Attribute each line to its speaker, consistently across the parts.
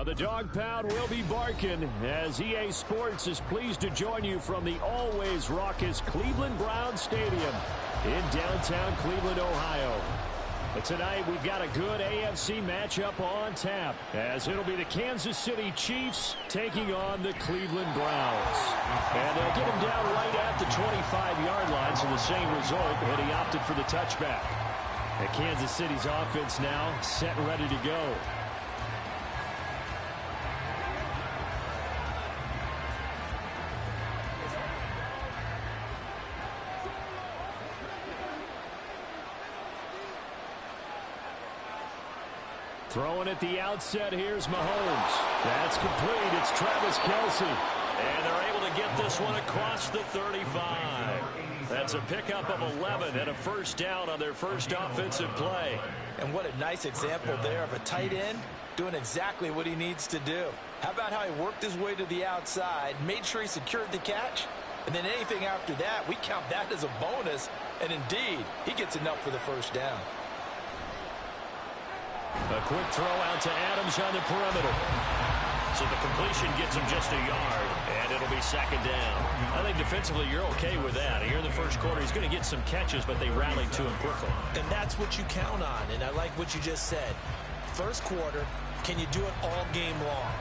Speaker 1: The dog pound will be barking as EA Sports is pleased to join you from the always raucous Cleveland Browns Stadium in downtown Cleveland, Ohio. But tonight we've got a good AFC matchup on tap as it'll be the Kansas City Chiefs taking on the Cleveland Browns. And they'll get him down right at the 25-yard line, so the same result, but he opted for the touchback. And Kansas City's offense now set and ready to go. Throwing at the outset, here's Mahomes. That's complete. It's Travis Kelce. And they're able to get this one across the 35. That's a pickup of 11 and a first down on their first offensive play.
Speaker 2: And what a nice example there of a tight end doing exactly what he needs to do. How about how he worked his way to the outside, made sure he secured the catch, and then anything after that, we count that as a bonus. And indeed, he gets enough for the first down.
Speaker 1: A quick throw out to Adams on the perimeter. So the completion gets him just a yard, and it'll be second down. I think defensively you're okay with that. Here in the first quarter, he's going to get some catches, but they rallied to him quickly.
Speaker 2: And that's what you count on, and I like what you just said. First quarter, can you do it all game long?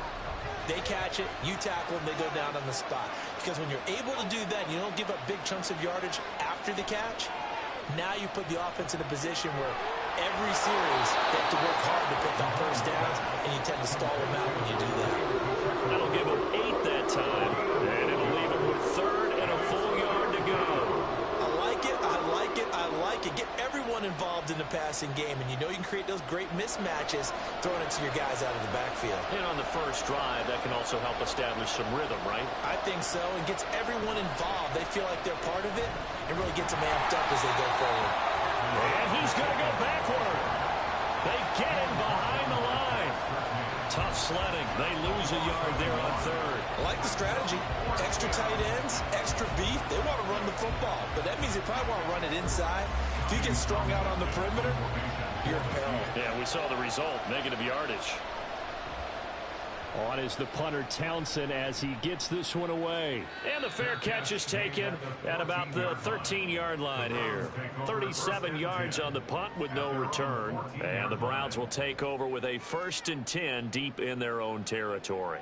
Speaker 2: They catch it, you tackle them, they go down on the spot. Because when you're able to do that, you don't give up big chunks of yardage after the catch, now you put the offense in a position where every series they have to work hard to pick up first downs, and you tend to stall them out when you do that.
Speaker 1: That'll give them 8 that time, and it'll leave them with third and a full yard to go.
Speaker 2: I like it, I like it, I like it. Get everyone involved in the passing game, and you know you can create those great mismatches throwing it to your guys out of the backfield.
Speaker 1: And on the first drive, that can also help establish some rhythm, right?
Speaker 2: I think so, and gets everyone involved. They feel like they're part of it, and really gets them amped up as they go forward.
Speaker 1: And he's going to go backward. They get him behind the line. Tough sledding. They lose a yard there on third.
Speaker 2: I like the strategy. Extra tight ends, extra beef. They want to run the football, but that means they probably want to run it inside. If you get strung out on the perimeter, you're in peril.
Speaker 1: Yeah, we saw the result. Negative yardage. On is the punter Townsend as he gets this one away. And the fair catch is taken at about the 13-yard line here. 37 yards on the punt with no return. And the Browns will take over with a 1st and 10 deep in their own territory.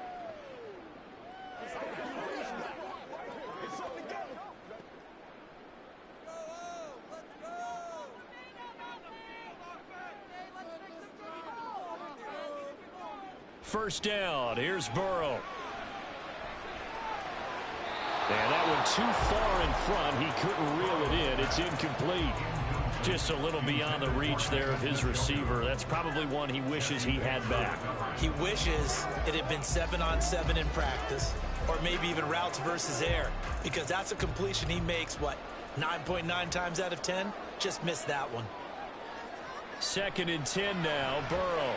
Speaker 1: First down, here's Burrow. And that one too far in front. He couldn't reel it in. It's incomplete. Just a little beyond the reach there of his receiver. That's probably one he wishes he had back.
Speaker 2: He wishes it had been 7-on-7 in practice, or maybe even routes versus air, because that's a completion he makes, 9.9 times out of 10? Just missed that one.
Speaker 1: 2nd and 10 now, Burrow.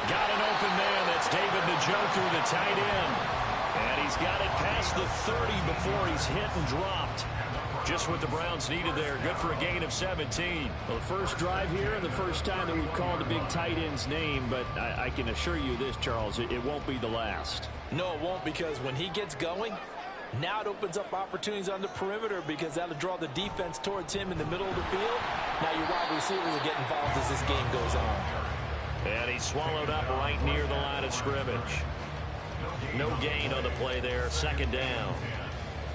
Speaker 1: Got an open man. That's David Njoku, the tight end. And he's got it past the 30 before he's hit and dropped. Just what the Browns needed there. Good for a gain of 17. Well, the first drive here and the first time that we've called a big tight end's name, but I can assure you this, Charles, it won't be the last.
Speaker 2: No, it won't, because when he gets going, now it opens up opportunities on the perimeter, because that'll draw the defense towards him in the middle of the field. Now your wide receivers will get involved as this game goes on.
Speaker 1: And he's swallowed up right near the line of scrimmage. No gain on the play there, second down.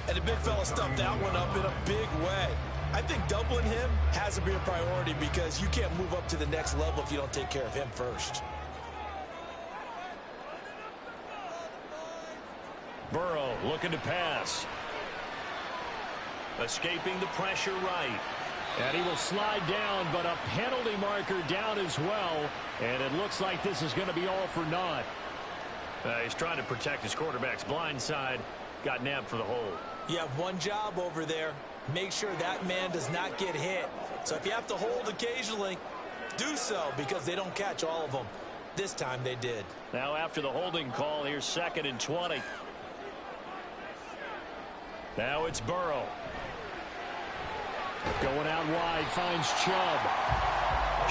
Speaker 2: And the big fella stuffed that one up in a big way. I think doubling him has to be a priority because you can't move up to the next level if you don't take care of him first.
Speaker 1: Burrow looking to pass. Escaping the pressure right. And he will slide down, but a penalty marker down as well. And it looks like this is going to be all for naught. He's trying to protect his quarterback's blind side. Got nabbed for the hold.
Speaker 2: You have one job over there. Make sure that man does not get hit. So if you have to hold occasionally, do so because they don't catch all of them. This time they did.
Speaker 1: Now after the holding call, here's 2nd and 20. Now it's Burrow. Going out wide, finds Chubb.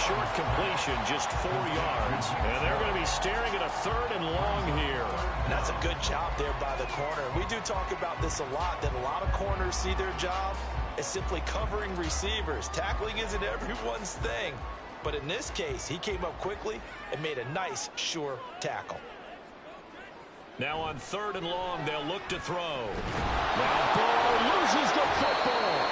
Speaker 1: Short completion, just 4 yards. And they're going to be staring at a 3rd and long here.
Speaker 2: That's a good job there by the corner. We do talk about this a lot, that a lot of corners see their job as simply covering receivers. Tackling isn't everyone's thing. But in this case, he came up quickly and made a nice, sure tackle.
Speaker 1: Now on 3rd and long, they'll look to throw. Now Burrow loses the football.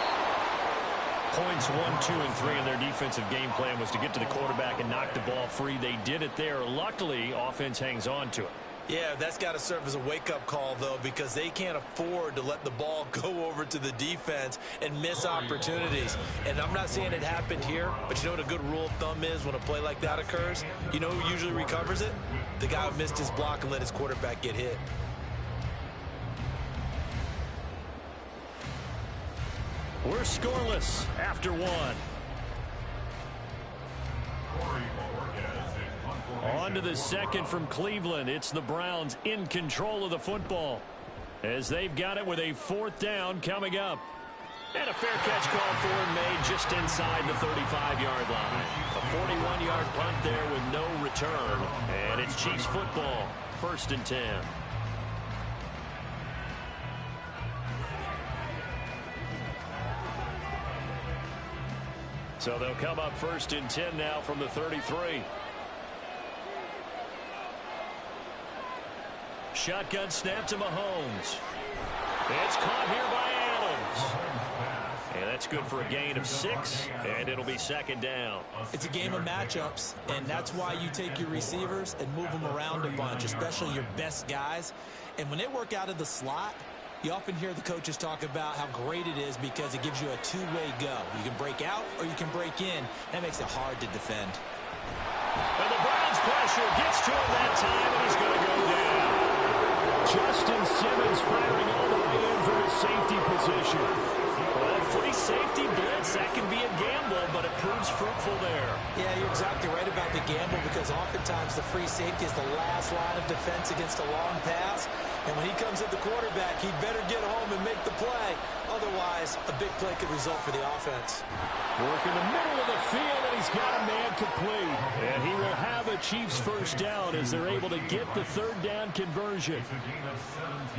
Speaker 1: Points 1, 2, and 3 in their defensive game plan was to get to the quarterback and knock the ball free. They did it there. Luckily, offense hangs on to it.
Speaker 2: Yeah, that's got to serve as a wake-up call, though, because they can't afford to let the ball go over to the defense and miss opportunities. And I'm not saying it happened here, but you know what a good rule of thumb is when a play like that occurs? You know who usually recovers it? The guy who missed his block and let his quarterback get hit.
Speaker 1: We're scoreless after 1. On to the 2nd from Cleveland. It's the Browns in control of the football as they've got it with a 4th down coming up. And a fair catch call for and made just inside the 35-yard line. A 41-yard punt there with no return. And it's Chiefs football, 1st and 10. So they'll come up 1st and 10 now from the 33. Shotgun snap to Mahomes. It's caught here by Adams. And that's good for a gain of 6, and it'll be 2nd down.
Speaker 2: It's a game of matchups, and that's why you take your receivers and move them around a bunch, especially your best guys. And when they work out of the slot, you often hear the coaches talk about how great it is because it gives you a two-way go. You can break out or you can break in. That makes it hard to defend.
Speaker 1: And the Browns pressure gets to him that time, and he's going to go down. Justin Simmons firing all the way in from his safety position. Well, free safety blitz, that can be a gamble, but it proves fruitful there.
Speaker 2: Yeah, you're exactly right about the gamble because oftentimes the free safety is the last line of defense against a long pass. And when he comes at the quarterback, he'd better get home and make the play. Otherwise, a big play could result for the offense.
Speaker 1: Work in the middle of the field, and he's got a man complete. And he will have a Chiefs 1st down as they're able to get the 3rd down conversion.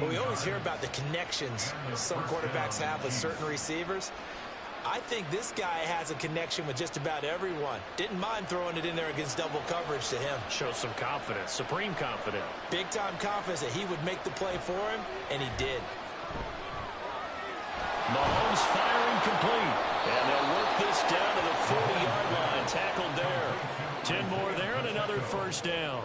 Speaker 2: Well, we always hear about the connections some quarterbacks have with certain receivers. I think this guy has a connection with just about everyone. Didn't mind throwing it in there against double coverage to him.
Speaker 1: Shows some confidence, supreme confidence.
Speaker 2: Big-time confidence that he would make the play for him, and he did.
Speaker 1: Mahomes firing complete. And they'll work this down to the 40-yard line. Tackled there. 10 more there and another 1st down.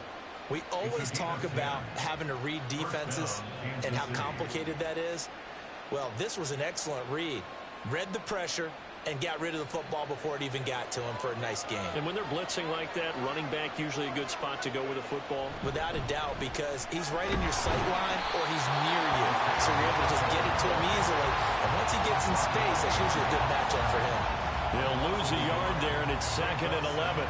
Speaker 2: We always talk about having to read defenses and how complicated that is. Well, this was an excellent read. Read the pressure and got rid of the football before it even got to him for a nice game.
Speaker 1: And when they're blitzing like that, running back usually a good spot to go with the football?
Speaker 2: Without a doubt, because he's right in your sight line or he's near you. So you're able to just get it to him easily. And once he gets in space, that's usually a good matchup for him.
Speaker 1: They'll lose a yard there, and it's 2nd and 11.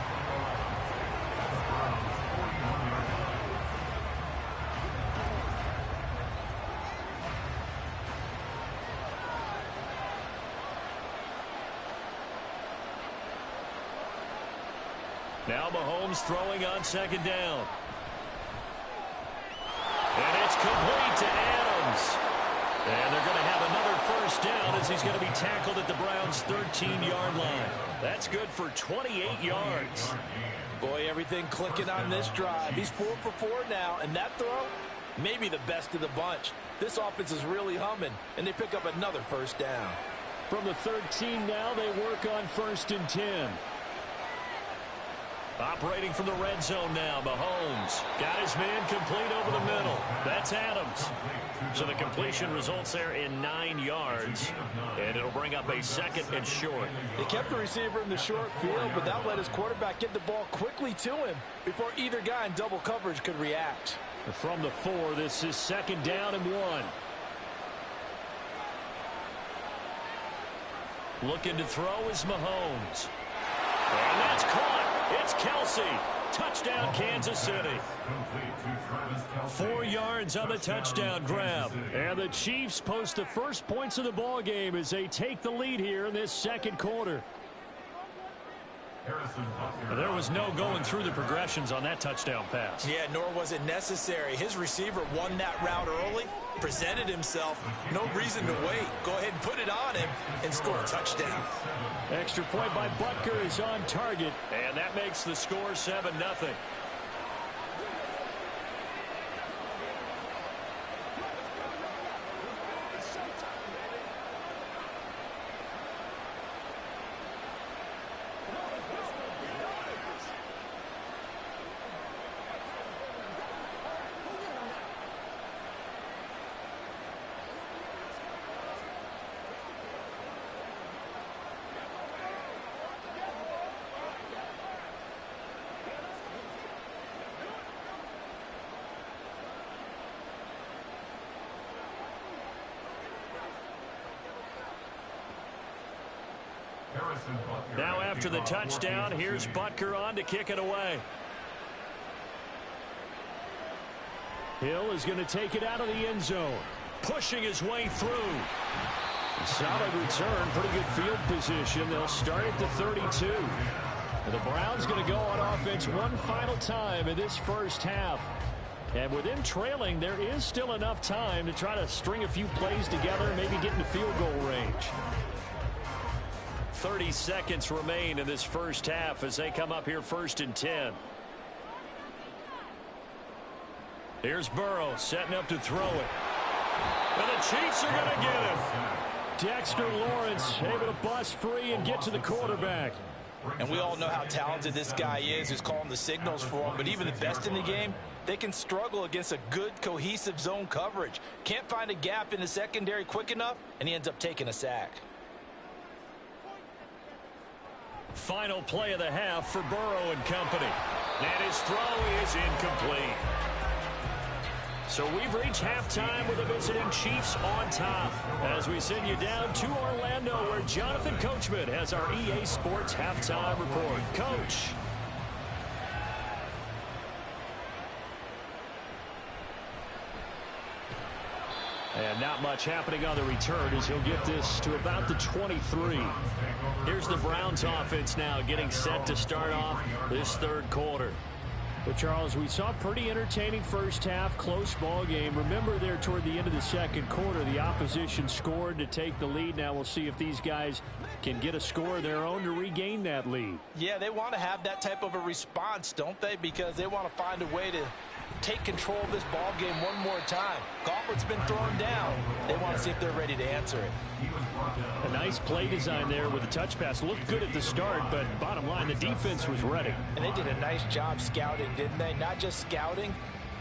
Speaker 1: Now Mahomes throwing on 2nd down. And it's complete to Adams. And they're going to have another first down as he's going to be tackled at the Browns' 13-yard line. That's good for 28 yards.
Speaker 2: Boy, everything clicking on this drive. He's 4 for 4 now, and that throw, maybe the best of the bunch. This offense is really humming, and they pick up another first down.
Speaker 1: From the 13 now, they work on 1st and 10. Operating from the red zone now, Mahomes. Got his man complete over the middle. That's Adams. So the completion results there in 9 yards, and it'll bring up a 2nd and short.
Speaker 2: They kept the receiver in the short field, but that let his quarterback get the ball quickly to him before either guy in double coverage could react.
Speaker 1: From the 4, this is 2nd down and 1. Looking to throw is Mahomes. And that's caught. It's Kelsey. Touchdown, Kansas City. 4 yards on the touchdown grab. And the Chiefs post the first points of the ball game as they take the lead here in this 2nd quarter. There was no going through the progressions on that touchdown pass.
Speaker 2: Yeah, nor was it necessary. His receiver won that route early, presented himself. No reason to wait. Go ahead and put it on him and score a touchdown.
Speaker 1: Extra point by Butker is on target, and that makes the score 7-0. Now after the touchdown, here's Butker on to kick it away. Hill is going to take it out of the end zone, pushing his way through. Solid return, pretty good field position. They'll start at the 32. The Browns going to go on offense one final time in this first half. And with them trailing, there is still enough time to try to string a few plays together and maybe get into field goal range. 30 seconds remain in this first half as they come up here 1st and 10. Here's Burrow setting up to throw it. And the Chiefs are going to get him. Dexter Lawrence able to bust free and get to the quarterback.
Speaker 2: And we all know how talented this guy is, who's calling the signals for him. But even the best in the game, they can struggle against a good, cohesive zone coverage. Can't find a gap in the secondary quick enough, and he ends up taking a sack.
Speaker 1: Final play of the half for Burrow and company. And his throw is incomplete. So we've reached halftime with the visiting Chiefs on top. As we send you down to Orlando, where Jonathan Coachman has our EA Sports halftime report. Coach. And not much happening on the return as he'll get this to about the 23. Here's the Browns offense now getting set to start off this 3rd quarter. But, Charles, we saw a pretty entertaining first half, close ball game. Remember there toward the end of the 2nd quarter, the opposition scored to take the lead. Now we'll see if these guys can get a score of their own to regain that lead.
Speaker 2: Yeah, they want to have that type of a response, don't they? Because they want to find a way to take control of this ball game one more time. Gauntlet's been thrown down. They want to see if they're ready to answer it.
Speaker 1: A nice play design there with the touch pass. Looked good at the start, but bottom line, the defense was ready.
Speaker 2: And they did a nice job scouting, didn't they? Not just scouting,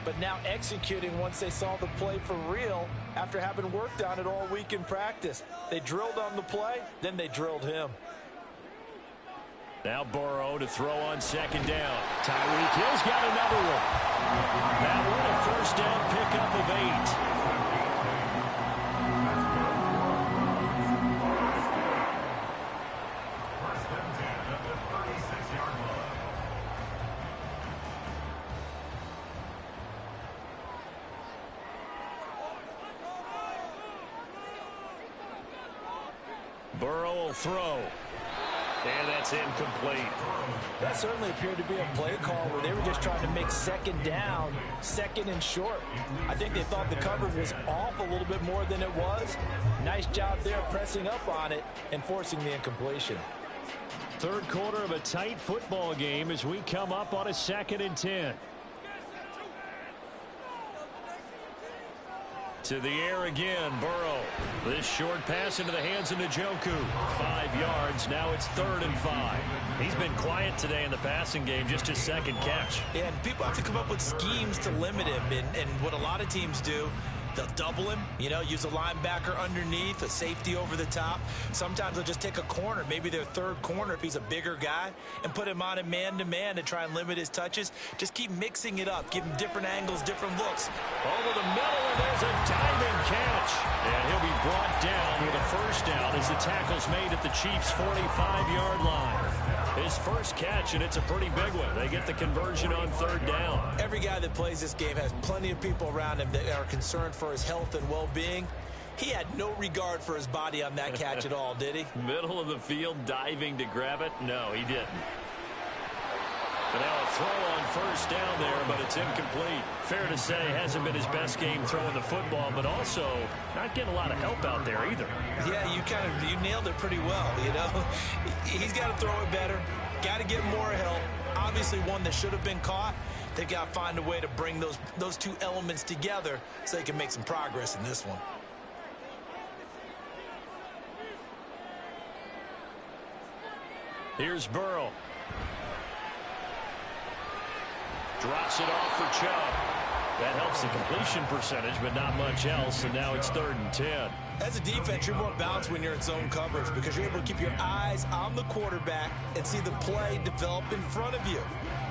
Speaker 2: but now executing once they saw the play for real after having worked on it all week in practice. They drilled on the play, then they drilled him.
Speaker 1: Now Burrow to throw on 2nd down. Tyreek Hill's got another one. That one a first down pickup of 8. Burrow will throw. And that's incomplete.
Speaker 2: That certainly appeared to be a play call where they were just trying to make second down, second and short. I think they thought the coverage was off a little bit more than it was. Nice job there pressing up on it and forcing the incompletion.
Speaker 1: Third quarter of a tight football game as we come up on a 2nd and 10. To the air again, Burrow. This short pass into the hands of Njoku. 5 yards. Now it's 3rd and 5. He's been quiet today in the passing game, just his 2nd catch.
Speaker 2: Yeah, and people have to come up with schemes to limit him. And what a lot of teams do, they'll double him, use a linebacker underneath, a safety over the top. Sometimes they'll just take a corner, maybe their 3rd corner if he's a bigger guy, and put him on a man-to-man to try and limit his touches. Just keep mixing it up, give him different angles, different looks.
Speaker 1: Over the middle, and there's a diving catch. And he'll be brought down with a 1st down as the tackle's made at the Chiefs' 45-yard line. His 1st catch, and it's a pretty big one. They get the conversion on 3rd down.
Speaker 2: Every guy that plays this game has plenty of people around him that are concerned for his health and well-being. He had no regard for his body on that catch at all, did he?
Speaker 1: Middle of the field, diving to grab it? No, he didn't. But now a throw on 1st down there, but it's incomplete. Fair to say, hasn't been his best game throwing the football, but also not getting a lot of help out there either.
Speaker 2: Yeah, you nailed it pretty well, He's got to throw it better, got to get more help. Obviously one that should have been caught. They've got to find a way to bring those 2 elements together so they can make some progress in this one.
Speaker 1: Here's Burrow. Drops it off for Chubb. That helps the completion percentage, but not much else, and now it's 3rd and 10.
Speaker 2: As a defense, you're more balanced when you're in zone coverage because you're able to keep your eyes on the quarterback and see the play develop in front of you.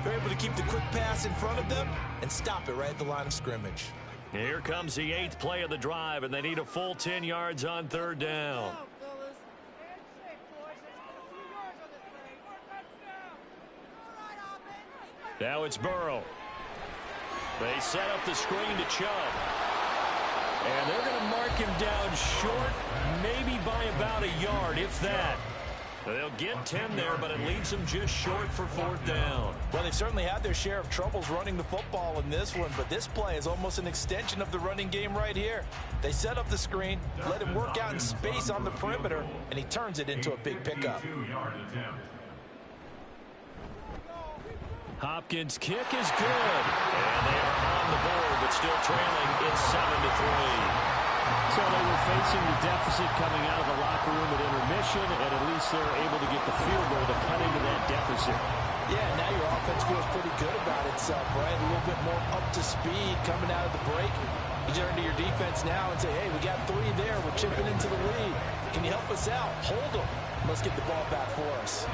Speaker 2: You're able to keep the quick pass in front of them and stop it right at the line of scrimmage.
Speaker 1: Here comes the 8th play of the drive, and they need a full 10 yards on 3rd down. Now it's Burrow. They set up the screen to Chubb. And they're going to mark him down short, maybe by about a yard, if that. They'll get 10 there, but it leaves them just short for 4th down.
Speaker 2: Well, they've certainly had their share of troubles running the football in this one, but this play is almost an extension of the running game right here. They set up the screen, let him work out in space on the perimeter, and he turns it into a big pickup.
Speaker 1: Hopkins' kick is good. And they are on the board, but still trailing. It's 7-3. So they were facing the deficit coming out of the locker room at intermission, and at least they're able to get the field goal to cut into that deficit.
Speaker 2: Yeah, now your offense feels pretty good about itself, right? A little bit more up to speed coming out of the break. You turn to your defense now and say, hey, we got 3 there. We're chipping into the lead. Can you help us out? Hold them. Let's get the ball back for us.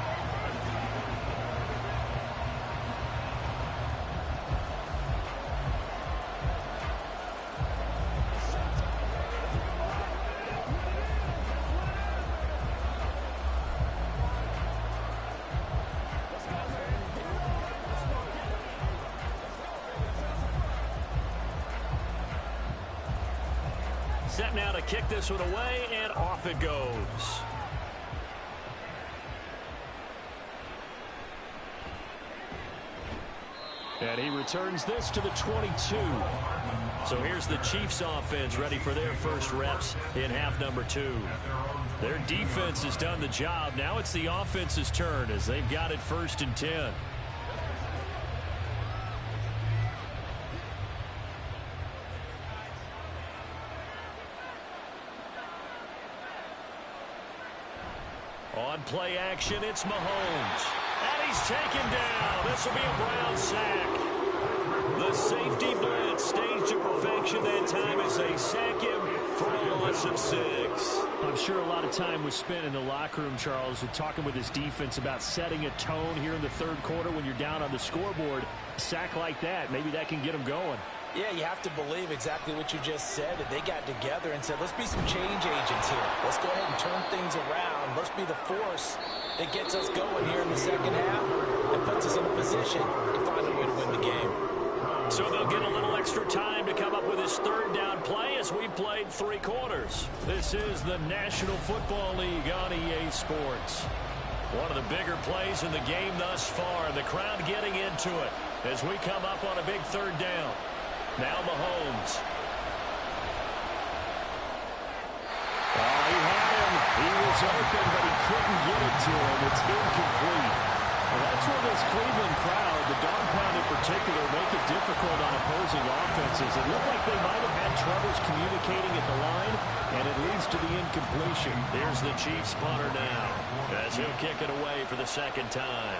Speaker 1: Set now to kick this one away, and off it goes. And he returns this to the 22. So here's the Chiefs offense ready for their first reps in half number 2. Their defense has done the job. Now it's the offense's turn as they've got it 1st and 10. On play action, it's Mahomes. And he's taken down. This will be a Brown sack. The safety blitz staged to perfection that time as they sack him for a loss of 6. I'm sure a lot of time was spent in the locker room, Charles, with talking with his defense about setting a tone here in the 3rd quarter when you're down on the scoreboard. A sack like that, maybe that can get them going.
Speaker 2: Yeah, you have to believe exactly what you just said. That they got together and said, let's be some change agents here. Let's go ahead and turn things around. Let's be the force that gets us going here in the 2nd half and puts us in a position to find a way to win the game.
Speaker 1: So they'll get a little extra time to come up with his 3rd down play as we've played 3 quarters. This is the National Football League on EA Sports. One of the bigger plays in the game thus far, and the crowd getting into it as we come up on a big third down. Now Mahomes. He had him. He was open, but he couldn't get it to him. It's incomplete. Well, that's where this Cleveland crowd, the dog pound in particular, make it difficult on opposing offenses. It looked like they might have had troubles communicating at the line, and it leads to the incompletion. Here's the Chiefs punter now, as he'll kick it away for the second time.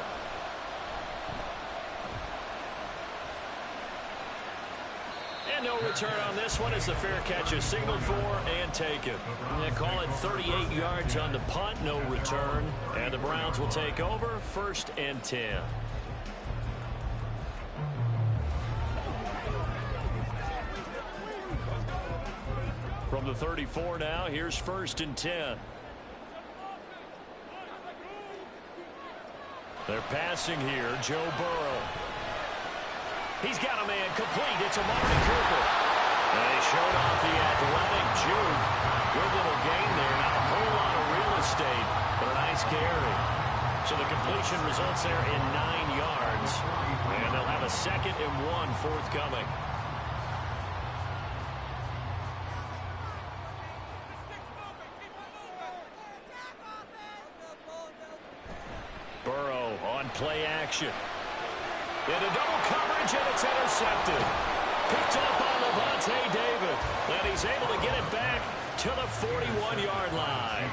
Speaker 1: And no return on this one as the fair catch is signaled for and taken. They call it 38 yards on the punt, no return. And the Browns will take over, 1st and 10. From the 34 now, here's 1st and 10. They're passing here, Joe Burrow. He's got a man complete. It's Amari Cooper. And he showed off the athletic juke. Good little gain there. Not a whole lot of real estate, but a nice carry. So the completion results there in 9 yards. And they'll have a 2nd and 1 forthcoming. Burrow on play action. Into double coverage, and it's intercepted. Picked up on Lavonte David. And he's able to get it back to the 41-yard line.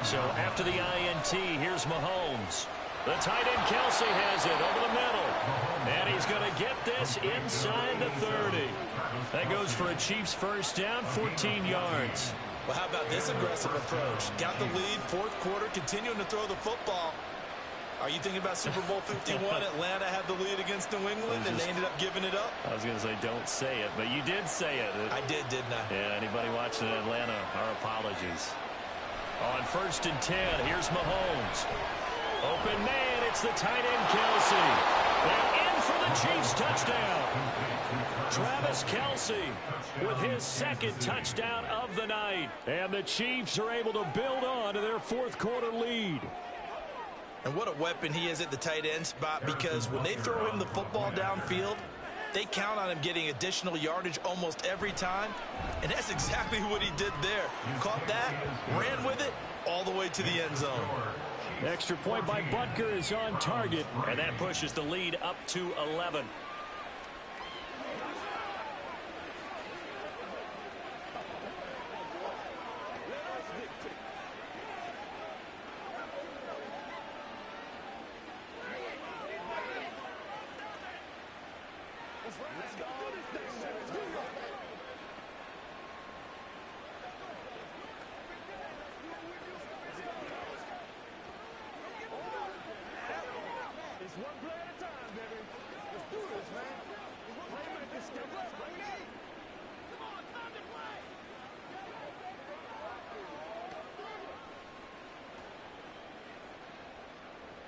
Speaker 1: So after the INT, here's Mahomes. The tight end Kelce has it over the middle. And he's going to get this inside the 30. That goes for a Chiefs first down, 14 yards.
Speaker 2: Well, how about this aggressive approach? Got the lead, 4th quarter, continuing to throw the football. Are you thinking about Super Bowl 51? Atlanta had the lead against New England, and they ended up giving it up?
Speaker 1: I was going to say don't say it, but you did say it.
Speaker 2: I did, didn't I?
Speaker 1: Yeah, anybody watching in Atlanta, our apologies. On 1st and 10, here's Mahomes. Open man, it's the tight end Kelce. And in for the Chiefs touchdown. Travis Kelce with his 2nd touchdown of the night. And the Chiefs are able to build on to their 4th quarter lead.
Speaker 2: And what a weapon he is at the tight end spot, because when they throw him the football downfield, they count on him getting additional yardage almost every time. And that's exactly what he did there. Caught that, ran with it, all the way to the end zone.
Speaker 1: Extra point by Butker is on target, and that pushes the lead up to 11.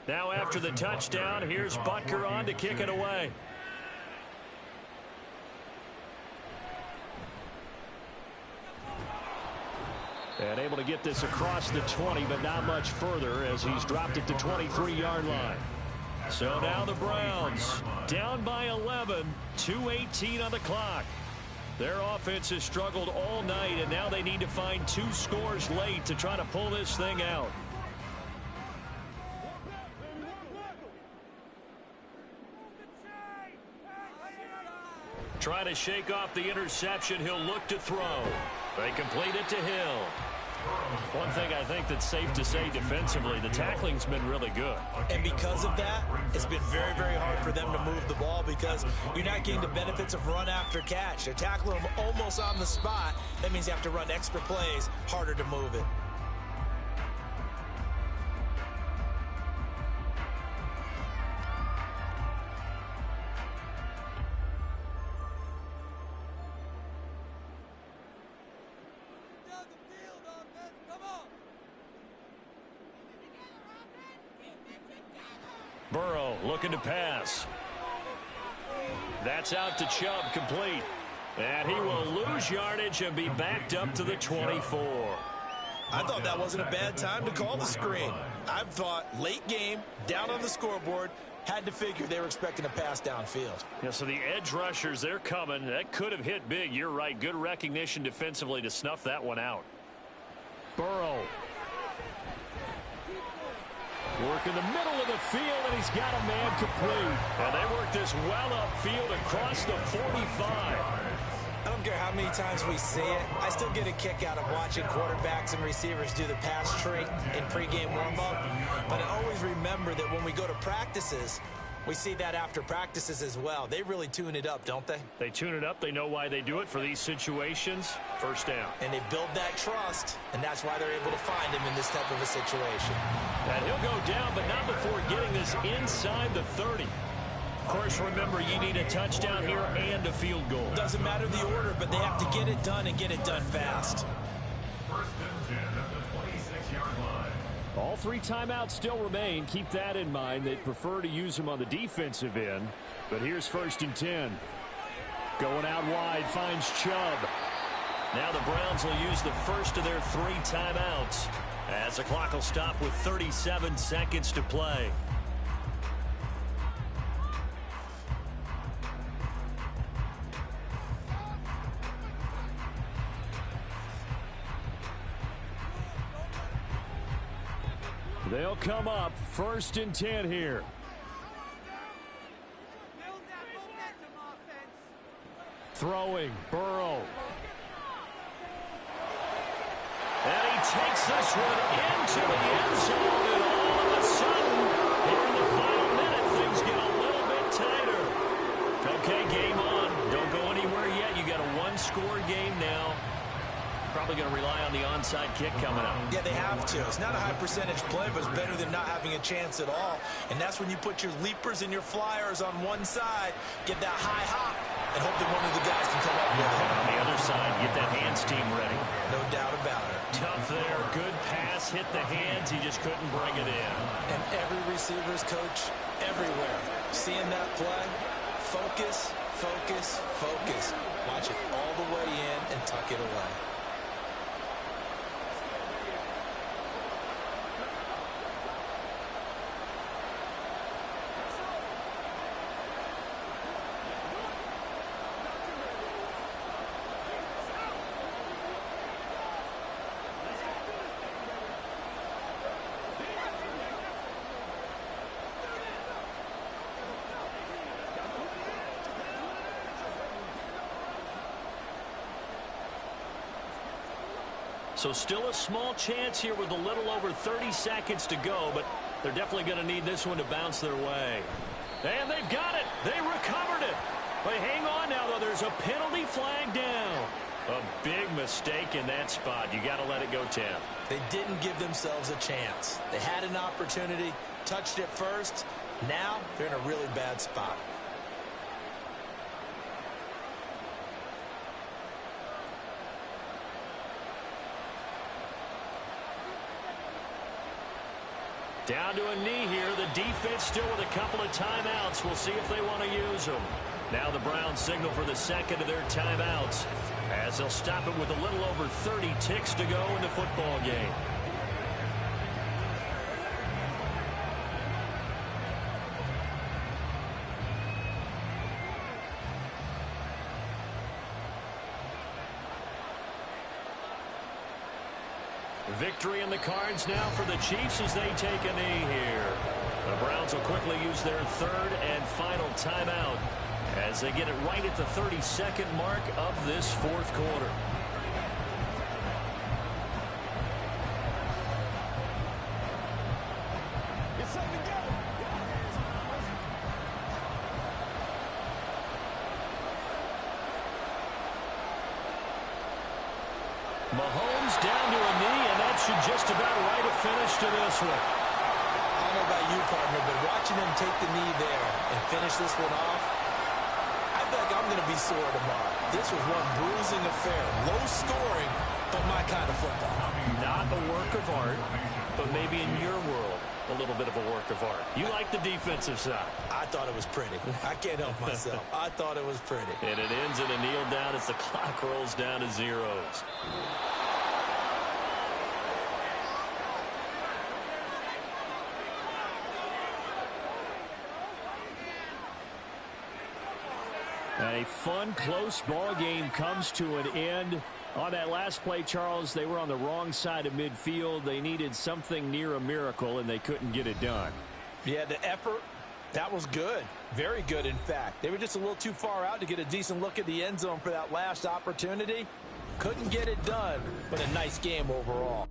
Speaker 1: Now after the touchdown, here's Butker on to kick it away. And able to get this across the 20, but not much further as he's dropped it to 23-yard line. So now the Browns down by 11, 2:18 on the clock. Their offense has struggled all night, and now they need to find 2 scores late to try to pull this thing out. Trying to shake off the interception, he'll look to throw. They complete it to Hill. One thing I think that's safe to say defensively, the tackling's been really good.
Speaker 2: And because of that, it's been very, very hard for them to move the ball because you're not getting the benefits of run after catch. They're tackling them almost on the spot. That means you have to run extra plays, harder to move it.
Speaker 1: Burrow looking to pass. That's out to Chubb, complete. And he will lose yardage and be backed up to the 24.
Speaker 2: I thought that wasn't a bad time to call the screen. I thought late game, down on the scoreboard, had to figure they were expecting a pass downfield.
Speaker 1: Yeah, so the edge rushers, they're coming. That could have hit big. You're right. Good recognition defensively to snuff that one out. Burrow. Work in the middle of the field, and he's got a man complete. And they work this well upfield across the 45.
Speaker 2: I don't care how many times we see it. I still get a kick out of watching quarterbacks and receivers do the pass trait in pregame warm-up. But I always remember that when we go to practices, we see that after practices as well. They really tune it up, don't they?
Speaker 1: They tune it up. They know why they do it for these situations. First down.
Speaker 2: And they build that trust, and that's why they're able to find him in this type of a situation.
Speaker 1: And he'll go down, but not before getting this inside the 30. Of course, remember, you need a touchdown here and a field goal.
Speaker 2: Doesn't matter the order, but they have to get it done and get it done fast.
Speaker 3: First and 10 at the 26-yard line.
Speaker 1: All three timeouts still remain. Keep that in mind. They'd prefer to use them on the defensive end. But here's first and 10. Going out wide, finds Chubb. Now the Browns will use the first of their three timeouts as the clock will stop with 37 seconds to play. They'll come up first and 10 here. Throwing, Burrow. And he takes this one into the end zone, and all of a sudden, here in the final minute, things get a little bit tighter. Okay, game on. Don't go anywhere yet. You got a one-score game now. Probably going to rely on the onside kick coming up.
Speaker 2: Yeah, they have to. It's not a high percentage play, but it's better than not having a chance at all. And that's when you put your leapers and your flyers on one side, get that high hop, and hope that one of the guys can come up with it.
Speaker 1: On the other side, get that hands team ready.
Speaker 2: No doubt about it.
Speaker 1: Tough there. Good pass. Hit the hands. He just couldn't bring it in.
Speaker 2: And every receiver's coach everywhere. Seeing that play, focus, focus, focus. Watch it all the way in and tuck it away.
Speaker 1: So still a small chance here with a little over 30 seconds to go, but they're definitely going to need this one to bounce their way. And they've got it. They recovered it. But hang on now, though. There's a penalty flag down. A big mistake in that spot. You got to let it go, Tim.
Speaker 2: They didn't give themselves a chance. They had an opportunity, touched it first. Now they're in a really bad spot.
Speaker 1: Down to a knee here. The defense still with a couple of timeouts. We'll see if they want to use them. Now the Browns signal for the second of their timeouts as they'll stop it with a little over 30 ticks to go in the football game. Victory in the cards now for the Chiefs as they take a knee here. The Browns will quickly use their third and final timeout as they get it right at the 32nd mark of this fourth quarter. Mahomes down to a knee, and that should just about write a finish to this one.
Speaker 2: I don't know about you, partner, but watching him take the knee there and finish this one off, I feel like I'm going to be sore tomorrow. This was one bruising affair. Low scoring, but my kind of football.
Speaker 1: Not a work of art, but maybe in your world, a little bit of a work of art. You like the defensive side.
Speaker 2: I thought it was pretty. I can't help myself. I thought it was pretty.
Speaker 1: And it ends in a kneel down as the clock rolls down to zeros. And a fun, close ball game comes to an end. On that last play, Charles, they were on the wrong side of midfield. They needed something near a miracle, and they couldn't get it done.
Speaker 2: Yeah, the effort, that was good. Very good, in fact. They were just a little too far out to get a decent look at the end zone for that last opportunity. Couldn't get it done, but a nice game overall.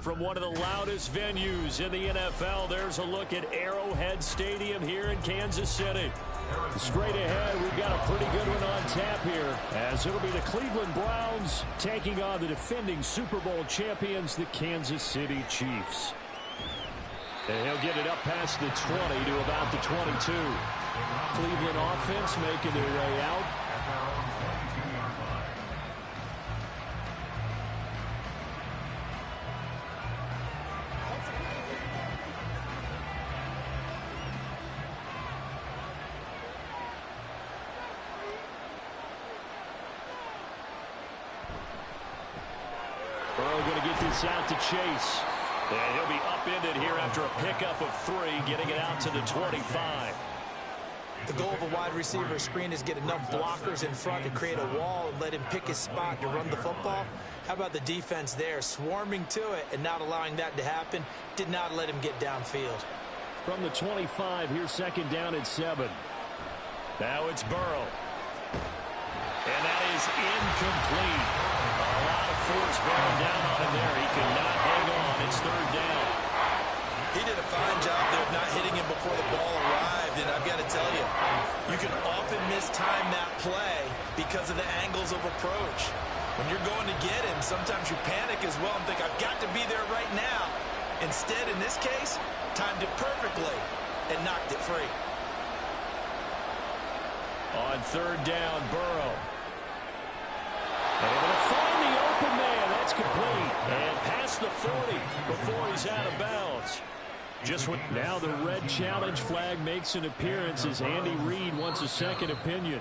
Speaker 1: from one of the loudest venues in the NFL. There's a look at Arrowhead Stadium here in Kansas City. Straight ahead, we've got a pretty good one on tap here, as it'll be the Cleveland Browns taking on the defending Super Bowl champions, the Kansas City Chiefs. And he'll get it up past the 20 to about the 22. Cleveland offense making their way out. Burrow going to get this out to Chase. And he'll be upended here after a pickup of 3, getting it out to the 25.
Speaker 2: The goal of a wide receiver screen is get enough blockers in front to create a wall and let him pick his spot to run the football. How about the defense there, swarming to it and not allowing that to happen? Did not let him get downfield.
Speaker 1: From the 25, here's second down and 7. Now it's Burrow. And that is incomplete. A lot of force bearing down on him there. He could not hang on. It's third down.
Speaker 2: He did a fine job there of not hitting him before the ball arrived, and I've got to tell you, you can often mistime that play because of the angles of approach. When you're going to get him, sometimes you panic as well and think, I've got to be there right now. Instead, in this case, timed it perfectly and knocked it free.
Speaker 1: On third down, Burrow. Able to find the open man. That's complete. And past the 40 before he's out of bounds. Just what now the red challenge flag makes an appearance as Andy Reid wants a second opinion.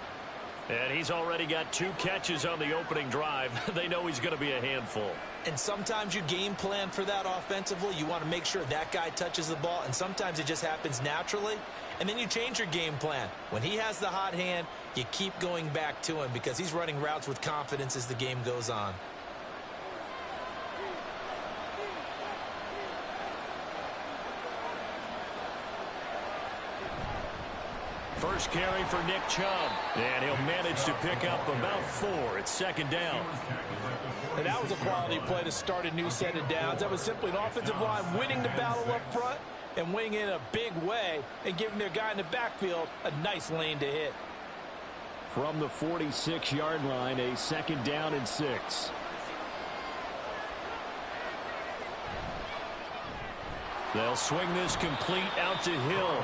Speaker 1: And he's already got 2 catches on the opening drive. They know he's going to be a handful.
Speaker 2: And sometimes you game plan for that offensively. You want to make sure that guy touches the ball, and sometimes it just happens naturally. And then you change your game plan. When he has the hot hand, you keep going back to him because he's running routes with confidence as the game goes on.
Speaker 1: First carry for Nick Chubb. And he'll manage to pick up about 4. It's second down.
Speaker 4: And that was a quality play to start a new set of downs. That was simply an offensive line winning the battle up front and winning in a big way and giving their guy in the backfield a nice lane to hit.
Speaker 1: From the 46-yard line, a second down and 6. They'll swing this complete out to Hill.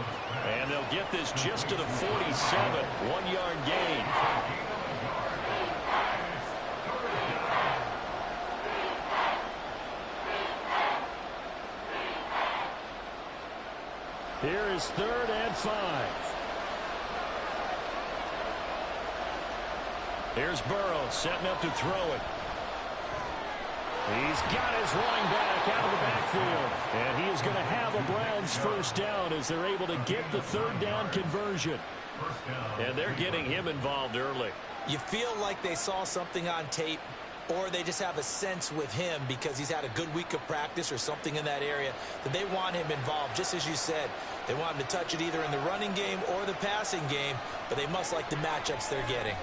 Speaker 1: And they'll get this just to the 47. 1-yard gain. Here is 3rd and 5. Here's Burrow setting up to throw it. He's got his running back out of the backfield. And he is going to have a Browns first down as they're able to get the 3rd down conversion. And they're getting him involved early.
Speaker 2: You feel like they saw something on tape, or they just have a sense with him because he's had a good week of practice or something in that area that they want him involved. Just as you said, they want him to touch it either in the running game or the passing game, but they must like the matchups they're getting.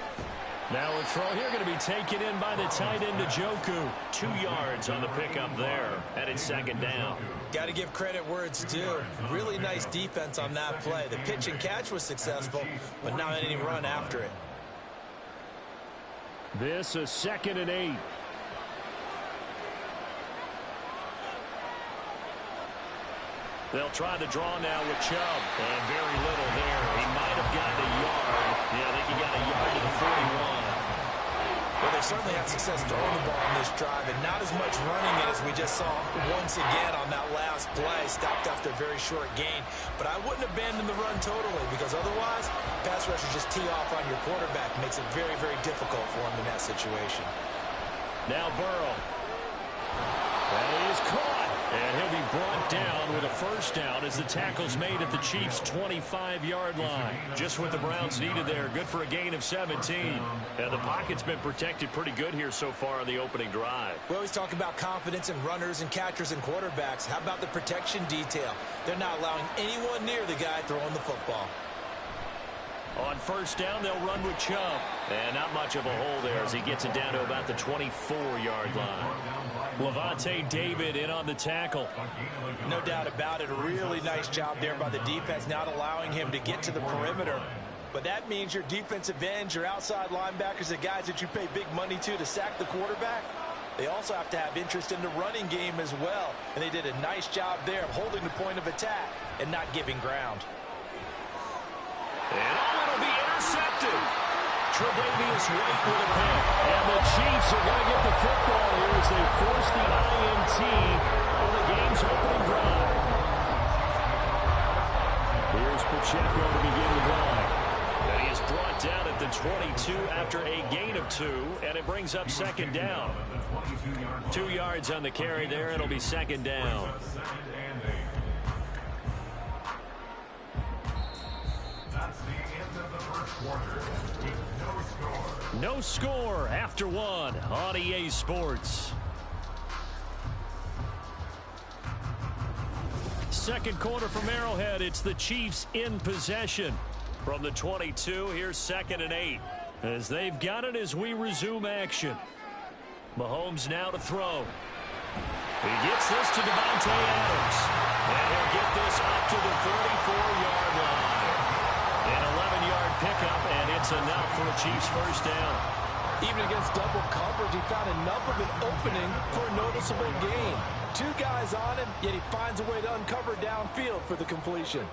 Speaker 1: Now a throw here going to be taken in by the tight end Njoku. 2 yards on the pickup there. And it's second down.
Speaker 2: Got to give credit where it's due. Really nice defense on that play. The pitch and catch was successful, but not any run after it.
Speaker 1: This is 2nd and 8. They'll try the draw now with Chubb. And very little there. He might have gotten a yard. Yeah, I think he got a yard to the 41.
Speaker 2: Well, they certainly had success throwing the ball on this drive, and not as much running it as we just saw once again on that last play. Stopped after a very short gain. But I wouldn't abandon the run totally, because otherwise, pass rushers just tee off on your quarterback. Makes it very, very difficult for him in that situation.
Speaker 1: Now Burrow. That is caught. And he'll be brought down with a first down as the tackle's made at the Chiefs' 25-yard line. Just what the Browns needed there. Good for a gain of 17. And the pocket's been protected pretty good here so far on the opening drive.
Speaker 2: We always talk about confidence in runners and catchers and quarterbacks. How about the protection detail? They're not allowing anyone near the guy throwing the football.
Speaker 1: On first down, they'll run with Chubb. And not much of a hole there as he gets it down to about the 24-yard line. Lavonte David in on the tackle.
Speaker 4: No doubt about it. A really nice job there by the defense, not allowing him to get to the perimeter. But that means your defensive ends, your outside linebackers, the guys that you pay big money to sack the quarterback, they also have to have interest in the running game as well. And they did a nice job there of holding the point of attack and not giving ground.
Speaker 1: And it'll be intercepted. Tre'Davious White with a pick. And the Chiefs are going to get the football here as they force the INT on the game's opening drive. Here's Pacheco to begin the drive. And he is brought down at the 22 after a gain of 2, and it brings up second down. 2 yards on the carry there. It'll be second down.
Speaker 3: That's the end of the first quarter.
Speaker 1: No score after 1 on EA Sports. Second quarter from Arrowhead. It's the Chiefs in possession. From the 22, here's 2nd and 8. As they've got it as we resume action. Mahomes now to throw. He gets this to Davante Adams. And he'll get this up to the 34-yard line. An 11-yard pickup, and it's enough for a Chiefs first down.
Speaker 4: Even against double coverage, he found enough of an opening for a noticeable gain. 2 guys on him, yet he finds a way to uncover downfield for the completion.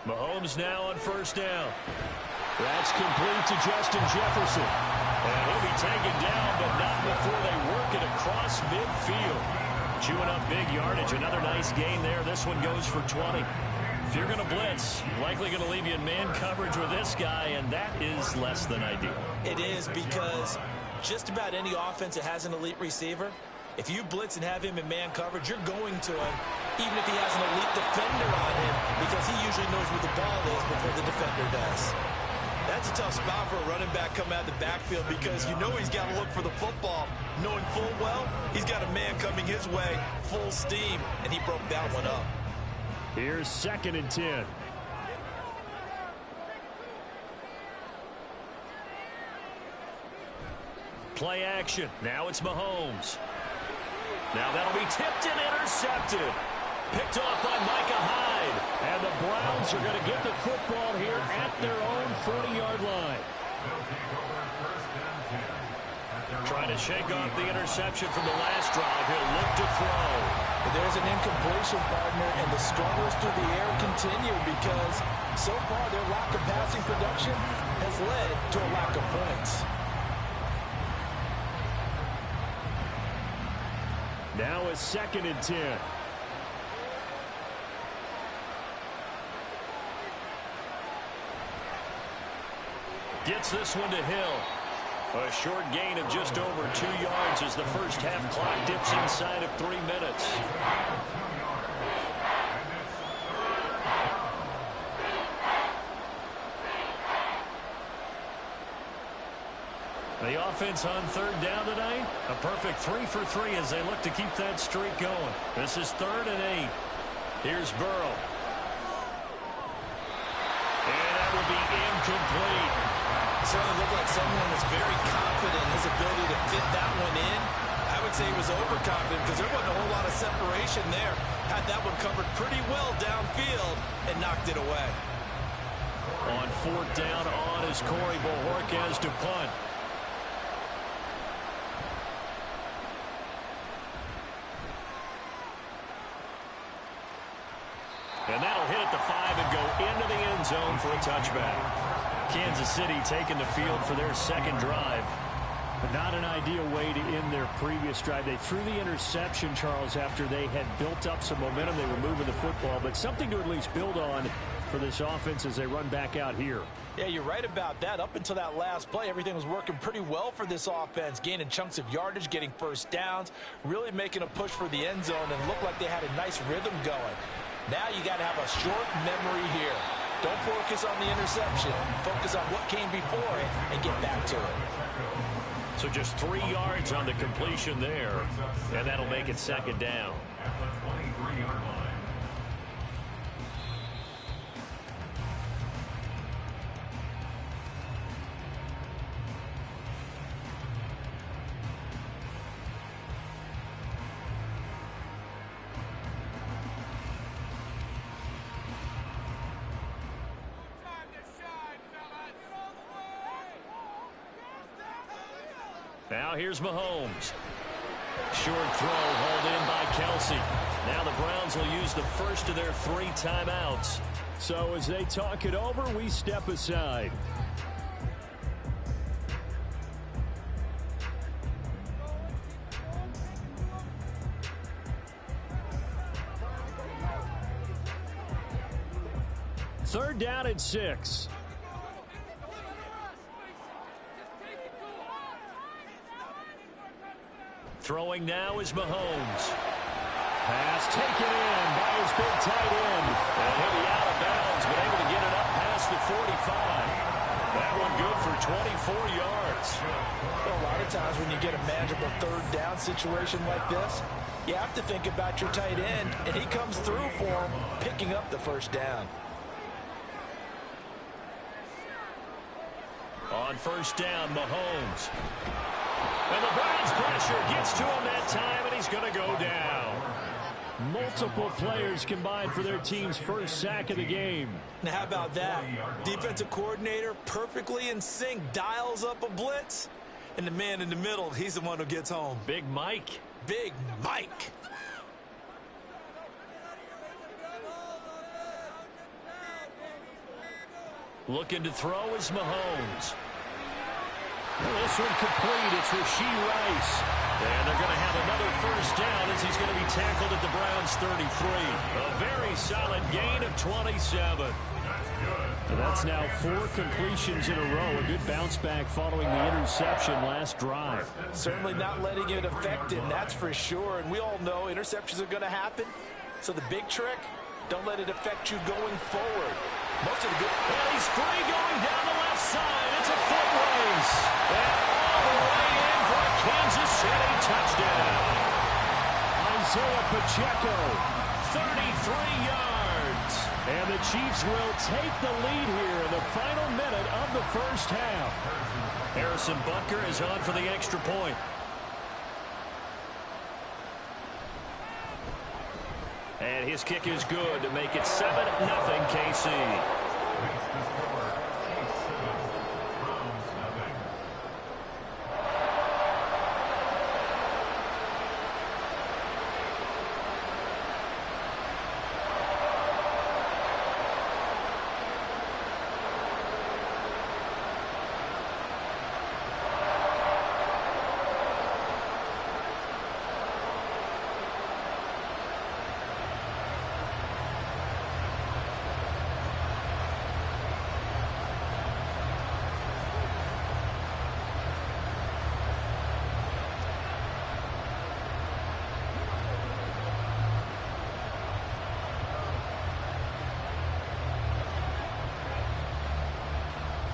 Speaker 1: Mahomes now on first down. That's complete to Justin Jefferson. And he'll be taken down, but not before they work it across midfield. Chewing up big yardage. Another nice gain there. This one goes for 20. If you're going to blitz, likely going to leave you in man coverage with this guy, and that is less than ideal.
Speaker 2: It is, because just about any offense that has an elite receiver, if you blitz and have him in man coverage, you're going to him, even if he has an elite defender on him, because he usually knows where the ball is before the defender does. That's a tough spot for a running back coming out of the backfield, because you know he's got to look for the football, knowing full well he's got a man coming his way, full steam, and he broke that one up.
Speaker 1: Here's 2nd and 10. Play action. Now it's Mahomes. Now that'll be tipped and intercepted. Picked off by Micah Hyde. And the Browns are going to get the football here at their own 40-yard line. Trying to shake off the interception from the last drive. He'll look to throw.
Speaker 4: But there's an incompletion, partner, and the struggles through the air continue because so far their lack of passing production has led to a lack of points.
Speaker 1: Now it's 2nd and 10. Gets this one to Hill. A short gain of just over 2 yards as the first half clock dips inside of 3 minutes. The offense on third down tonight, a perfect 3 for 3 as they look to keep that streak going. This is 3rd and 8. Here's Burrow. And that will be incomplete.
Speaker 2: Certainly looked like someone was very confident in his ability to fit that one in. I would say he was overconfident because there wasn't a whole lot of separation there. Had that one covered pretty well downfield and knocked it away.
Speaker 1: On 4th down on is Corey Bojorquez to punt. And that'll hit at the 5 and go into the end zone for a touchback. Kansas City taking the field for their second drive. But not an ideal way to end their previous drive. They threw the interception, Charles, after they had built up some momentum. They were moving the football, but something to at least build on for this offense as they run back out here.
Speaker 4: Yeah, you're right about that. Up until that last play, everything was working pretty well for this offense, gaining chunks of yardage, getting first downs, really making a push for the end zone, and looked like they had a nice rhythm going. Now you got to have a short memory here. Don't focus on the interception. Focus on what came before it and get back to it.
Speaker 1: So just 3 yards on the completion there, and that'll make it second down. Now here's Mahomes. Short throw hauled in by Kelsey. Now the Browns will use the first of their 3 timeouts. So as they talk it over, we step aside. Third down and 6. Throwing now is Mahomes. Pass taken in by his big tight end. And he'll be out of bounds, but able to get it up past the 45. That one good for 24 yards.
Speaker 2: Well, a lot of times when you get a manageable third down situation like this, you have to think about your tight end, and he comes through for him, picking up the first down.
Speaker 1: On first down, Mahomes. And the Browns pressure gets to him that time, and he's going to go down. Multiple players combined for their team's first sack of the game.
Speaker 2: Now, how about that? Defensive coordinator perfectly in sync, dials up a blitz, and the man in the middle, he's the one who gets home.
Speaker 1: Big Mike.
Speaker 2: Big Mike.
Speaker 1: Looking to throw is Mahomes. This one complete. It's Rashee Rice. And they're going to have another first down as he's going to be tackled at the Browns' 33. A very solid gain of 27. That's now 4 completions in a row. A good bounce back following the interception last drive.
Speaker 2: Certainly not letting it affect him, that's for sure. And we all know interceptions are going to happen. So the big trick, don't let it affect you going forward. Most of the good.
Speaker 1: And he's free going down the left side. It's a foot race. And all the way in for a Kansas City touchdown. Isaiah Pacheco, 33 yards. And the Chiefs will take the lead here in the final minute of the first half. Harrison Butker is on for the extra point. And his kick is good to make it 7-0 KC.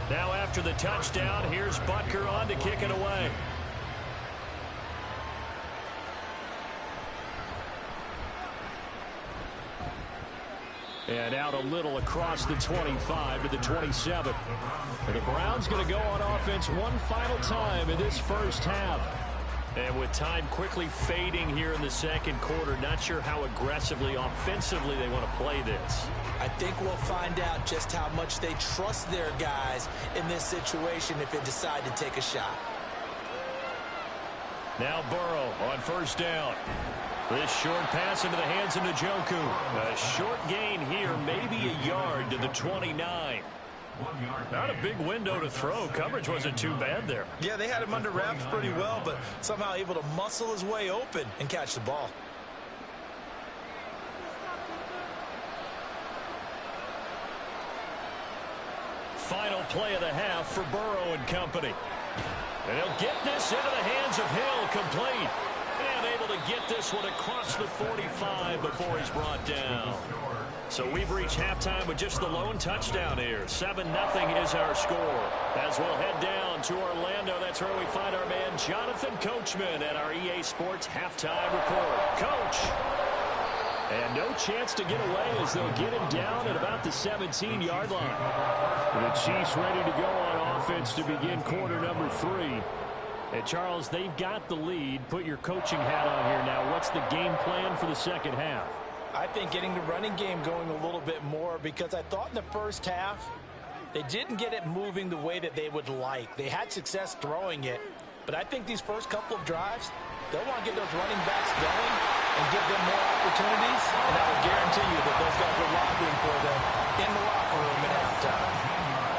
Speaker 1: Now after the touchdown, here's Butker on to kick it away. And out a little across the 25 to the 27. And the Browns going to go on offense one final time in this first half. And with time quickly fading here in the second quarter, not sure how aggressively, offensively they want to play this.
Speaker 2: I think we'll find out just how much they trust their guys in this situation if they decide to take a shot.
Speaker 1: Now Burrow on first down. This short pass into the hands of Njoku. A short gain here, maybe a yard to the 29. Not a big window to throw. Coverage wasn't too bad there.
Speaker 2: Yeah, they had him under wraps pretty well, but somehow able to muscle his way open and catch the ball.
Speaker 1: Final play of the half for Burrow and company. And he'll get this into the hands of Hill, complete. And able to get this one across the 45 before he's brought down. So we've reached halftime with just the lone touchdown here. 7-0 is our score. As we'll head down to Orlando, that's where we find our man Jonathan Coachman at our EA Sports Halftime Report. Coach! And no chance to get away as they'll get him down at about the 17-yard line. The Chiefs ready to go on offense to begin quarter number 3. And Charles, they've got the lead. Put your coaching hat on here now. What's the game plan for the second half?
Speaker 2: I think getting the running game going a little bit more, because I thought in the first half they didn't get it moving the way that they would like. They had success throwing it, But I think these first couple of drives, they'll want to get those running backs going and give them more opportunities. And I will guarantee you that those guys are lobbying for them in the locker room at halftime.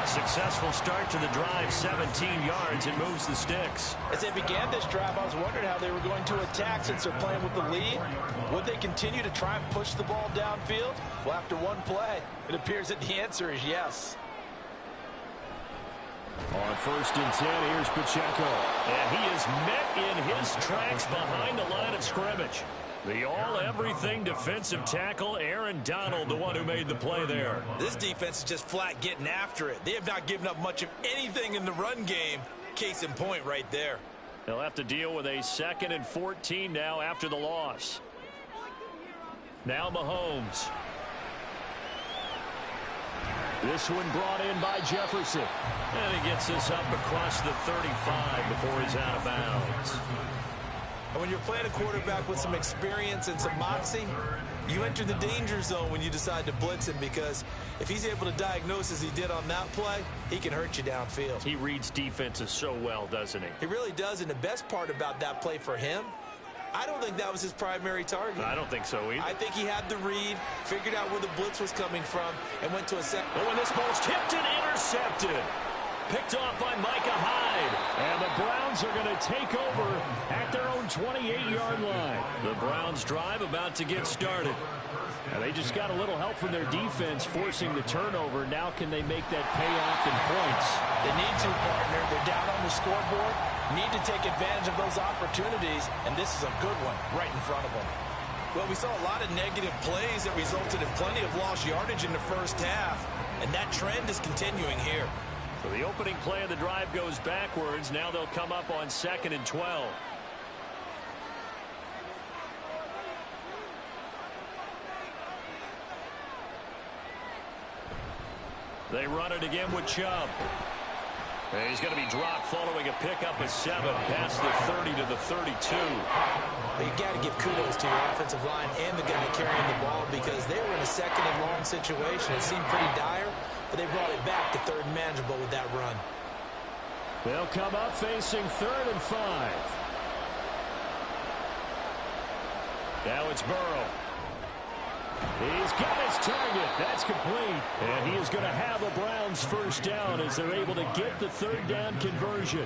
Speaker 1: Successful start to the drive, 17 yards. It moves the sticks.
Speaker 2: As they began this drive, I was wondering how they were going to attack since they're playing with the lead. Would they continue to try and push the ball downfield? Well, after one play, it appears that the answer is yes.
Speaker 1: On 1st and 10, here's Pacheco. And he is met in his tracks behind the line of scrimmage. The all-everything defensive tackle, Aaron Donald, the one who made the play there.
Speaker 2: This defense is just flat getting after it. They have not given up much of anything in the run game. Case in point right there.
Speaker 1: They'll have to deal with a 2nd and 14 now after the loss. Now Mahomes. This one brought in by Jefferson. And he gets this up across the 35 before he's out of bounds.
Speaker 2: And when you're playing a quarterback with some experience and some moxie, you enter the danger zone when you decide to blitz him, because if he's able to diagnose as he did on that play, he can hurt you downfield.
Speaker 1: He reads defenses so well, doesn't he?
Speaker 2: He really does, and the best part about that play for him, I don't think that was his primary target.
Speaker 1: I don't think so either.
Speaker 2: I think he had the read, figured out where the blitz was coming from, and went to a second.
Speaker 1: Oh, and this ball's tipped and intercepted. Picked off by Micah Hyde. And the Browns are going to take over at their own 28-yard line. The Browns drive about to get started. And they just got a little help from their defense forcing the turnover. Now can they make that pay off in points?
Speaker 2: They need to, partner. They're down on the scoreboard. Need to take advantage of those opportunities. And this is a good one right in front of them. Well, we saw a lot of negative plays that resulted in plenty of lost yardage in the first half. And that trend is continuing here.
Speaker 1: So the opening play of the drive goes backwards. Now they'll come up on 2nd and 12. They run it again with Chubb. And he's going to be dropped following a pickup of 7 past the 30 to the 32.
Speaker 2: Well, you got to give kudos to your offensive line and the guy carrying the ball, because they were in a 2nd and long situation. It seemed pretty dire, but they brought it back to 3rd and manageable with that run.
Speaker 1: They'll come up facing 3rd and 5. Now it's Burrow. He's got his target. That's complete. And he is going to have a Browns first down as they're able to get the 3rd down conversion.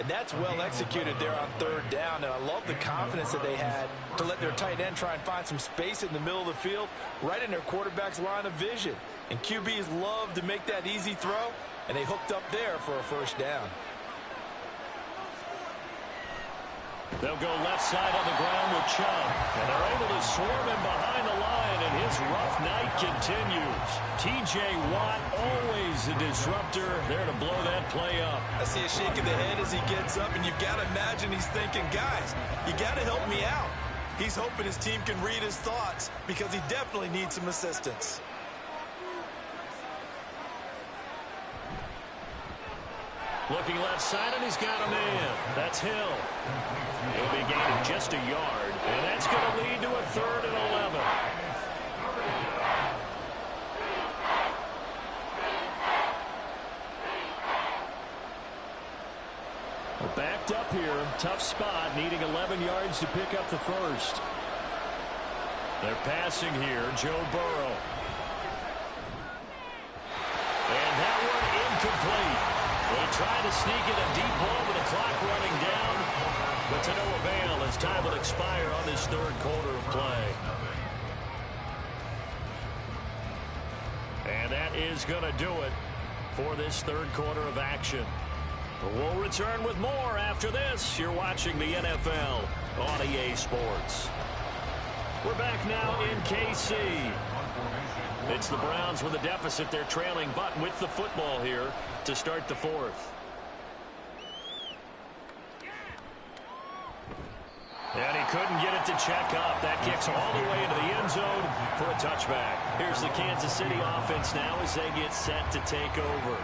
Speaker 2: And that's well executed there on 3rd down. And I love the confidence that they had to let their tight end try and find some space in the middle of the field, right in their quarterback's line of vision. And QBs love to make that easy throw, and they hooked up there for a first down.
Speaker 1: They'll go left side on the ground with Chubb. And they're able to swarm him behind the line, and his rough night continues. T.J. Watt, always a disruptor, there to blow that play up.
Speaker 2: I see a shake of the head as he gets up, and you've got to imagine he's thinking, guys, you got to help me out. He's hoping his team can read his thoughts, because he definitely needs some assistance.
Speaker 1: Looking left side, and he's got a man. That's Hill. He'll be gaining just a yard, and that's going to lead to a 3rd and 11. Well, backed up here, tough spot, needing 11 yards to pick up the first. They're passing here, Joe Burrow. And that one incomplete. They try to sneak in a deep ball with the clock running down, but to no avail as time will expire on this 3rd quarter of play. And that is going to do it for this 3rd quarter of action. We'll return with more after this. You're watching the NFL on EA Sports. We're back now in KC. It's the Browns with a deficit. They're trailing, but with the football here to start the 4th. And he couldn't get it to check up. That kicks all the way into the end zone for a touchback. Here's the Kansas City offense now as they get set to take over.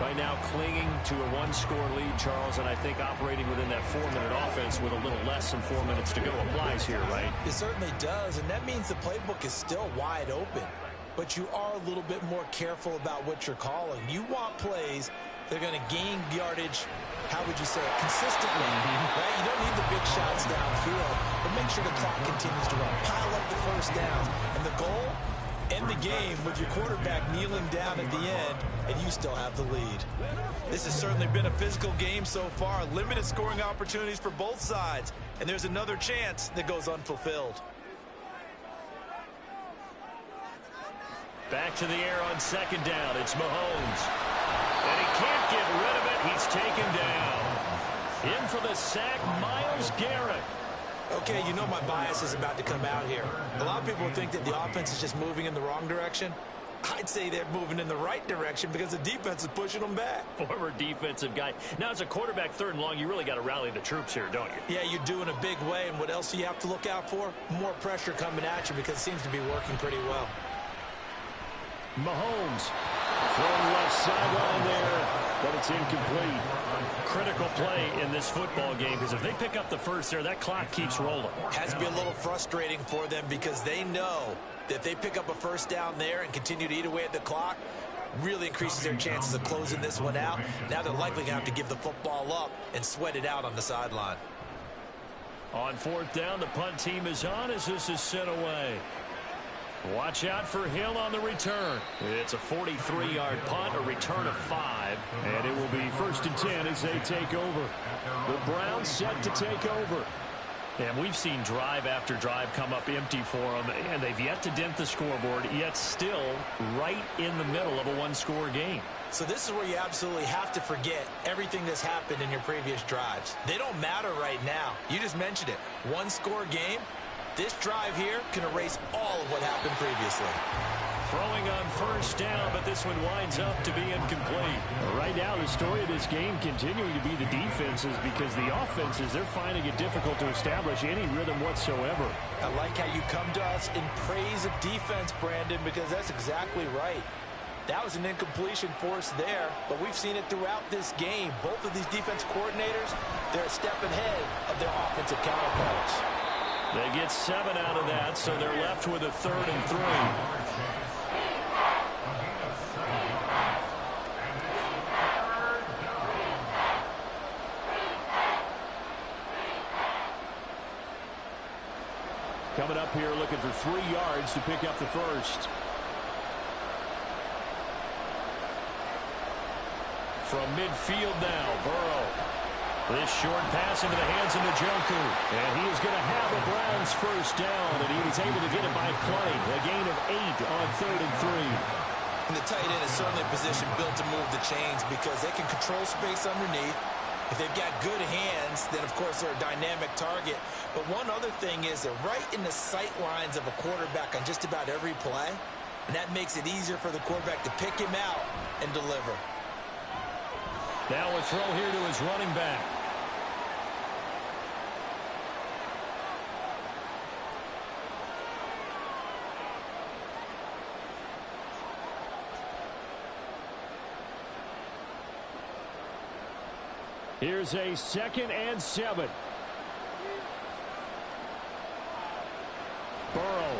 Speaker 1: Right now clinging to a 1-score lead, Charles, and I think operating within that 4-minute offense with a little less than 4 minutes to go applies here, right?
Speaker 2: It certainly does, and that means the playbook is still wide open. But you are a little bit more careful about what you're calling. You want plays They're going to gain yardage, how would you say it, consistently, right? You don't need the big shots downfield, but make sure the clock continues to run. Pile up the first downs. And the goal, end the game with your quarterback kneeling down at the end, and you still have the lead.
Speaker 4: This has certainly been a physical game so far. Limited scoring opportunities for both sides. And there's another chance that goes unfulfilled.
Speaker 1: Back to the air on second down. It's Mahomes. And he can't get rid of it. He's taken down. In for the sack, Myles Garrett.
Speaker 2: Okay, you know my bias is about to come out here. A lot of people think that the offense is just moving in the wrong direction. I'd say they're moving in the right direction because the defense is pushing them back.
Speaker 1: Former defensive guy. Now, as a quarterback, third and long, you really got to rally the troops here, don't you?
Speaker 2: Yeah, you do in a big way. And what else do you have to look out for? More pressure coming at you because it seems to be working pretty well.
Speaker 1: Mahomes throwing left sideline there, but it's incomplete. Critical play in this football game because if they pick up the first there, that clock keeps rolling.
Speaker 2: Has to be a little frustrating for them because they know that if they pick up a first down there and continue to eat away at the clock, really increases their chances of closing this one out. Now they're likely going to have to give the football up and sweat it out on the sideline.
Speaker 1: On fourth down, the punt team is on as this is sent away. Watch out for Hill on the return. It's a 43-yard punt, a return of 5, and it will be 1st and 10 as they take over. The Browns set to take over. And we've seen drive after drive come up empty for them, and they've yet to dent the scoreboard, yet still right in the middle of a one-score game.
Speaker 2: So this is where you absolutely have to forget everything that's happened in your previous drives. They don't matter right now. You just mentioned it. One-score game. This drive here can erase all of what happened previously.
Speaker 1: Throwing on first down, but this one winds up to be incomplete. Right now, the story of this game continuing to be the defenses because the offenses, they're finding it difficult to establish any rhythm whatsoever.
Speaker 2: I like how you come to us in praise of defense, Brandon, because that's exactly right. That was an incompletion force there, but we've seen it throughout this game. Both of these defense coordinators, they're a step ahead of their offensive counterparts.
Speaker 1: They get 7 out of that, so they're left with a 3rd and 3. Coming up here looking for 3 yards to pick up the first. From midfield now, Burrow. This short pass into the hands of Njoku. And he is going to have a Browns first down, and he was able to get it by play. A gain of 8 on 3rd and 3.
Speaker 2: And the tight end is certainly a position built to move the chains because they can control space underneath. If they've got good hands, then, of course, they're a dynamic target. But one other thing is they're right in the sight lines of a quarterback on just about every play. And that makes it easier for the quarterback to pick him out and deliver.
Speaker 1: Now a throw here to his running back. Here's a 2nd and 7. Burrow.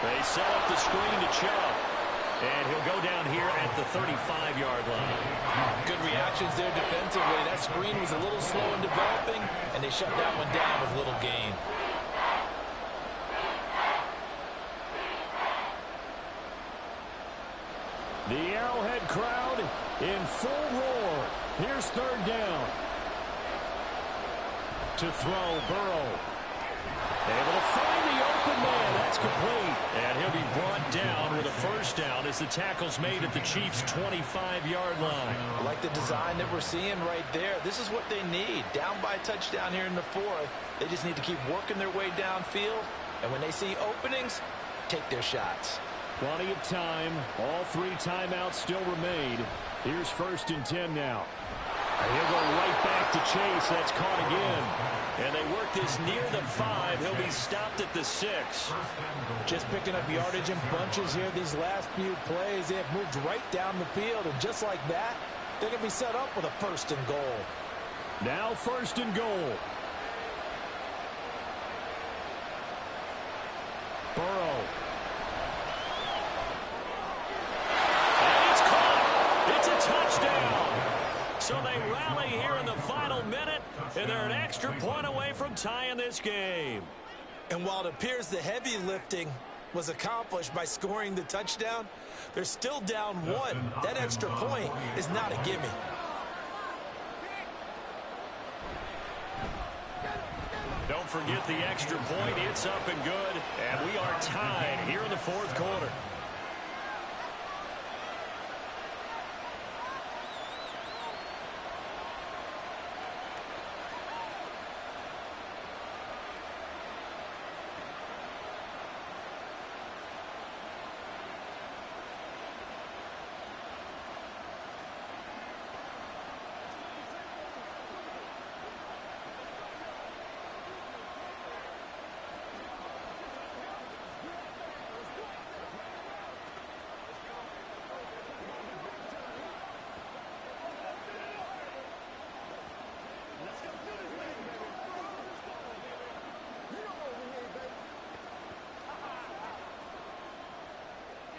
Speaker 1: They set up the screen to Chubb. And he'll go down here at the 35-yard line.
Speaker 2: Good reactions there defensively. That screen was a little slow in developing, and they shut that one down with little gain.
Speaker 1: The Arrowhead crowd in full roar. Here's 3rd down. To throw, Burrow. Able to find the open man. That's complete. And he'll be brought down with a first down as the tackle's made at the Chiefs' 25-yard line.
Speaker 2: I like the design that we're seeing right there. This is what they need. Down by a touchdown here in the 4th. They just need to keep working their way downfield. And when they see openings, take their shots.
Speaker 1: Plenty of time. All 3 timeouts still remain. Here's 1st and 10 now. And he'll go right back to Chase. That's caught again. And they work this near the 5. He'll be stopped at the 6.
Speaker 2: Just picking up yardage in bunches here these last few plays. They have moved right down the field. And just like that, they're going to be set up with a 1st and goal.
Speaker 1: Now 1st and goal. Burrow. And it's caught. It's a touchdown. So they rally here in the final minute, and they're an extra point away from tying this game.
Speaker 2: And while it appears the heavy lifting was accomplished by scoring the touchdown, they're still down one. That extra point is not a gimme.
Speaker 1: Don't forget the extra point. It's up and good. And we are tied here in the fourth quarter.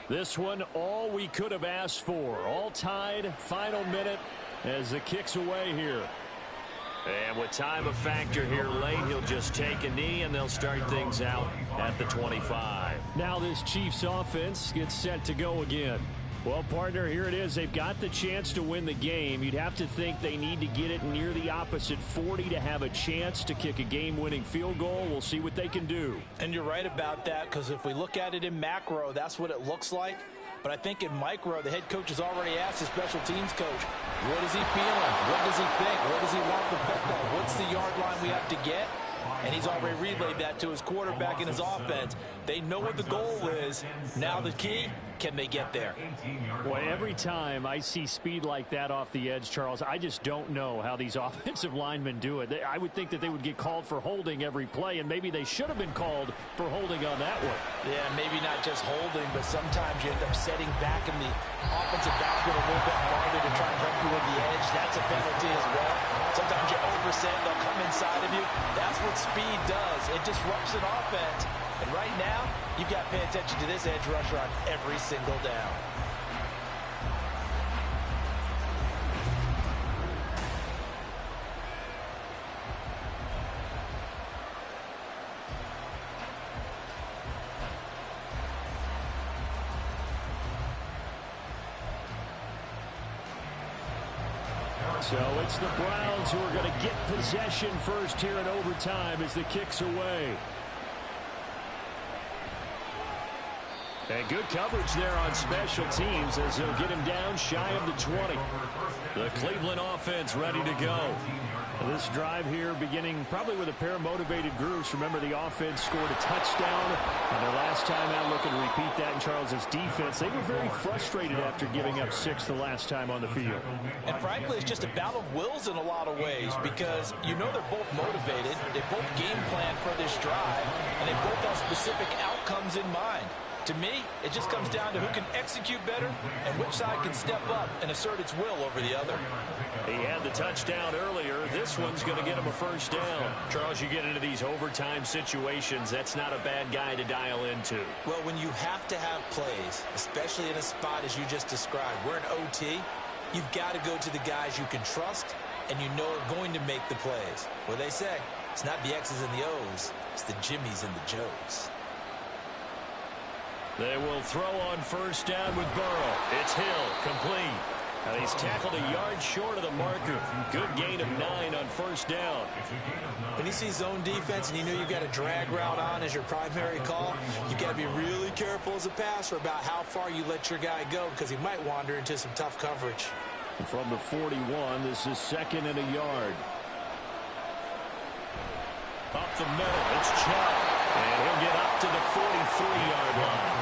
Speaker 1: This one, all we could have asked for. All tied, final minute as the kick's away here. And with time a factor here late, he'll just take a knee, and they'll start things out at the 25. Now this Chiefs offense gets set to go again. Well, partner, here it is. They've got the chance to win the game. You'd have to think they need to get it near the opposite 40 to have a chance to kick a game-winning field goal. We'll see what they can do.
Speaker 2: And you're right about that, because if we look at it in macro, that's what it looks like. But I think in micro, the head coach has already asked the special teams coach, what is he feeling? What does he think? What does he want the football? What's the yard line we have to get? And he's already relayed that to his quarterback and his offense. They know what the goal is. Now the key, can they get there?
Speaker 1: Boy, every time I see speed like that off the edge, Charles, I just don't know how these offensive linemen do it. I would think that they would get called for holding every play, and maybe they should have been called for holding on that one.
Speaker 2: Yeah, maybe not just holding, but sometimes you end up setting back in the offensive backfield a little bit farther to try and help you with the edge. That's a penalty as well. Sometimes you overset, they'll come inside of you. That's what speed does. It disrupts an offense. And right now, you've got to pay attention to this edge rusher on every single down.
Speaker 1: So it's the Browns who are going to get possession first here in overtime as the kick's away. And good coverage there on special teams as they'll get him down shy of the 20. The Cleveland offense ready to go. This drive here beginning probably with a pair of motivated groups. Remember, the offense scored a touchdown. And their last time out, looking to repeat that in Charles's defense. They were very frustrated after giving up 6 the last time on the field.
Speaker 2: And frankly, it's just a battle of wills in a lot of ways, because you know they're both motivated. They both game plan for this drive, and they both have specific outcomes in mind. To me, it just comes down to who can execute better and which side can step up and assert its will over the other.
Speaker 1: He had the touchdown earlier. This one's going to get him a first down. Charles, you get into these overtime situations, that's not a bad guy to dial into.
Speaker 2: Well, when you have to have plays, especially in a spot as you just described, we're in OT, you've got to go to the guys you can trust and you know are going to make the plays. Well, they say, it's not the X's and the O's, it's the Jimmies and the Joes.
Speaker 1: They will throw on first down with Burrow. It's Hill, complete. And he's tackled a yard short of the marker. Good gain of 9 on first down.
Speaker 2: When you see zone defense and you know you've got a drag route on as your primary call, you've got to be really careful as a passer about how far you let your guy go, because he might wander into some tough coverage.
Speaker 1: And from the 41, this is 2nd and a yard. Up the middle, it's Chubb. And he'll get up to the 43-yard line.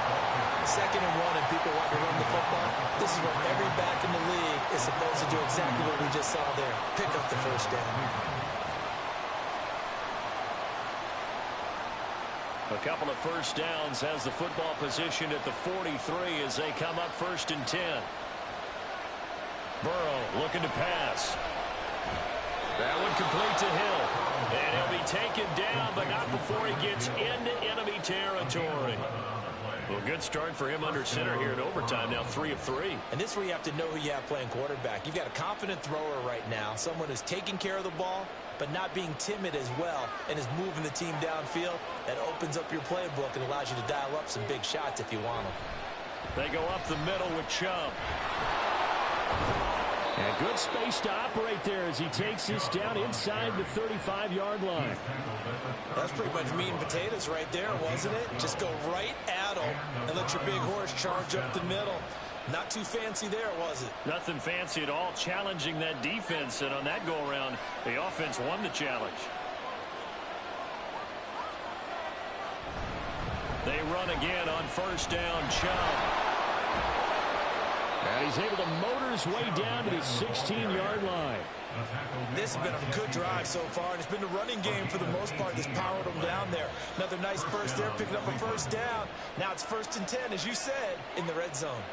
Speaker 2: 2nd and 1 and people want to run the football. This is what every back in the league is supposed to do, exactly what we just saw there. Pick up the first down.
Speaker 1: A couple of first downs has the football positioned at the 43 as they come up 1st and 10. Burrow looking to pass. That one complete to Hill. And he'll be taken down, but not before he gets into enemy territory. Well, good start for him under center here in overtime. Now 3 of 3.
Speaker 2: And this is where you have to know who you have playing quarterback. You've got a confident thrower right now, someone who's taking care of the ball, but not being timid as well, and is moving the team downfield. That opens up your playbook and allows you to dial up some big shots if you want them.
Speaker 1: They go up the middle with Chubb. And good space to operate there as he takes this down inside the 35-yard line.
Speaker 2: That's pretty much meat and potatoes right there, wasn't it? Just go right at them and let your big horse charge up the middle. Not too fancy there, was it?
Speaker 1: Nothing fancy at all, challenging that defense. And on that go-around, the offense won the challenge. They run again on first down, Chubb. And he's able to motor his way down to the 16-yard line.
Speaker 2: This has been a good drive so far, and it's been the running game for the most part that's powered them down there. Another nice burst there, picking up a first down. Now it's 1st and 10, as you said, in the red zone.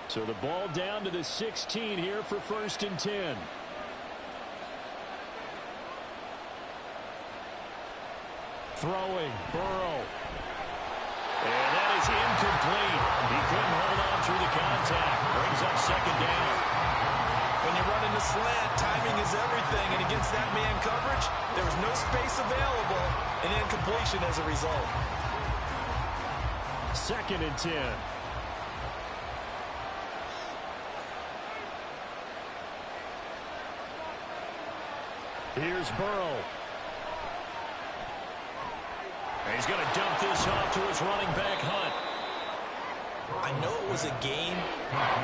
Speaker 1: So the ball down to the 16 here for 1st and 10. Throwing, Burrow. And that is incomplete. He couldn't hold on through the contact. Brings up 2nd down.
Speaker 2: When you're running the slant, timing is everything. And against that man coverage, there was no space available. And incompletion as a result.
Speaker 1: 2nd and 10. Here's Burrow. And he's going to dump this off to his running back, Hunt.
Speaker 2: I know it was a game,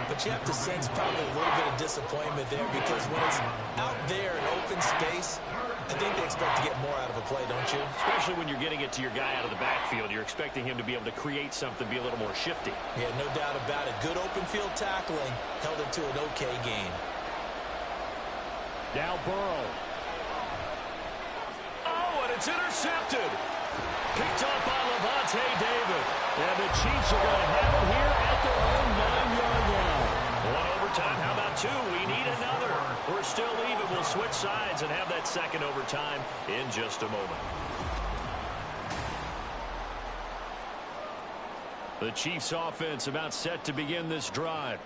Speaker 2: but you have to sense probably a little bit of disappointment there because when it's out there in open space, I think they expect to get more out of a play, don't you?
Speaker 1: Especially when you're getting it to your guy out of the backfield. You're expecting him to be able to create something, be a little more shifty.
Speaker 2: Yeah, no doubt about it. Good open field tackling held it to an okay game.
Speaker 1: Now Burrow. Oh, and it's intercepted. Picked up by Lavonte David. And the Chiefs are going to have it here at their own 9-yard line. One overtime. How about 2? We need another. We're still even. We'll switch sides and have that 2nd overtime in just a moment. The Chiefs offense about set to begin this drive.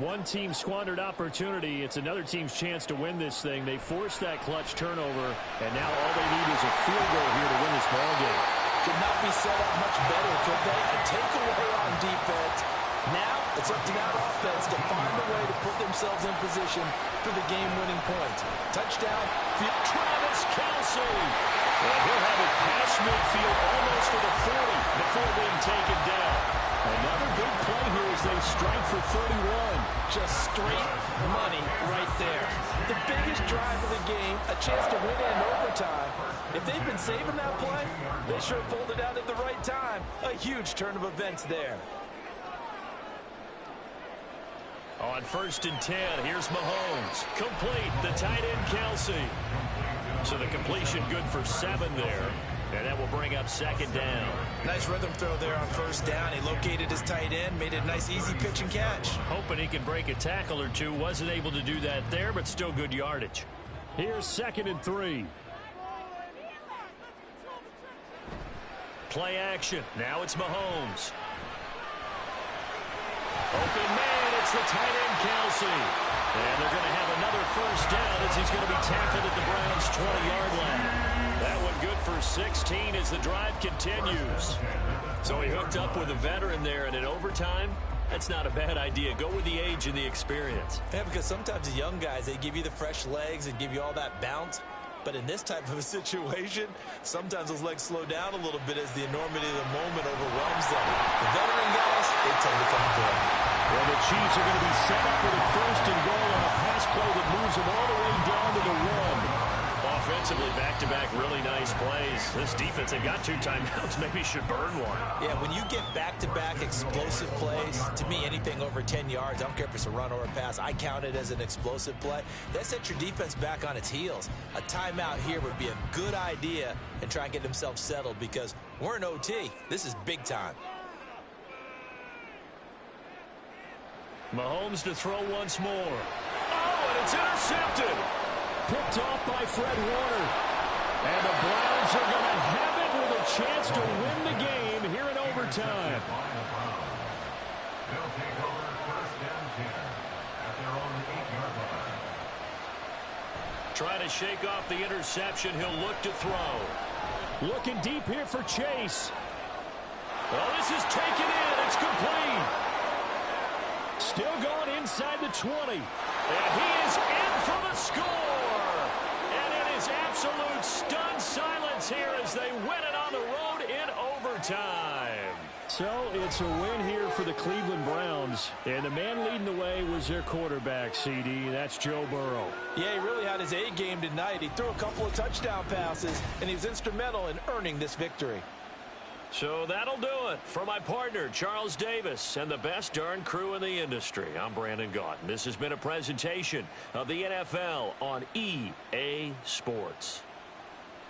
Speaker 1: One team squandered opportunity. It's another team's chance to win this thing. They forced that clutch turnover, and now all they need is a field goal here to win this ball game.
Speaker 2: Could not be set up much better, could they? A takeaway on defense. Now it's up to that offense to find a way to put themselves in position for the game-winning points. Touchdown,
Speaker 1: Travis Kelce. And he'll have it past midfield almost to the 40 before being taken down. Another big play here as they strike for 31.
Speaker 2: just straight money right there. The biggest drive of the game, a chance to win in overtime. If they've been saving that play, they sure pulled it out at the right time. A huge turn of events there.
Speaker 1: On 1st and 10, here's Mahomes. Complete, the tight end Kelce. So the completion good for 7 there. And that will bring up 2nd down.
Speaker 2: Nice rhythm throw there on 1st down. He located his tight end, made it a nice easy pitch and catch.
Speaker 1: Hoping he can break a tackle or two. Wasn't able to do that there, but still good yardage. Here's 2nd and 3. Play action. Now it's Mahomes. Open man, it's the tight end Kelce. And they're going to have another 1st down as he's going to be tackled at the Browns' 20-yard line. That one good for 16 as the drive continues. So he hooked up with a veteran there, and in overtime, that's not a bad idea. Go with the age and the experience.
Speaker 2: Yeah, because sometimes the young guys, they give you the fresh legs and give you all that bounce. But in this type of a situation, sometimes those legs slow down a little bit as the enormity of the moment overwhelms them. The veteran guys, they tend to come through.
Speaker 1: Well, the Chiefs are going to be set up with a 1st and goal on a pass play that moves them all the way down to the 1. Offensively, back-to-back really nice plays. This defense, they've got 2 timeouts. Maybe should burn one.
Speaker 2: Yeah, when you get back-to-back explosive plays, to me, anything over 10 yards, I don't care if it's a run or a pass, I count it as an explosive play. That sets your defense back on its heels. A timeout here would be a good idea and try and get themselves settled because we're in OT. This is big time.
Speaker 1: Mahomes to throw once more. Oh, and it's intercepted. Picked off by Fred Warner. And the Browns are going to have it with a chance to win the game here in overtime.
Speaker 3: They'll take over first down 10 at their own 8-yard line.
Speaker 1: Trying to shake off the interception. He'll look to throw. Looking deep here for Chase. Well, this is taken in. It's complete. Still going inside the 20. And he is in for the score. And it is absolute stunned silence here as they win it on the road in overtime. So it's a win here for the Cleveland Browns. And the man leading the way was their quarterback, CD. That's Joe Burrow.
Speaker 2: Yeah, he really had his A game tonight. He threw a couple of touchdown passes, and he was instrumental in earning this victory.
Speaker 1: So that'll do it for my partner, Charles Davis, and the best darn crew in the industry. I'm Brandon Gaudin. This has been a presentation of the NFL on EA Sports.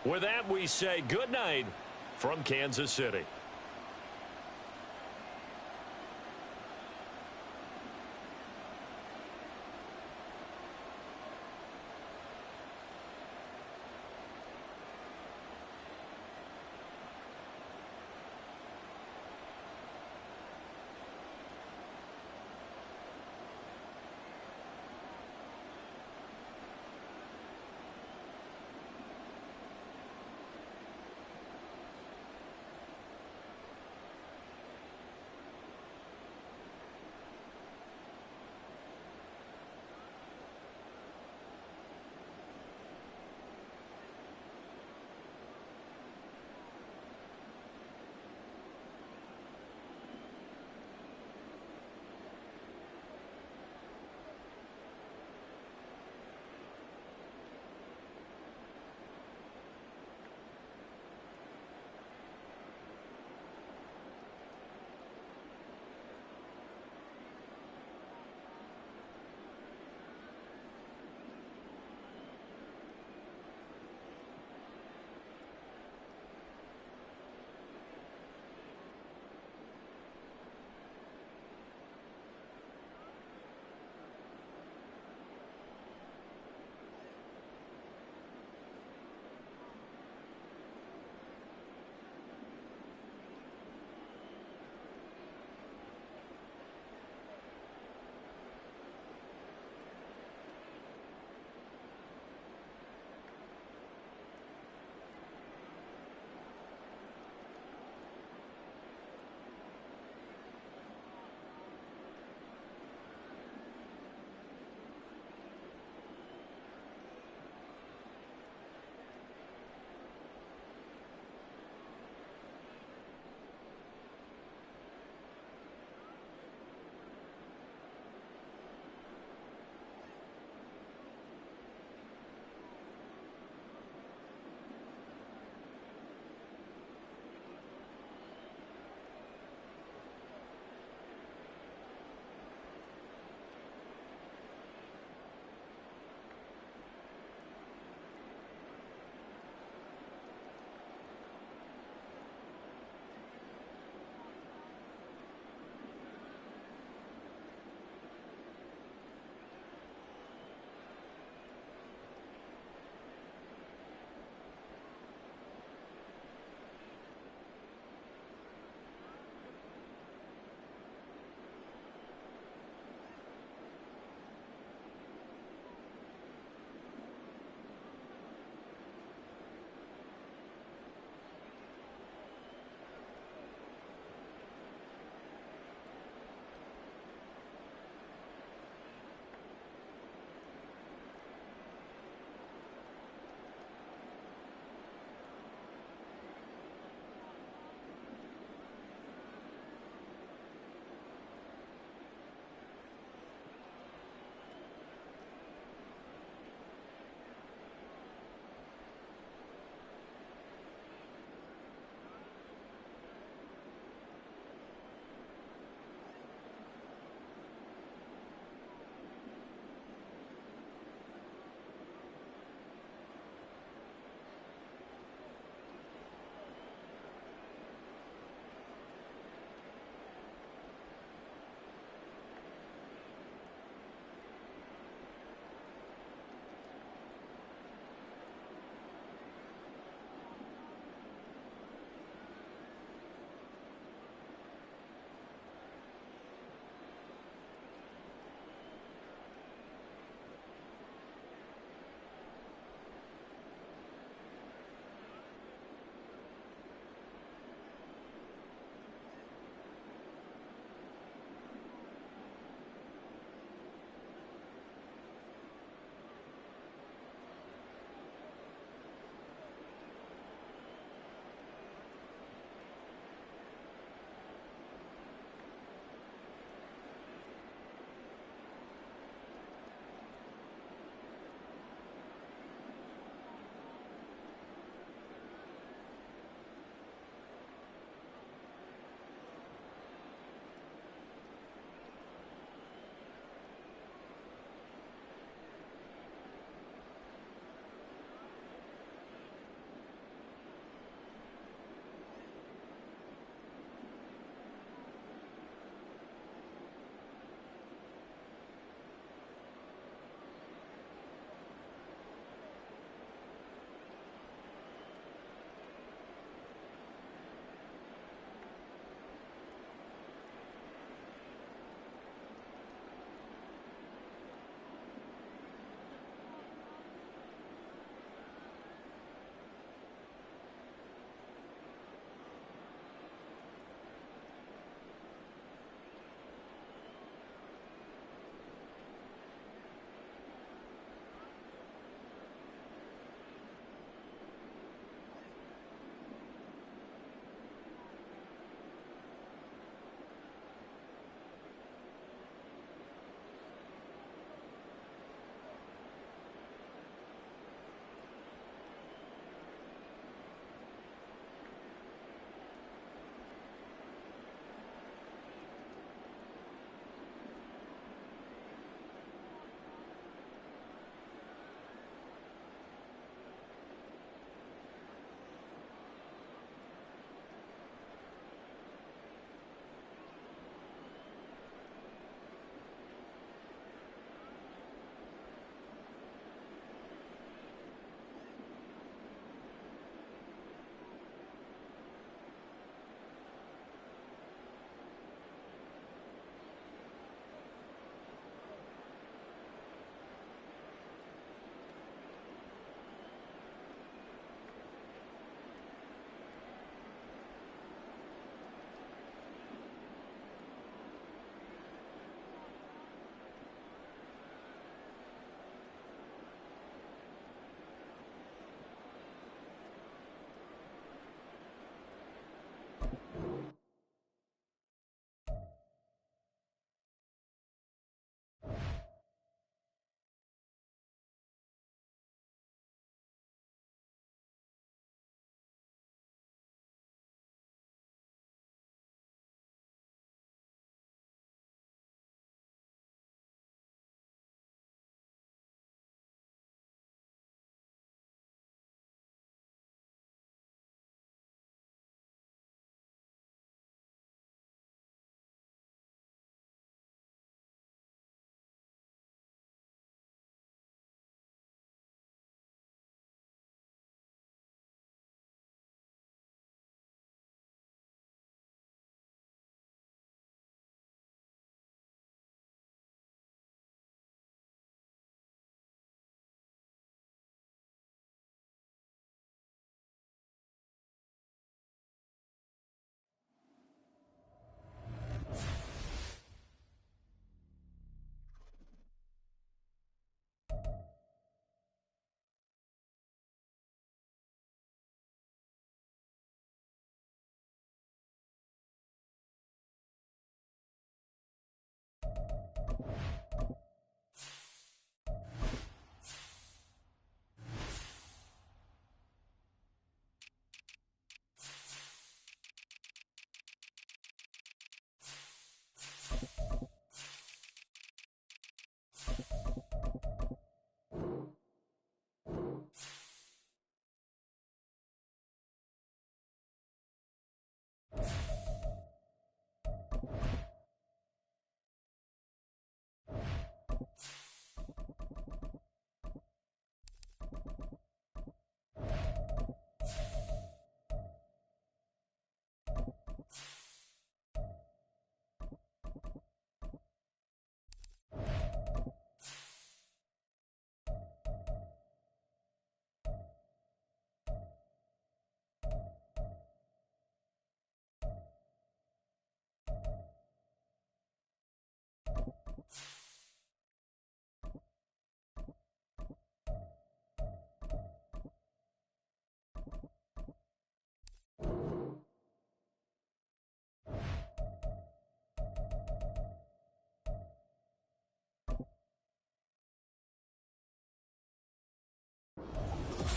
Speaker 1: With that, we say good night from Kansas City.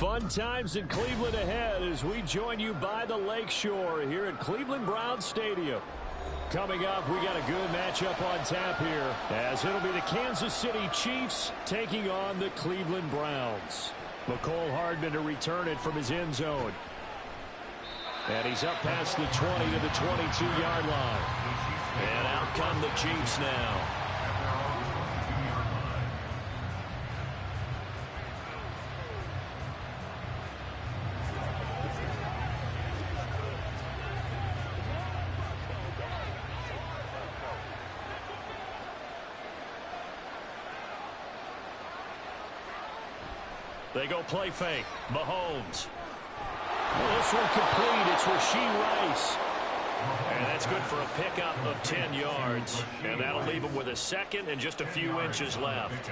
Speaker 1: Fun times in Cleveland ahead as we join you by the Lakeshore here at Cleveland Browns Stadium. Coming up, we got a good matchup on tap here as it'll be the Kansas City Chiefs taking on the Cleveland Browns. Mecole Hardman to return it from his end zone. And he's up past the 20 to the 22-yard line. And out come the Chiefs now. They go play fake. Mahomes. Well, this one complete. It's Rashee Rice. And that's good for a pickup of 10 yards. And that'll leave him with a second and just a few inches left.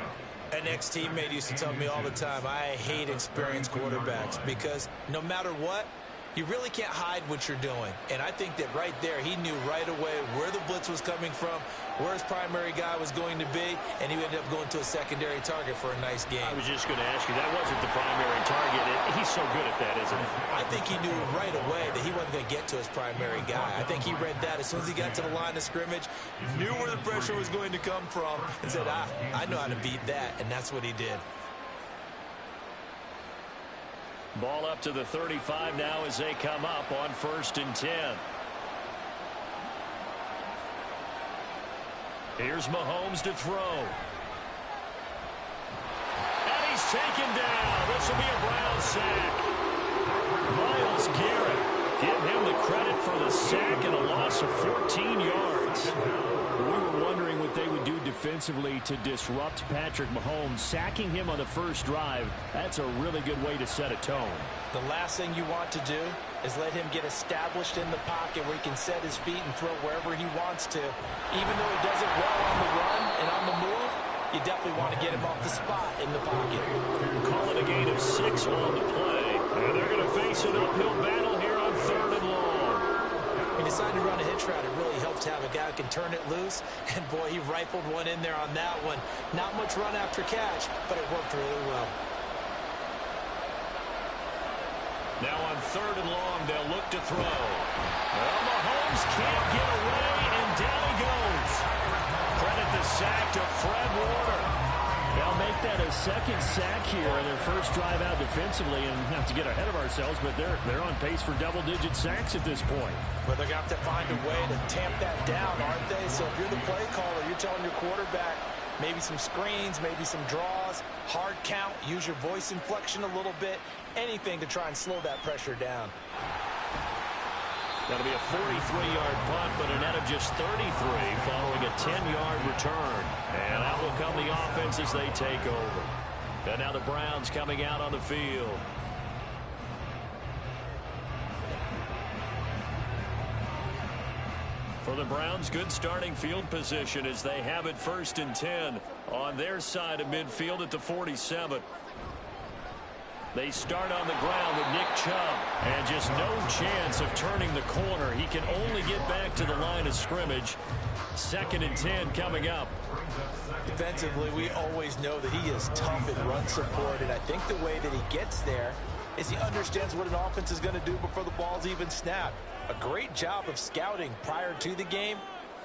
Speaker 2: An ex-teammate used to tell me all the time, I hate experienced quarterbacks because no matter what, you really can't hide what you're doing. And I think that right there, he knew right away where the blitz was coming from, where his primary guy was going to be, and he ended up going to a secondary target for a nice game.
Speaker 1: I was just going to ask you, that wasn't the primary target. He's so good at that, isn't he?
Speaker 2: I think he knew right away that he wasn't going to get to his primary guy. I think he read that as soon as he got to the line of scrimmage, knew where the pressure was going to come from, and said, I know how to beat that, and that's what he did.
Speaker 1: Ball up to the 35 now as they come up on 1st and 10. Here's Mahomes to throw. And he's taken down. This will be a Brown sack. Myles Garrett. Give him the credit for the sack and a loss of 14 yards. We were wondering what they would do defensively to disrupt Patrick Mahomes. Sacking him on the first drive, that's a really good way to set a tone.
Speaker 2: The last thing you want to do is let him get established in the pocket where he can set his feet and throw wherever he wants to. Even though he does it well on the run and on the move, you definitely want to get him off the spot in the pocket.
Speaker 1: Call it a gain of 6 on the play. And they're going to face an uphill battle here on 3rd and long.
Speaker 2: He decided to run a hitch route. It really helps to have a guy who can turn it loose. And, boy, he rifled one in there on that one. Not much run after catch, but it worked really well.
Speaker 1: Now on 3rd and long, they'll look to throw. Well, Mahomes can't get away, and down he goes. Credit the sack to Fred Warner. They'll make that a second sack here in their first drive out defensively, and not to get ahead of ourselves, but they're on pace for double-digit sacks at this point.
Speaker 2: But they're going to have to find a way to tamp that down, aren't they? So if you're the play caller, you're telling your quarterback maybe some screens, maybe some draws, hard count, use your voice inflection a little bit, anything to try and slow that pressure down.
Speaker 1: That'll be a 43-yard punt, but a net of just 33 following a 10-yard return. And out will come the offense as they take over. And now the Browns coming out on the field. For the Browns, good starting field position as they have it 1st and 10 on their side of midfield at the 47. They start on the ground with Nick Chubb, and just no chance of turning the corner. He can only get back to the line of scrimmage. 2nd and 10 coming up.
Speaker 2: Defensively, we always know that he is tough in run support, and I think the way that he gets there is he understands what an offense is going to do before the ball's even snapped. A great job of scouting prior to the game,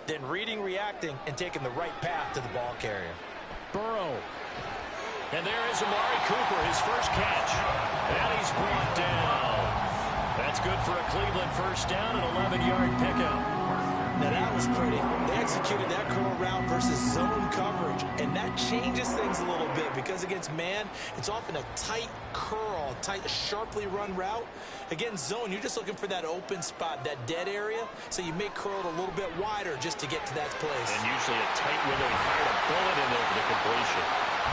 Speaker 2: then reading, reacting, and taking the right path to the ball carrier.
Speaker 1: Burrow. And there is Amari Cooper, his first catch. And he's brought down. That's good for a Cleveland first down, an 11-yard pickup.
Speaker 2: Now that was pretty. They executed that curl route versus zone coverage, and that changes things a little bit because against man, it's often a tight curl, tight, sharply run route. Against zone, you're just looking for that open spot, that dead area, so you may curl it a little bit wider just to get to that place.
Speaker 1: And usually a tight window. He fired a bullet in there for the completion.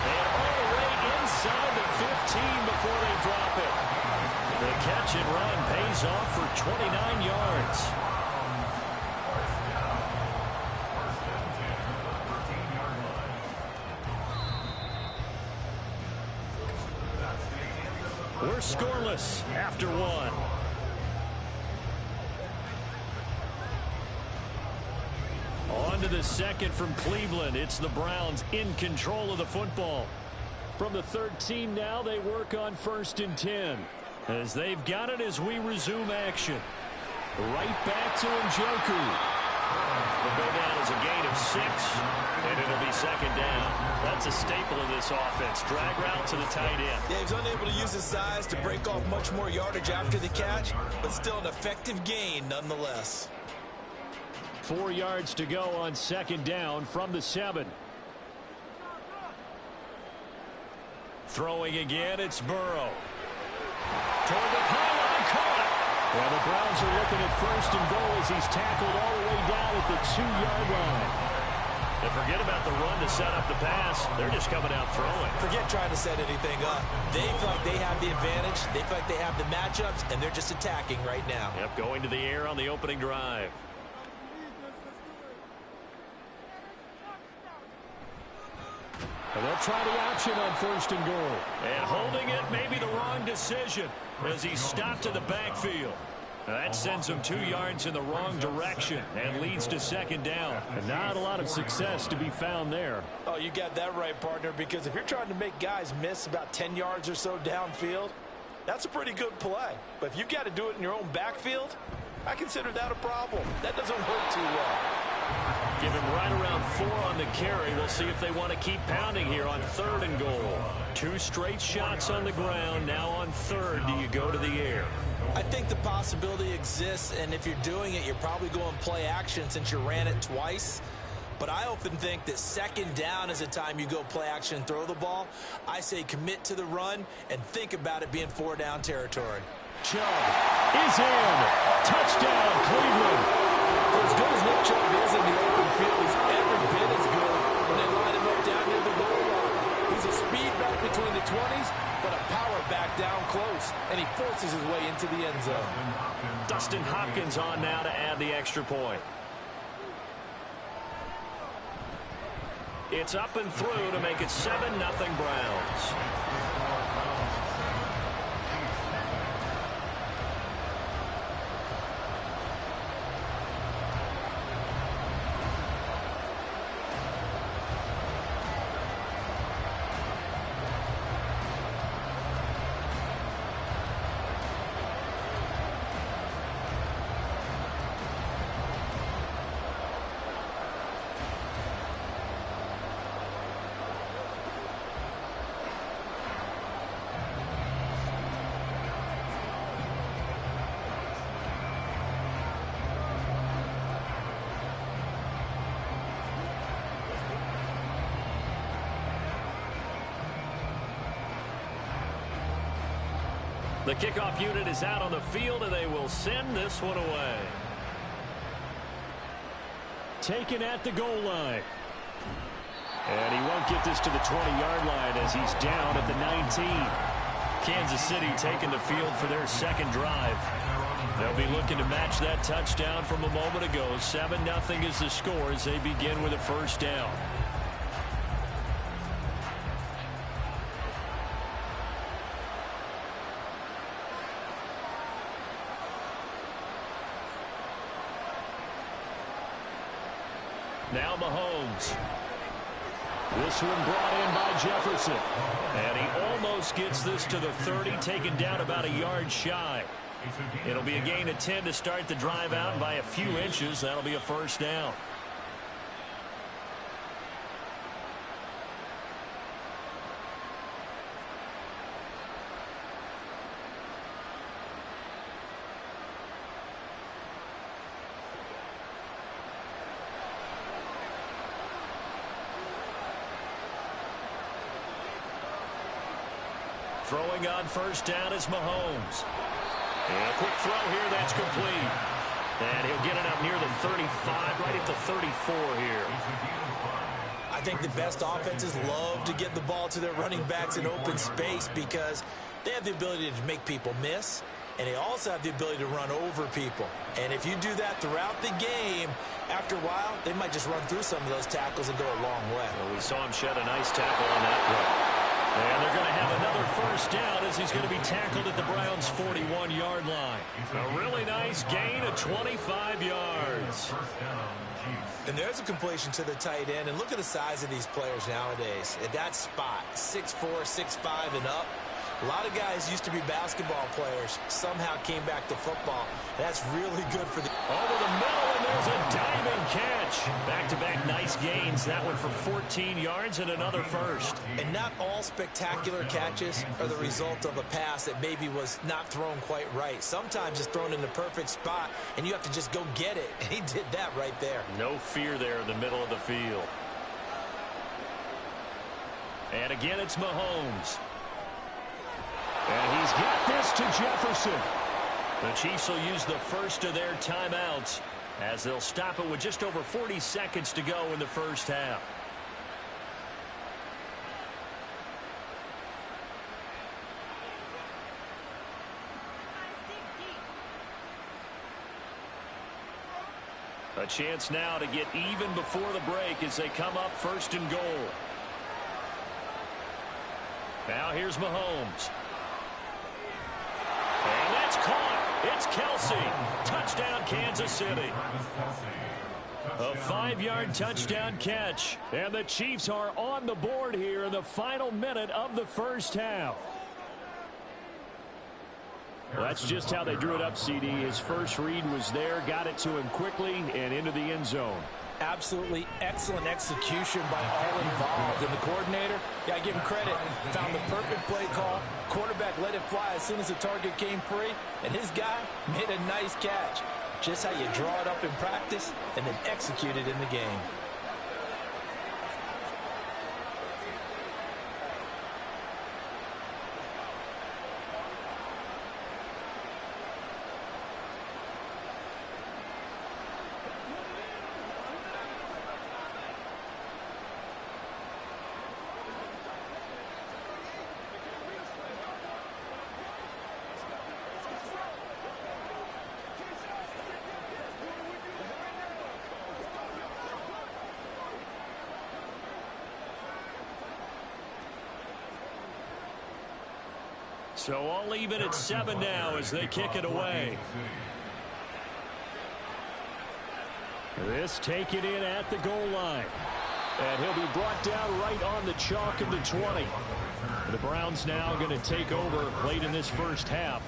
Speaker 1: And all the way inside the 15 before they drop it. The catch and run pays off for 29 yards. We're scoreless after one. On to the second from Cleveland. It's the Browns in control of the football. From the 13 now, they work on 1st and 10. As they've got it as we resume action. Right back to Njoku. The go down is a gain of 6, and it'll be 2nd down. That's a staple of this offense. Drag route to the tight end.
Speaker 2: Yeah, he's unable to use his size to break off much more yardage after the catch, but still an effective gain nonetheless.
Speaker 1: 4 yards to go on 2nd down from the 7. Throwing again, it's Burrow. Toward the pylon, caught. Well, the Browns are looking at 1st and goal as he's tackled all the way down at the 2-yard line. And forget about the run to set up the pass. They're just coming out throwing.
Speaker 2: Forget trying to set anything up. They feel like they have the advantage. They feel like they have the matchups, and they're just attacking right now.
Speaker 1: Yep, going to the air on the opening drive. And they'll try the option on 1st and goal. And holding it may be the wrong decision as he stopped in the backfield. That sends him 2 yards in the wrong direction and leads to 2nd down. And not a lot of success to be found there.
Speaker 2: Oh, you got that right, partner, because if you're trying to make guys miss about 10 yards or so downfield, that's a pretty good play. But if you've got to do it in your own backfield, I consider that a problem. That doesn't work too well.
Speaker 1: Give him right around 4 on the carry. We'll see if they want to keep pounding here on 3rd and goal. 2 straight shots on the ground. Now on 3rd, do you go to the air?
Speaker 2: I think the possibility exists, and if you're doing it, you're probably going play action since you ran it twice. But I often think that 2nd down is a time you go play action and throw the ball. I say commit to the run and think about it being 4-down territory.
Speaker 1: Chubb is in. Touchdown, Cleveland.
Speaker 2: For as good as Nick Chubb is in the open field, he's every bit as good when they line him up down near the goal line. He's a speed back between the 20s, but a power back down close, and he forces his way into the end zone.
Speaker 1: Dustin Hopkins on now to add the extra point. It's up and through to make it 7-0 Browns. The kickoff unit is out on the field, and they will send this one away. Taken at the goal line. And he won't get this to the 20-yard line as he's down at the 19. Kansas City taking the field for their 2nd drive. They'll be looking to match that touchdown from a moment ago. 7-0 is the score as they begin with a 1st down. Now Mahomes. This one brought in by Jefferson. And he almost gets this to the 30, taken down about a yard shy. It'll be a gain of 10 to start the drive out by a few inches. That'll be a 1st down. Throwing on first down is Mahomes. And a quick throw here, that's complete. And he'll get it up near the 35, right at the 34 here.
Speaker 2: I think the best offenses love to get the ball to their running backs in open space because they have the ability to make people miss, and they also have the ability to run over people. And if you do that throughout the game, after a while, they might just run through some of those tackles and go a long way.
Speaker 1: Well, we saw him shed a nice tackle on that play. And they're going to have another first down as he's going to be tackled at the Browns' 41-yard line. A really nice gain of 25 yards.
Speaker 2: And there's a completion to the tight end. And look at the size of these players nowadays. At that spot, 6'4", 6'5", and up. A lot of guys used to be basketball players, somehow came back to football. That's really good for the...
Speaker 1: Over the middle, and there's a diving catch. Back-to-back nice gains. That one for 14 yards and another first.
Speaker 2: And not all spectacular catches are the result of a pass that maybe was not thrown quite right. Sometimes it's thrown in the perfect spot, and you have to just go get it. And he did that right there.
Speaker 1: No fear there in the middle of the field. And again, it's Mahomes. And he's got this to Jefferson. The Chiefs will use the first of their timeouts as they'll stop it with just over 40 seconds to go in the first half. A chance now to get even before the break as they come up first and goal. Now here's Mahomes. And that's caught. It's Kelce. Touchdown, Kansas City. A 5-yard touchdown catch. And the Chiefs are on the board here in the final minute of the first half. Well, that's just how they drew it up, CD. His first read was there, got it to him quickly, and into the end zone.
Speaker 2: Absolutely excellent execution by all involved. And the coordinator, got to give him credit, found the perfect play call. Quarterback let it fly as soon as the target came free. And his guy made a nice catch. Just how you draw it up in practice and then execute it in the game.
Speaker 1: So all even at 7 now as they kick it away. This taken in at the goal line. And he'll be brought down right on the chalk of the 20. The Browns now going to take over late in this first half.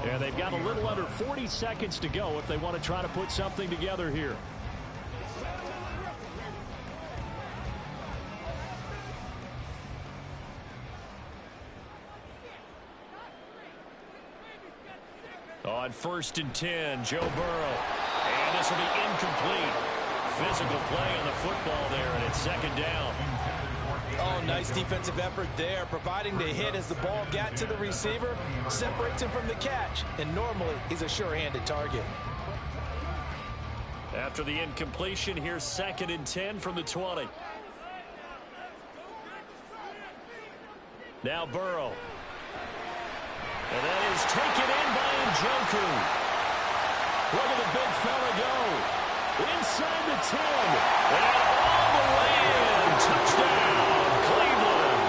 Speaker 1: And they've got a little under 40 seconds to go if they want to try to put something together here. On 1st and 10, Joe Burrow. And this will be incomplete. Physical play on the football there, and it's 2nd down.
Speaker 2: Oh, nice defensive effort there, providing the hit as the ball got to the receiver, separates him from the catch, and normally he's a sure-handed target.
Speaker 1: After the incompletion, here's 2nd and 10 from the 20. Now Burrow. And that is taken in by Njoku. Look at the big fella go. Inside the 10. And all the way in. Touchdown, Cleveland.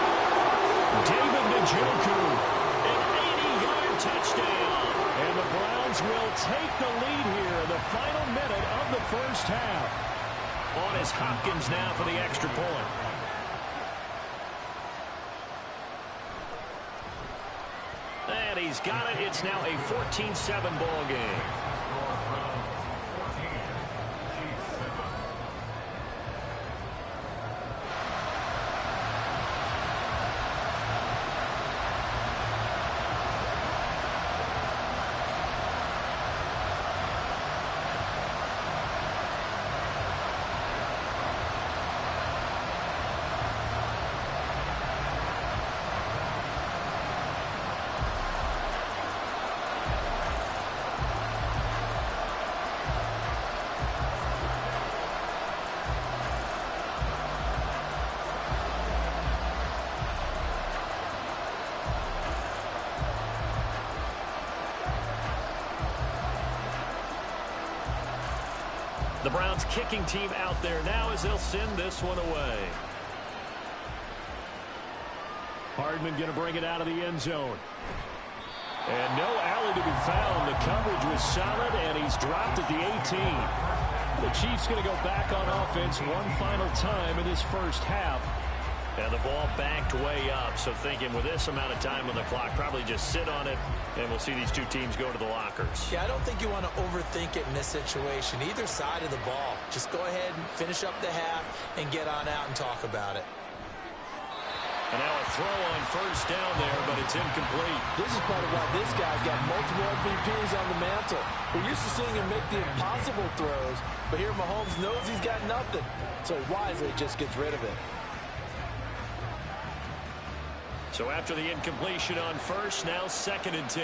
Speaker 1: David Njoku. An 80-yard touchdown. And the Browns will take the lead here in the final minute of the first half. On is Hopkins now for the extra point. And he's got it. It's now a 14-7 ball game. The Browns kicking team out there now as they'll send this one away. Hardman going to bring it out of the end zone. And no alley to be found. The coverage was solid, and he's dropped at the 18. The Chiefs going to go back on offense one final time in this first half. And the ball backed way up, so thinking with this amount of time on the clock, probably just sit on it, and we'll see these two teams go to the lockers.
Speaker 2: Yeah, I don't think you want to overthink it in this situation. Either side of the ball. Just go ahead and finish up the half and get on out and talk about it.
Speaker 1: And now a throw on first down there, but it's incomplete.
Speaker 5: This is part of why this guy's got multiple MVPs on the mantle. We're used to seeing him make the impossible throws, but here Mahomes knows he's got nothing, so he wisely just gets rid of it.
Speaker 1: So after the incompletion on first, now 2nd and 10.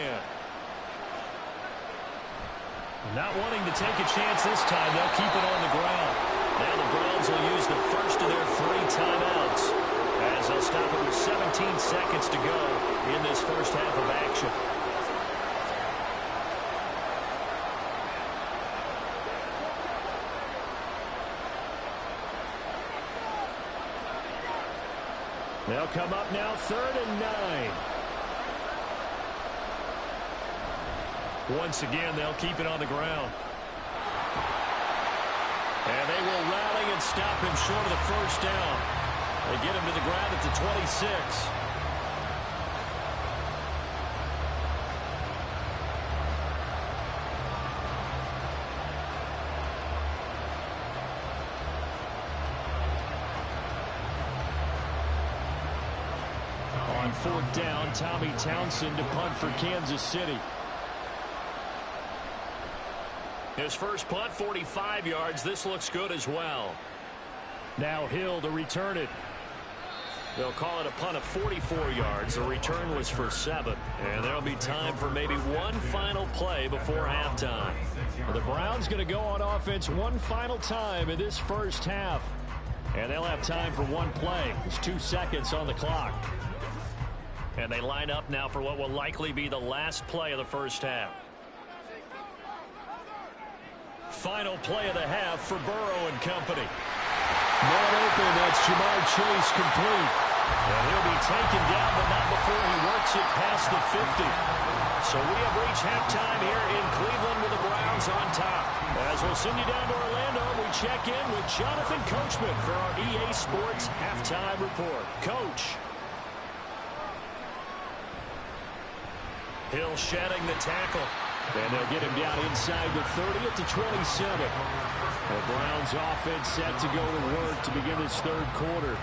Speaker 1: Not wanting to take a chance this time, they'll keep it on the ground. Now the Browns will use the first of their 3 timeouts, as they'll stop it with 17 seconds to go in this first half of action. They'll come up now 3rd and 9. Once again, they'll keep it on the ground. And they will rally and stop him short of the first down. They get him to the ground at the 26. On 4th down, Tommy Townsend to punt for Kansas City. His first punt, 45 yards. This looks good as well. Now Hill to return it. They'll call it a punt of 44 yards. The return was for 7. And there'll be time for maybe one final play before halftime. The Browns going to go on offense one final time in this first half. And they'll have time for one play. There's 2 seconds on the clock. And they line up now for what will likely be the last play of the first half. Final play of the half for Burrow and company. Man open, that's Jamar Chase complete. And he'll be taken down, but not before he works it past the 50. So we have reached halftime here in Cleveland with the Browns on top. As we'll send you down to Orlando, we check in with Jonathan Coachman for our EA Sports Halftime Report. Coach. Hill shedding the tackle. And they'll get him down inside the 30 at the 27. The Browns offense set to go to work to begin this 3rd quarter.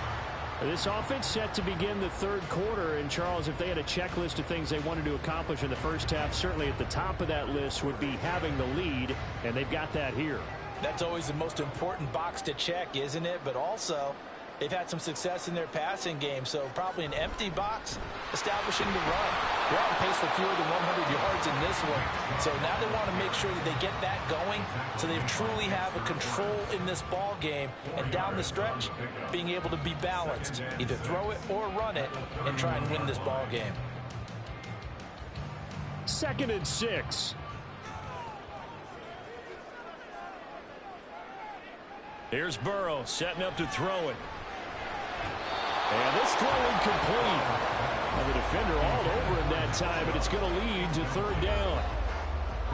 Speaker 1: This offense set to begin the 3rd quarter. And, Charles, if they had a checklist of things they wanted to accomplish in the first half, certainly at the top of that list would be having the lead, and they've got that here.
Speaker 2: That's always the most important box to check, isn't it? But also, they've had some success in their passing game, so probably an empty box establishing the run. They're on pace for fewer than 100 yards in this one. So now they want to make sure that they get that going so they truly have a control in this ball game. And down the stretch, being able to be balanced. Either throw it or run it and try and win this ball game.
Speaker 1: 2nd and 6. Here's Burrow setting up to throw it. And this throw incomplete. And the defender all over him that time, but it's going to lead to 3rd down.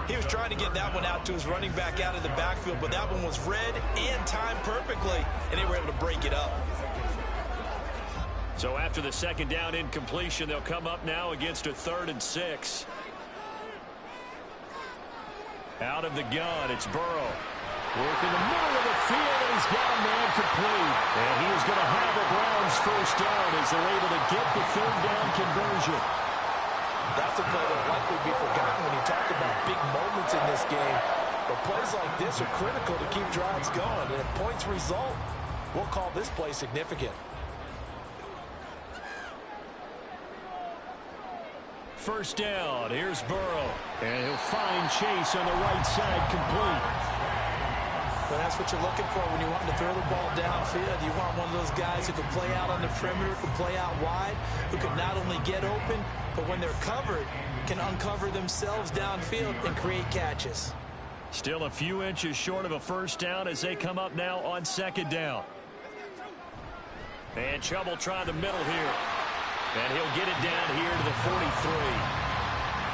Speaker 2: He was trying to get that one out to his running back out of the backfield, but that one was read and timed perfectly, and they were able to break it up.
Speaker 1: So after the 2nd down incompletion, they'll come up now against a 3rd and 6. Out of the gun, it's Burrow. Work in the middle of the field, and he's got a man complete. And he is going to have a Browns first down as they're able to get the 3rd down conversion.
Speaker 5: That's a play that will likely be forgotten when you talk about big moments in this game. But plays like this are critical to keep drives going. And if points result, we'll call this play significant.
Speaker 1: First down, here's Burrow. And he'll find Chase on the right side complete.
Speaker 2: But that's what you're looking for when you want to throw the ball downfield. You want one of those guys who can play out on the perimeter, can play out wide, who can not only get open, but when they're covered, can uncover themselves downfield and create catches.
Speaker 1: Still a few inches short of a first down as they come up now on second down. And trouble trying the middle here. And he'll get it down here to the 43.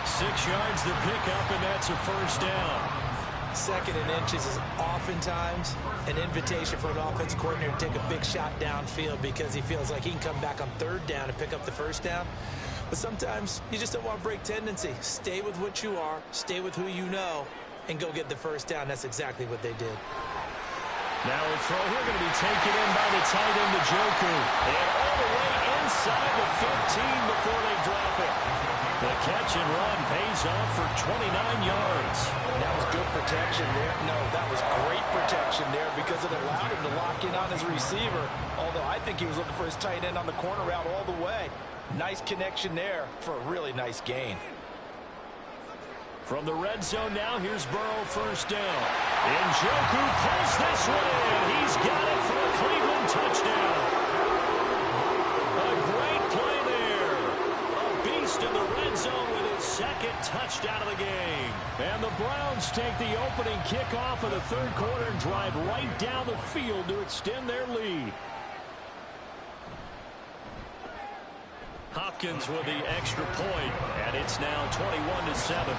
Speaker 1: 6 yards the pickup, and that's a first down.
Speaker 2: 2nd and inches is oftentimes an invitation for an offense coordinator to take a big shot downfield because he feels like he can come back on 3rd down and pick up the first down. But sometimes you just don't want to break tendency. Stay with what you are, stay with who you know, and go get the first down. That's exactly what they did.
Speaker 1: Now a throw here going to be taken in by the tight end, Njoku. And all the way inside the 15 before they drop it. The catch and run pays off for 29 yards.
Speaker 4: That was good protection there. No, that was great protection there because it allowed him to lock in on his receiver. Although I think he was looking for his tight end on the corner route all the way. Nice connection there for a really nice gain.
Speaker 1: From the red zone now, here's Burrow first down. Njoku pulls this one in. He's got it for a Cleveland touchdown. A great play there. A beast in the red zone with his 2nd touchdown of the game. And the Browns take the opening kickoff of the 3rd quarter and drive right down the field to extend their lead. Hopkins with the extra point, and it's now 21-7.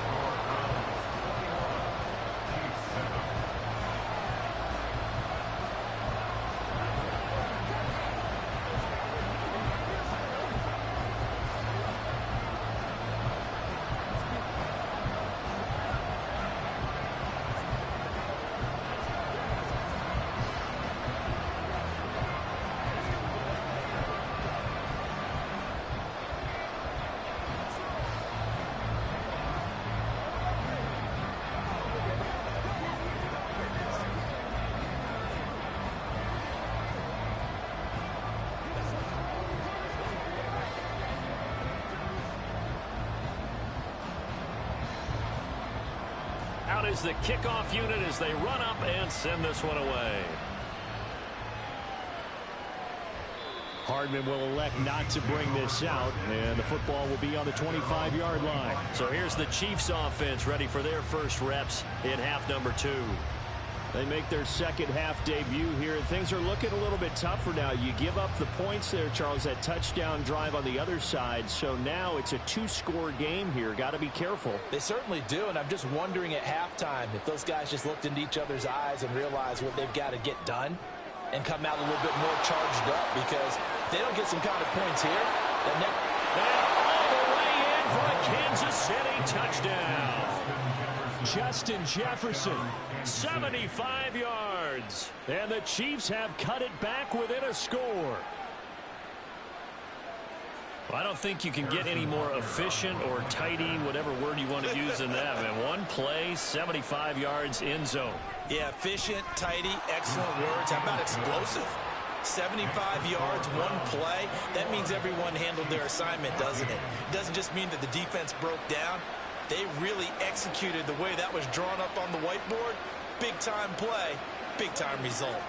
Speaker 1: Out is the kickoff unit as they run up and send this one away. Hardman will elect not to bring this out, and the football will be on the 25-yard line. So here's the Chiefs offense ready for their first reps in half number 2. They make their second half debut here, and things are looking a little bit tougher now. You give up the points there, Charles, that touchdown drive on the other side. So now it's a 2-score game here. Got to be careful.
Speaker 2: They certainly do, and I'm just wondering at halftime if those guys just looked into each other's eyes and realized what they've got to get done and come out a little bit more charged up, because if they don't get some kind of points here, then
Speaker 1: all the way in for a Kansas City touchdown. Justin Jefferson, 75 yards. And the Chiefs have cut it back within a score. Well, I don't think you can get any more efficient or tidy, whatever word you want to use in that. And one play, 75 yards in zone.
Speaker 2: Yeah, efficient, tidy, excellent words. How about explosive? 75 yards, one play. That means everyone handled their assignment, doesn't it? It doesn't just mean that the defense broke down. They really executed the way that was drawn up on the whiteboard. Big-time play, big-time result.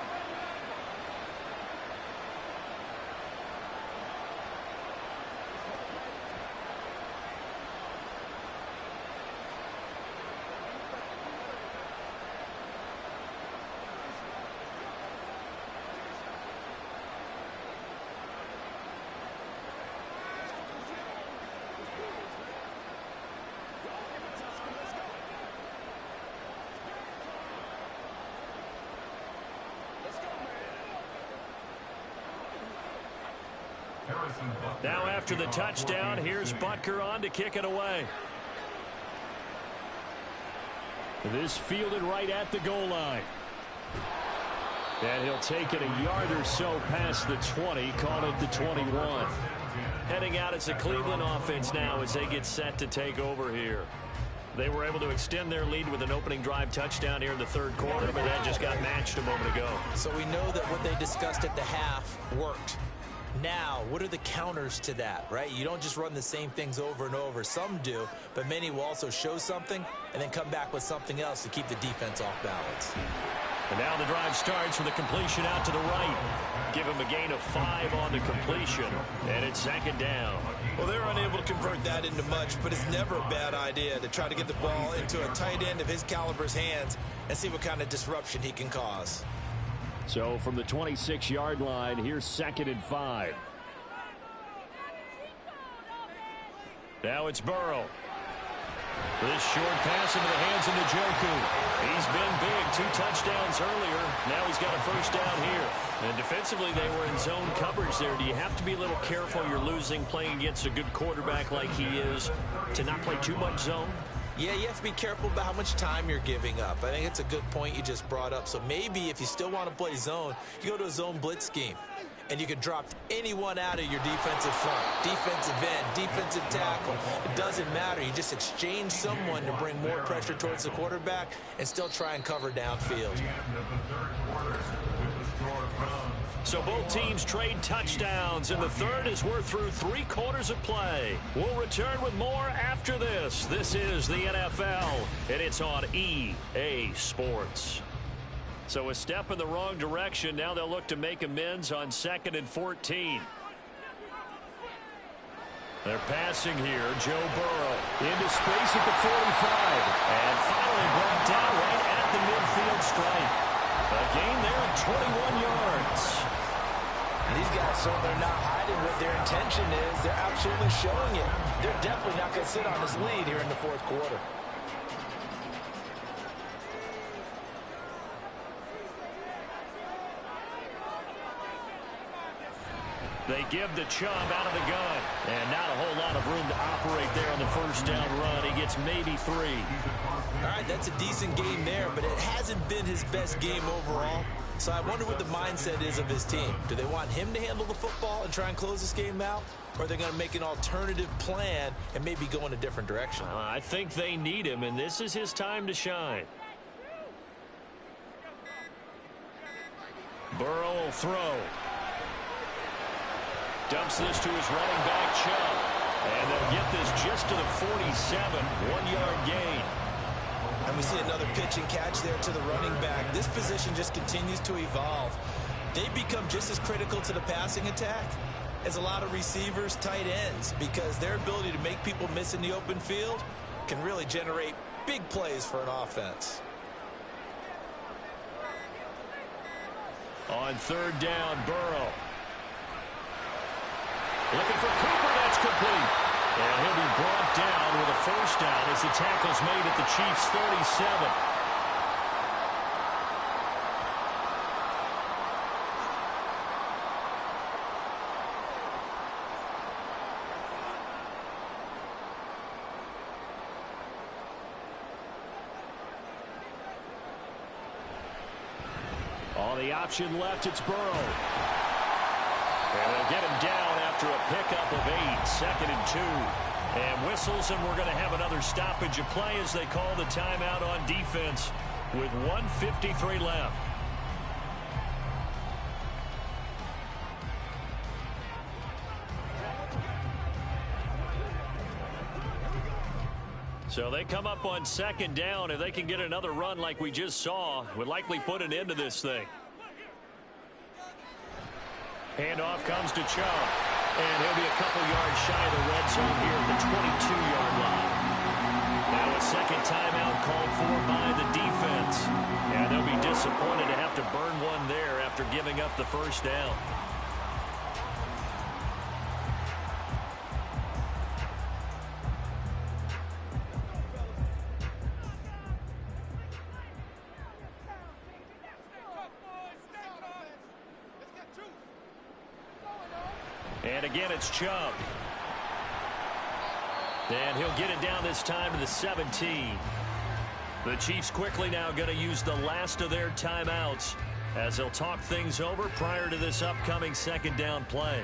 Speaker 1: Now after the touchdown, here's Butker on to kick it away. This fielded right at the goal line. And he'll take it a yard or so past the 20, call it the 21. Heading out as a Cleveland offense now as they get set to take over here. They were able to extend their lead with an opening drive touchdown here in the 3rd quarter, but that just got matched a moment ago.
Speaker 2: So we know that what they discussed at the half worked. Now, what are the counters to that, right? You don't just run the same things over and over. Some do, but many will also show something and then come back with something else to keep the defense off balance.
Speaker 1: And now the drive starts with a completion out to the right. Give him a gain of 5 on the completion, and it's 2nd down.
Speaker 4: Well, they're unable to
Speaker 2: convert that into much, but it's never a bad idea to try to get the ball into a tight end of his caliber's hands and see what kind of disruption he can cause.
Speaker 1: So from the 26-yard line, here's 2nd and 5. Now it's Burrow. This short pass into the hands of Njoku. He's been big. 2 touchdowns earlier. Now he's got a first down here. And defensively, they were in zone coverage there. Do you have to be a little careful? You're losing, playing against a good quarterback like he is, to not play too much zone?
Speaker 2: Yeah, you have to be careful about how much time you're giving up. I think it's a good point you just brought up. So maybe if you still want to play zone, you go to a zone blitz scheme. And you can drop anyone out of your defensive front, defensive end, defensive tackle. It doesn't matter. You just exchange someone to bring more pressure towards the quarterback and still try and cover downfield.
Speaker 1: So both teams trade touchdowns, and the third as we're through 3 quarters of play. We'll return with more after this. This is the NFL, and it's on EA Sports. So a step in the wrong direction. Now they'll look to make amends on 2nd and 14. They're passing here. Joe Burrow into space at the 45. And finally brought down right at the midfield stripe. A gain there of 21 yards.
Speaker 2: And these guys, so they're not hiding what their intention is. They're absolutely showing it. They're definitely not going to sit on this lead here in the 4th quarter.
Speaker 1: They give the Chubb out of the gun. And not a whole lot of room to operate there on the first down run. He gets maybe 3.
Speaker 2: All right, that's a decent game there, but it hasn't been his best game overall. So I wonder what the mindset is of his team. Do they want him to handle the football and try and close this game out? Or are they going to make an alternative plan and maybe go in a different direction?
Speaker 1: I think they need him, and this is his time to shine. Burrow will throw. Dumps this to his running back, Chubb. And they'll get this just to the 47. 1-yard gain.
Speaker 2: And we see another pitch and catch there to the running back. This position just continues to evolve. They become just as critical to the passing attack as a lot of receivers, tight ends, because their ability to make people miss in the open field can really generate big plays for an offense.
Speaker 1: On 3rd down, Burrow. Looking for Cooper, that's complete. And he'll be brought down with a first down as the tackle's made at the Chiefs' 37. On the option left, it's Burrow. And they'll get him down after a pickup of 8, 2nd and 2. And whistles, and we're going to have another stoppage of play as they call the timeout on defense with 1:53 left. So they come up on 2nd down. If they can get another run like we just saw, would likely put an end to this thing. Handoff comes to Chubb. And he'll be a couple yards shy of the red zone here at the 22-yard line. Now a second timeout called for by the defense. And they'll be disappointed to have to burn one there after giving up the first down. And again, it's Chubb. And he'll get it down this time to the 17. The Chiefs quickly now going to use the last of their timeouts as they'll talk things over prior to this upcoming 2nd down play.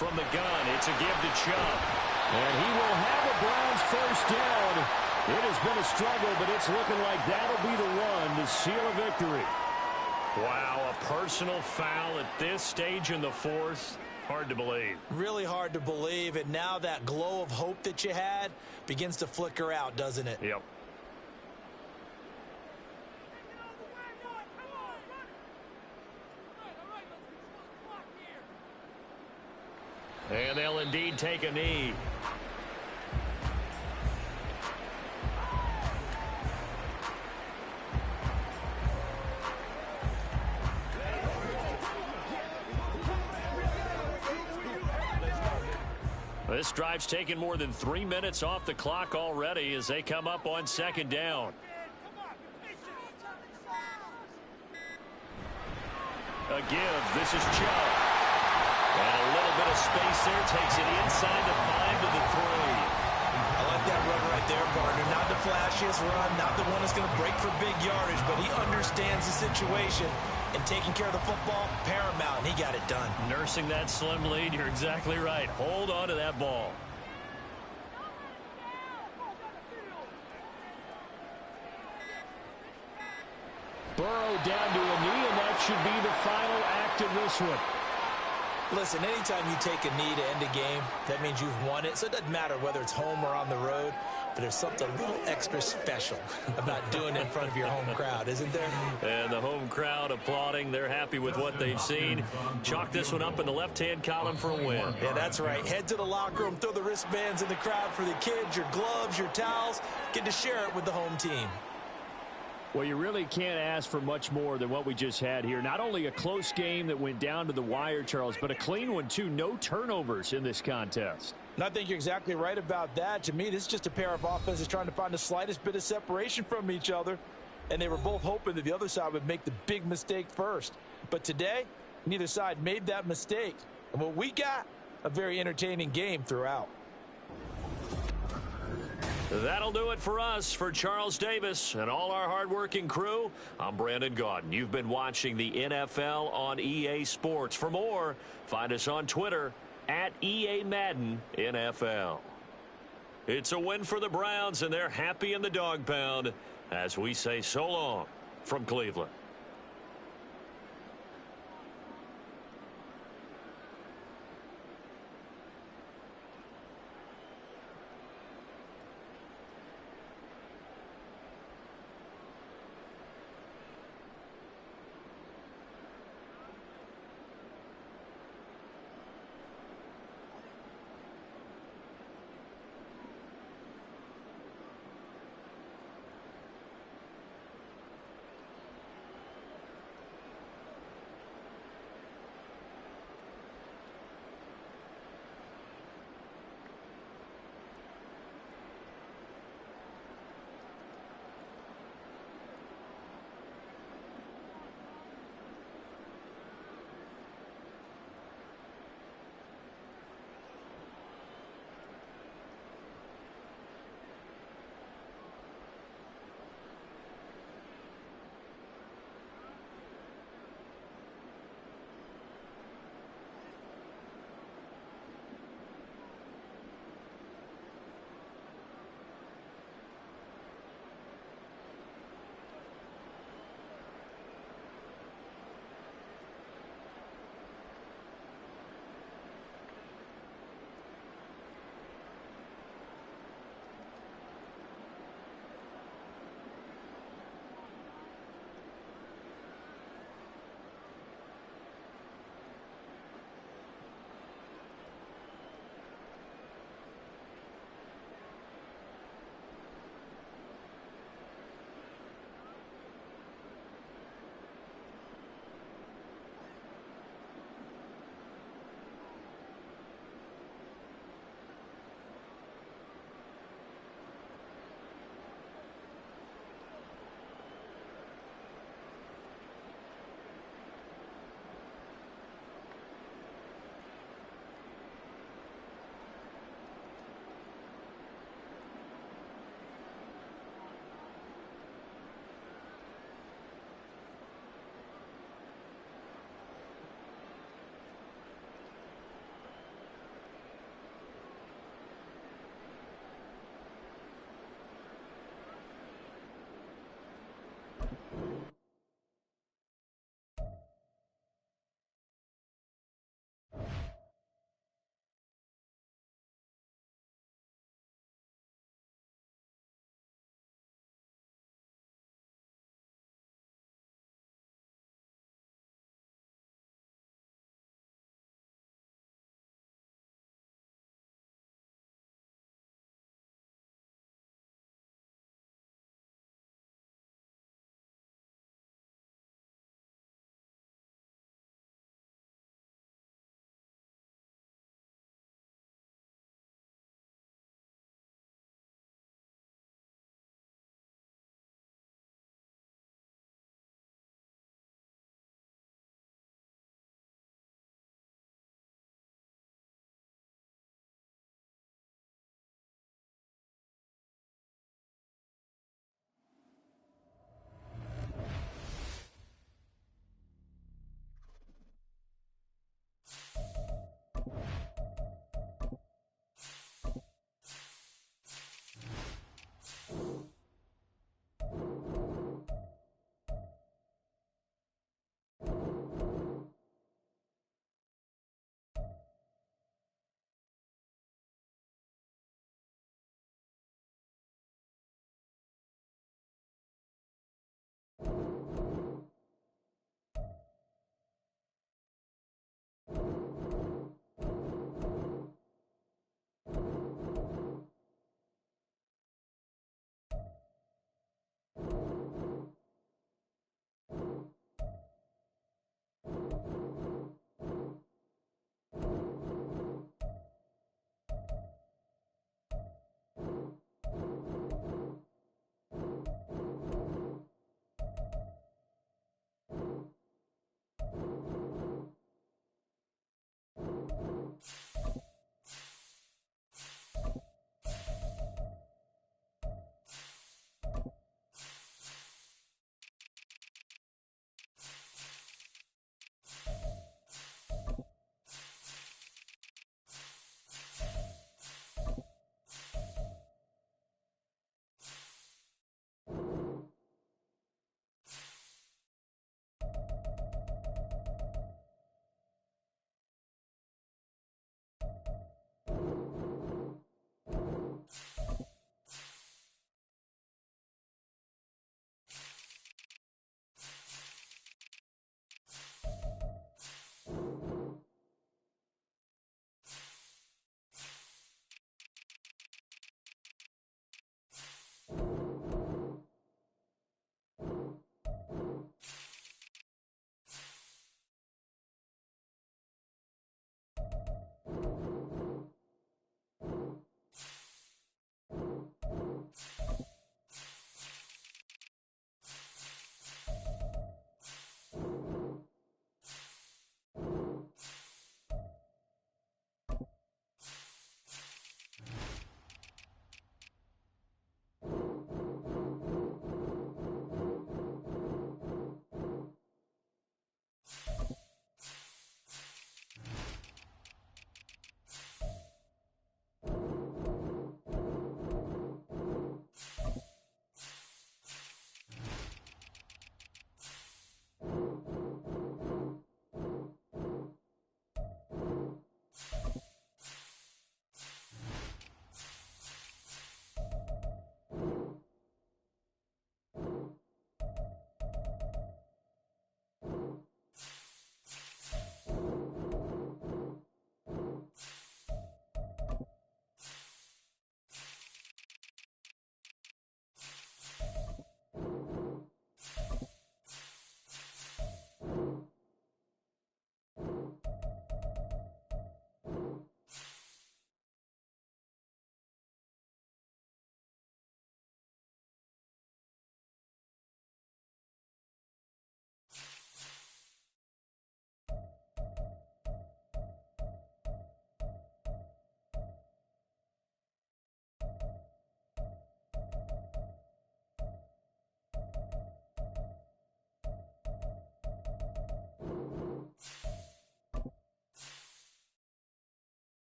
Speaker 1: From the gun, it's a give to Chubb. And he will have a Browns first down. It has been a struggle, but it's looking like that'll be the one to seal a victory. Wow, a personal foul at this stage in the 4th. hard to believe.
Speaker 2: Really hard to believe, and now that glow of hope that you had begins to flicker out, doesn't it?
Speaker 1: Yep. And they'll indeed take a knee. This drive's taken more than 3 minutes off the clock already as they come up on second down. A give. This is Chubb. And a little bit of space there. Takes it inside the 5 to the 3.
Speaker 2: I like that run right there, partner. Not the flashiest run, not the one that's going to break for big yardage, but he understands the situation. And taking care of the football, paramount, and he got it done.
Speaker 1: Nursing that slim lead, you're exactly right. Hold on to that ball. Burrow down to a knee, and that should be the final act of this one.
Speaker 2: Listen, anytime you take a knee to end a game, that means you've won it. So it doesn't matter whether it's home or on the road, but there's something a little extra special about doing it in front of your home crowd, isn't there?
Speaker 1: And the home crowd applauding. They're happy with what they've seen. Chalk this one up in the left-hand column for a win.
Speaker 2: Yeah, that's right. Head to the locker room, throw the wristbands in the crowd for the kids, your gloves, your towels. Get to share it with the home team.
Speaker 1: Well, you really can't ask for much more than what we just had here. Not only a close game that went down to the wire, Charles, but a clean one, too. No turnovers in this contest.
Speaker 2: And I think you're exactly right about that. To me, this is just a pair of offenses trying to find the slightest bit of separation from each other. And they were both hoping that the other side would make the big mistake first. But today, neither side made that mistake. And what we got, a very entertaining game throughout.
Speaker 1: That'll do it for us. For Charles Davis and all our hardworking crew, I'm Brandon Gaudin. You've been watching the NFL on EA Sports. For more, find us on Twitter at EA Madden NFL. It's a win for the Browns, and they're happy in the dog pound as we say so long from Cleveland.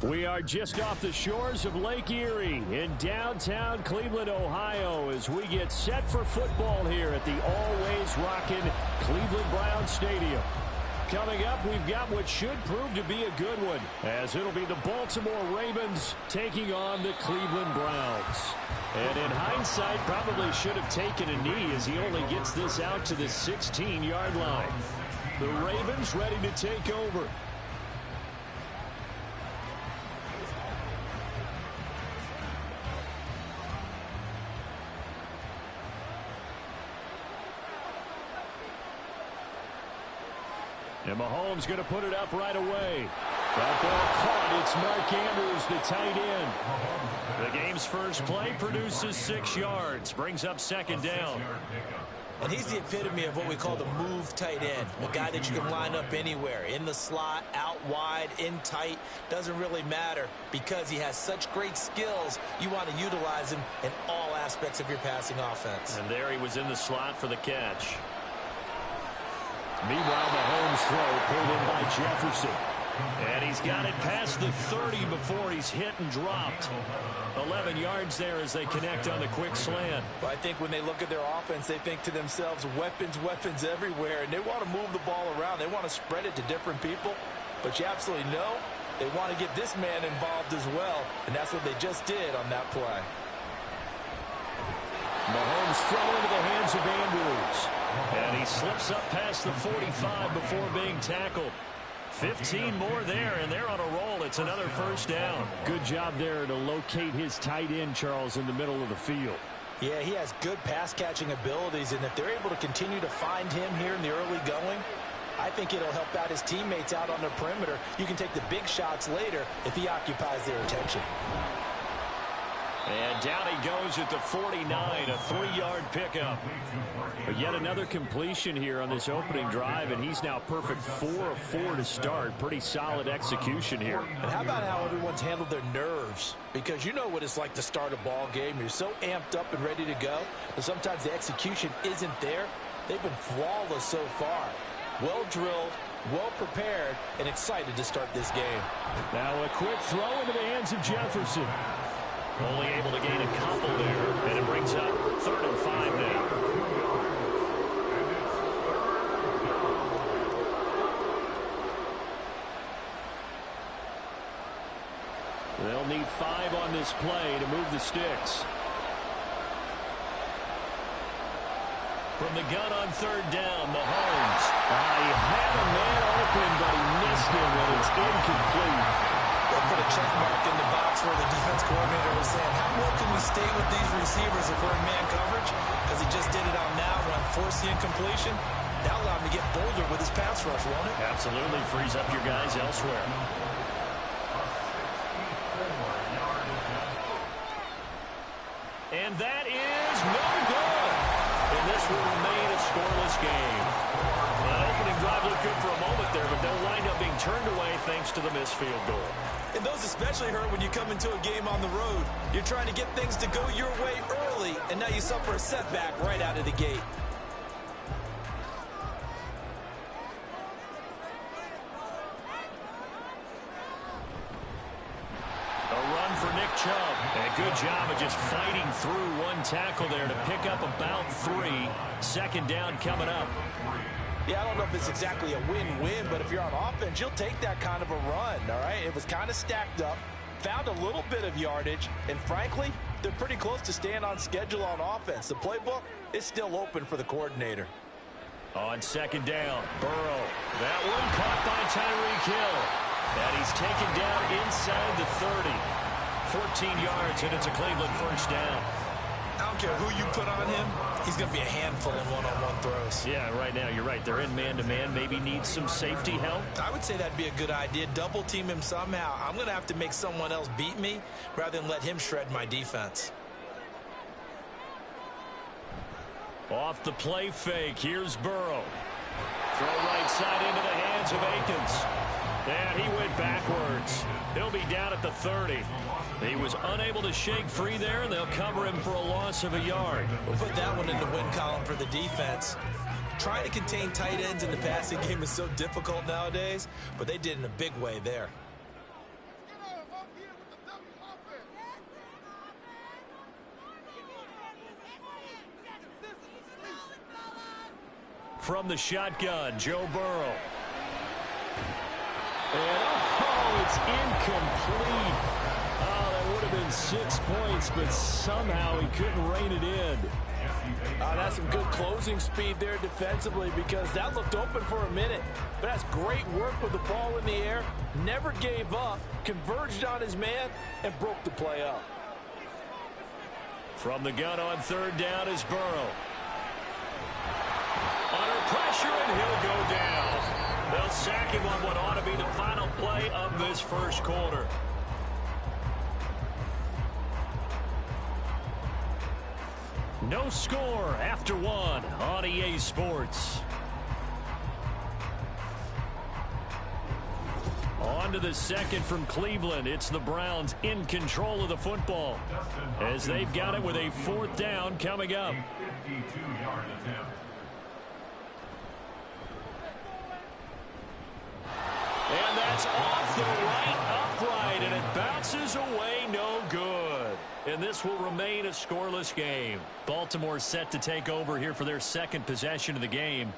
Speaker 1: We are just off the shores of Lake Erie in downtown Cleveland, Ohio, as we get set for football here at the always rockin' Cleveland Browns Stadium. Coming up, we've got what should prove to be a good one, as it'll be the Baltimore Ravens taking on the Cleveland Browns. And in hindsight, probably should have taken a knee as he only gets this out to the 16-yard line. The Ravens ready to take over. And Mahomes going to put it up right away. That ball caught. It's Mark Andrews, the tight end. The game's first play produces 6 yards. Brings up second down.
Speaker 2: And he's the epitome of what we call the move tight end. A guy that you can line up anywhere. In the slot, out wide, in tight. Doesn't really matter because he has such great skills. You want to utilize him in all aspects of your passing offense.
Speaker 1: And there he was in the slot for the catch. Meanwhile, Mahomes' throw pulled in by Jefferson. And he's got it past the 30 before he's hit and dropped. 11 yards there as they connect on the quick slant.
Speaker 4: Well, I think when they look at their offense, they think to themselves, weapons, weapons everywhere. And they want to move the ball around. They want to spread it to different people. But you absolutely know they want to get this man involved as well. And that's what they just did on that play.
Speaker 1: Mahomes throw into the hands of Andrews. And he slips up past the 45 before being tackled. 15 more there, and they're on a roll. It's another first down. Good job there to locate his tight end, Charles, in the middle of the field.
Speaker 2: Yeah, he has good pass-catching abilities, and if they're able to continue to find him here in the early going, I think it'll help out his teammates out on the perimeter. You can take the big shots later if he occupies their attention.
Speaker 1: And down he goes at the 49, a 3-yard pickup. But yet another completion here on this opening drive, and he's now perfect 4 of 4 to start. Pretty solid execution here.
Speaker 2: And how about how everyone's handled their nerves? Because you know what it's like to start a ball game. You're so amped up and ready to go, but sometimes the execution isn't there. They've been flawless so far. Well drilled, well prepared, and excited to start this game.
Speaker 1: Now a quick throw into the hands of Jefferson. Only able to gain a couple there, and it brings up 3rd and 5 now. They'll need 5 on this play to move the sticks. From the gun on 3rd down, Mahomes. He had a man open, but he missed him, and it's incomplete.
Speaker 2: They'll put a check mark in the box where the defense coordinator was saying, how well can we stay with these receivers if we're in man coverage? Because he just did it on that one, forced the incompletion. That allowed him to get bolder with his pass rush, won't it?
Speaker 1: Absolutely frees up your guys elsewhere. And that is no good. And this will remain a scoreless game. That opening drive looked good for a moment there, but they'll wind up being turned away thanks to the missed field goal.
Speaker 2: And those especially hurt when you come into a game on the road. You're trying to get things to go your way early, and now you suffer a setback right out of the gate.
Speaker 1: A run for Nick Chubb. And a good job of just fighting through one tackle there to pick up about 3. 2nd down coming up.
Speaker 2: Yeah, I don't know if it's exactly a win-win, but if you're on offense, you'll take that kind of a run, all right? It was kind of stacked up, found a little bit of yardage, and frankly, they're pretty close to staying on schedule on offense. The playbook is still open for the coordinator.
Speaker 1: On 2nd down, Burrow. That one caught by Tyreek Hill. And he's taken down inside the 30. 14 yards, and it's a Cleveland first down.
Speaker 2: I don't care who you put on him, he's going to be a handful in one-on-one throws.
Speaker 1: Yeah, right now, you're right. They're in man-to-man. Maybe needs some safety help.
Speaker 2: I would say that'd be a good idea. Double team him somehow. I'm going to have to make someone else beat me rather than let him shred my defense.
Speaker 1: Off the play fake, here's Burrow. Throw right side into the hands of Akins. And he went backwards. He'll be down at the 30. He was unable to shake free there, and they'll cover him for a loss of a yard.
Speaker 2: We'll put that one in the win column for the defense. Trying to contain tight ends in the passing game is so difficult nowadays, but they did in a big way there.
Speaker 1: From the shotgun, Joe Burrow. And, it's incomplete. Oh, that would have been 6 points, but somehow he couldn't rein it in.
Speaker 4: That's some good closing speed there defensively, because that looked open for a minute. But that's great work with the ball in the air. Never gave up, converged on his man, and broke the play up.
Speaker 1: From the gun on 3rd down is Burrow. Under pressure, and he'll go down. They'll sack him on what ought to be the final play of this first quarter. No score after 1 on EA Sports. On to the 2nd from Cleveland. It's the Browns in control of the football as they've got it with a 4th down coming up.
Speaker 3: 52-yard attempt.
Speaker 1: And that's off the right upright, and it bounces away no good. And this will remain a scoreless game. Baltimore set to take over here for their second possession of the game.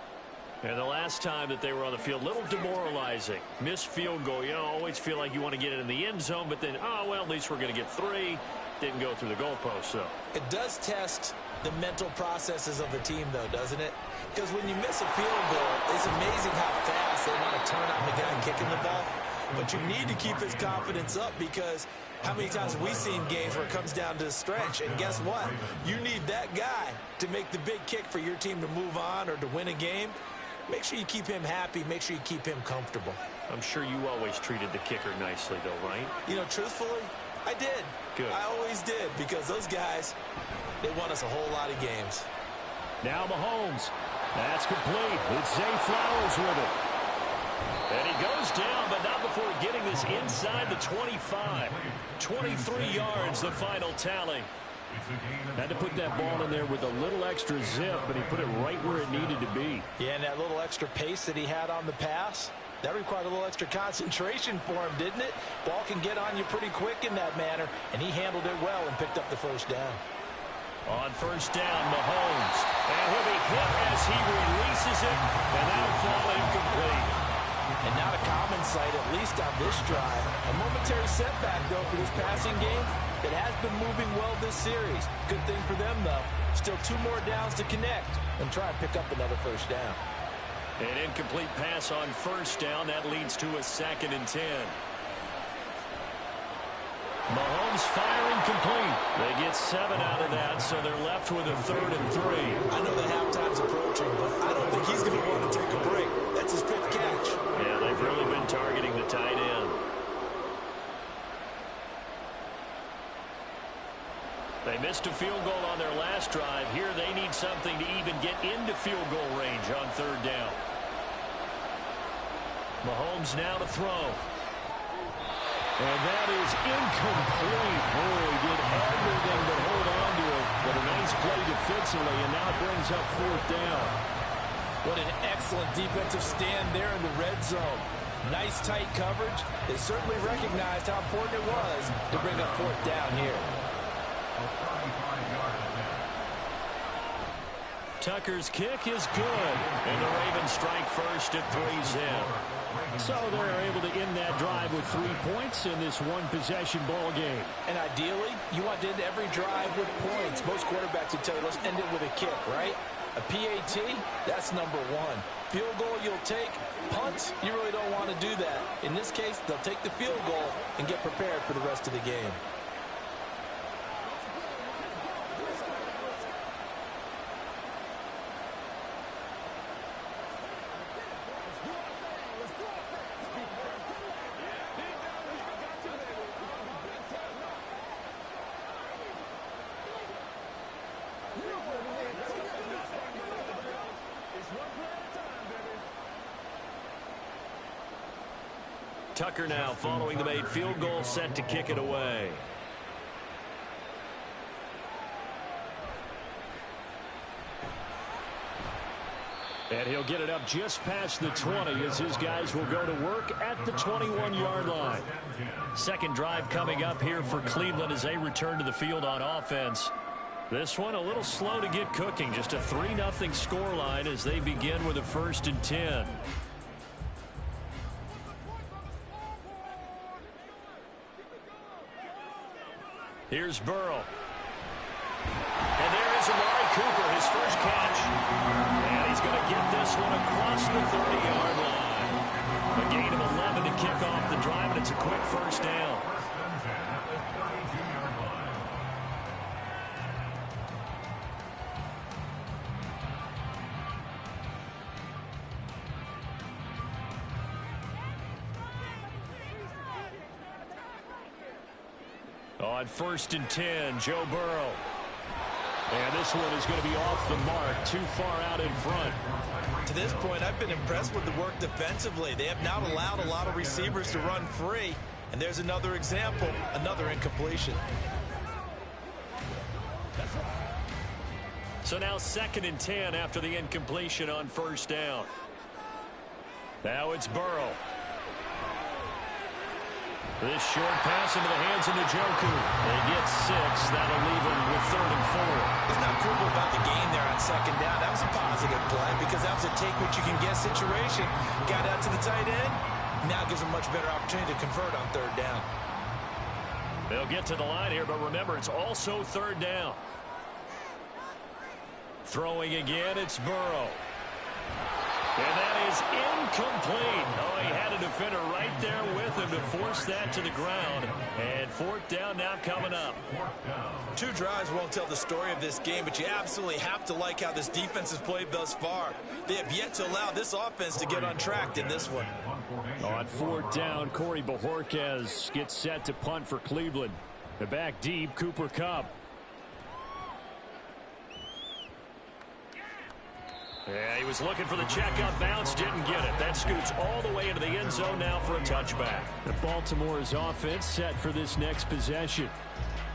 Speaker 1: And the last time that they were on the field, a little demoralizing. Missed field goal. You know, always feel like you want to get it in the end zone, but then, oh, well, at least we're going to get 3. Didn't go through the goalpost, so.
Speaker 2: It does test the mental processes of the team, though, doesn't it? Because when you miss a field goal, it's amazing how fast they want to turn on the guy kicking the ball. But you need to keep his confidence up, because how many times have we seen games where it comes down to the stretch? And guess what? You need that guy to make the big kick for your team to move on or to win a game. Make sure you keep him happy. Make sure you keep him comfortable.
Speaker 1: I'm sure you always treated the kicker nicely, though, right?
Speaker 2: You know, truthfully, I did.
Speaker 1: Good.
Speaker 2: I always did, because those guys, they won us a whole lot of games.
Speaker 1: Now Mahomes. That's complete. It's Zay Flowers with it. And he goes down, but not before getting this inside the 25. 23 yards, the final tally. Had to put that ball in there with a little extra zip, but he put it right where it needed to be.
Speaker 2: Yeah, and that little extra pace that he had on the pass, that required a little extra concentration for him, didn't it? Ball can get on you pretty quick in that manner, and he handled it well and picked up the first down.
Speaker 1: On first down, Mahomes. And he'll be hit as he releases it, and that'll fall incomplete.
Speaker 2: And not a common sight, at least on this drive. A momentary setback, though, for this passing game. It has been moving well this series. Good thing for them, though. Still 2 more downs to connect and try and pick up another first down.
Speaker 1: An incomplete pass on first down. That leads to a 2nd and 10. Mahomes firing complete. They get 7 out of that, so they're left with a 3rd and 3.
Speaker 2: I know that halftime's approaching, but I don't think he's going to want to take a break. That's his 5th catch.
Speaker 1: Yeah, they've really been targeting the tight end. They missed a field goal on their last drive. Here they need something to even get into field goal range on 3rd down. Mahomes now to throw. And that is incomplete. Oh, he did everything but hold on to it. But a nice play defensively, and now brings up 4th down.
Speaker 2: What an excellent defensive stand there in the red zone. Nice tight coverage. They certainly recognized how important it was to bring up 4th down here.
Speaker 1: Tucker's kick is good, and the Ravens strike first at 3's in. So they're able to end that drive with 3 points in this one-possession ball game.
Speaker 2: And ideally, you want to end every drive with points. Most quarterbacks would tell you, let's end it with a kick, right? A PAT, that's number 1. Field goal you'll take. Punts, you really don't want to do that. In this case, they'll take the field goal and get prepared for the rest of the game.
Speaker 1: Tucker now following the made field goal, set to kick it away. And he'll get it up just past the 20 as his guys will go to work at the 21-yard line. Second drive coming up here for Cleveland as they return to the field on offense. This one a little slow to get cooking. Just a 3-0 scoreline as they begin with a 1st and 10. Here's Burrow. And there is Amari Cooper, his first catch. And he's going to get this one across the 30-yard line. A gain of 11 to kick off the drive, and it's a quick first down. On 1st and 10, Joe Burrow. And this one is going to be off the mark, too far out in front.
Speaker 2: To this point, I've been impressed with the work defensively. They have not allowed a lot of receivers to run free. And there's another example, another incompletion.
Speaker 1: So now 2nd and 10 after the incompletion on 1st down. Now it's Burrow. This short pass into the hands of Njoku. They get 6. That'll leave them with 3rd and 4.
Speaker 2: It's not critical about the game there on 2nd down. That was a positive play because that was a take-what-you-can-get situation. Got out to the tight end. Now gives them much better opportunity to convert on 3rd down.
Speaker 1: They'll get to the line here, but remember, it's also 3rd down. Throwing again, it's Burrow. And that is incomplete. Oh, he had a defender right there with him to force that to the ground. And 4th down now coming up.
Speaker 2: 2 drives won't tell the story of this game, but you absolutely have to like how this defense has played thus far. They have yet to allow this offense to get untracked in this one.
Speaker 1: On 4th down, Corey Bojorquez gets set to punt for Cleveland. The back deep, Cooper Kupp. Yeah, he was looking for the checkup bounce, didn't get it. That scoots all the way into the end zone now for a touchback. The Baltimore's offense set for this next possession.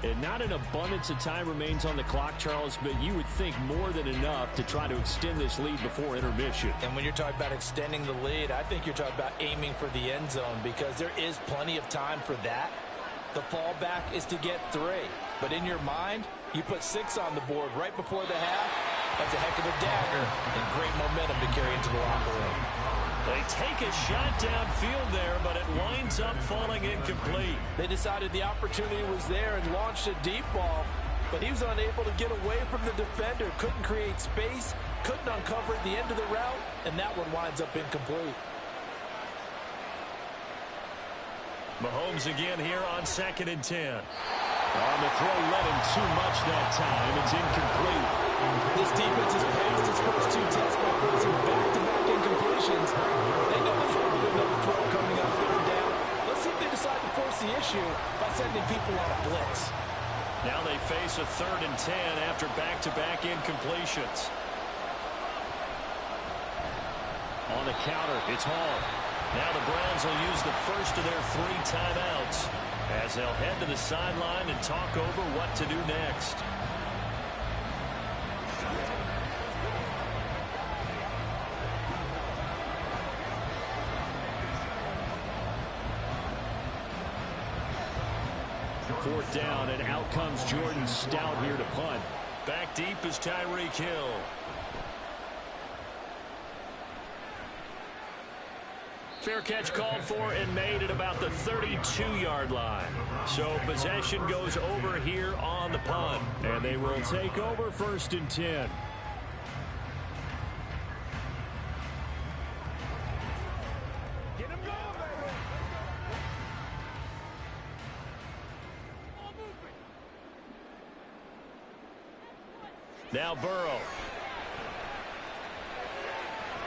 Speaker 1: And not an abundance of time remains on the clock, Charles, but you would think more than enough to try to extend this lead before intermission.
Speaker 2: And when you're talking about extending the lead, I think you're talking about aiming for the end zone because there is plenty of time for that. The fallback is to get 3. But in your mind, you put 6 on the board right before the half. That's a heck of a dagger and great momentum to carry into the locker room.
Speaker 1: They take a shot downfield there, but it winds up falling incomplete.
Speaker 2: They decided the opportunity was there and launched a deep ball, but he was unable to get away from the defender, couldn't create space, couldn't uncover at the end of the route, and that one winds up incomplete.
Speaker 1: Mahomes again here on 2nd and 10. On the throw, led him too much that time. It's incomplete.
Speaker 2: This defense has passed its first 2 tests by forcing back-to-back incompletions. They know there's going to be another throw coming on 3rd down. Let's see if they decide to force the issue by sending people on a blitz.
Speaker 1: Now they face a 3rd and 10 after back-to-back incompletions. On the counter, it's Hall. Now the Browns will use the first of their 3 timeouts as they'll head to the sideline and talk over what to do next. Fourth down, and out comes Jordan Stout here to punt. Back deep is Tyreek Hill. Fair catch called for and made at about the 32-yard line. So possession goes over here on the punt, and they will take over 1st and 10. Now Burrow.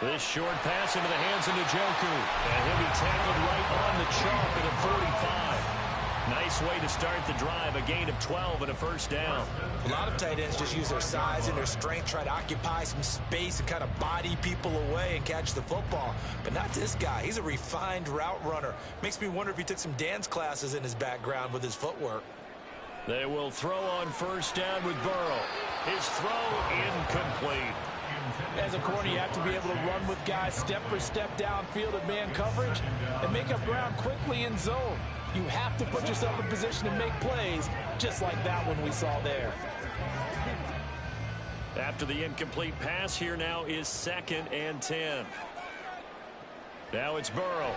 Speaker 1: This short pass into the hands of Njoku. And he'll be tackled right on the chalk at a 45. Nice way to start the drive. A gain of 12 and a 1st down.
Speaker 2: A lot of tight ends just use their size and their strength, try to occupy some space and kind of body people away and catch the football. But not this guy. He's a refined route runner. Makes me wonder if he took some dance classes in his background with his footwork.
Speaker 1: They will throw on 1st down with Burrow. His throw incomplete.
Speaker 2: As a corner, you have to be able to run with guys step for step downfield at man coverage and make up ground quickly in zone. You have to put yourself in position to make plays, just like that one we saw there.
Speaker 1: After the incomplete pass, here now is 2nd and 10. Now it's Burrow.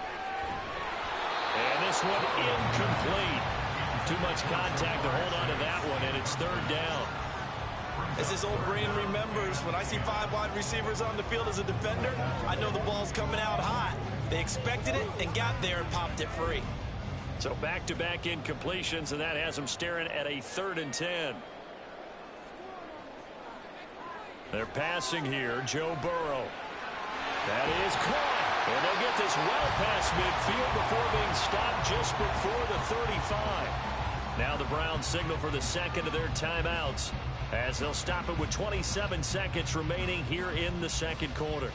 Speaker 1: And this one incomplete. Too much contact to hold on to that one, and it's 3rd down.
Speaker 2: As this old brain remembers, when I see 5 wide receivers on the field as a defender, I know the ball's coming out hot. They expected it and got there and popped it free.
Speaker 1: So back-to-back incompletions, and that has them staring at a 3rd and 10. They're passing here, Joe Burrow. That is caught. And they'll get this well past midfield before being stopped just before the 35. Now the Browns signal for the 2nd of their timeouts, as they'll stop it with 27 seconds remaining here in the 2nd quarter.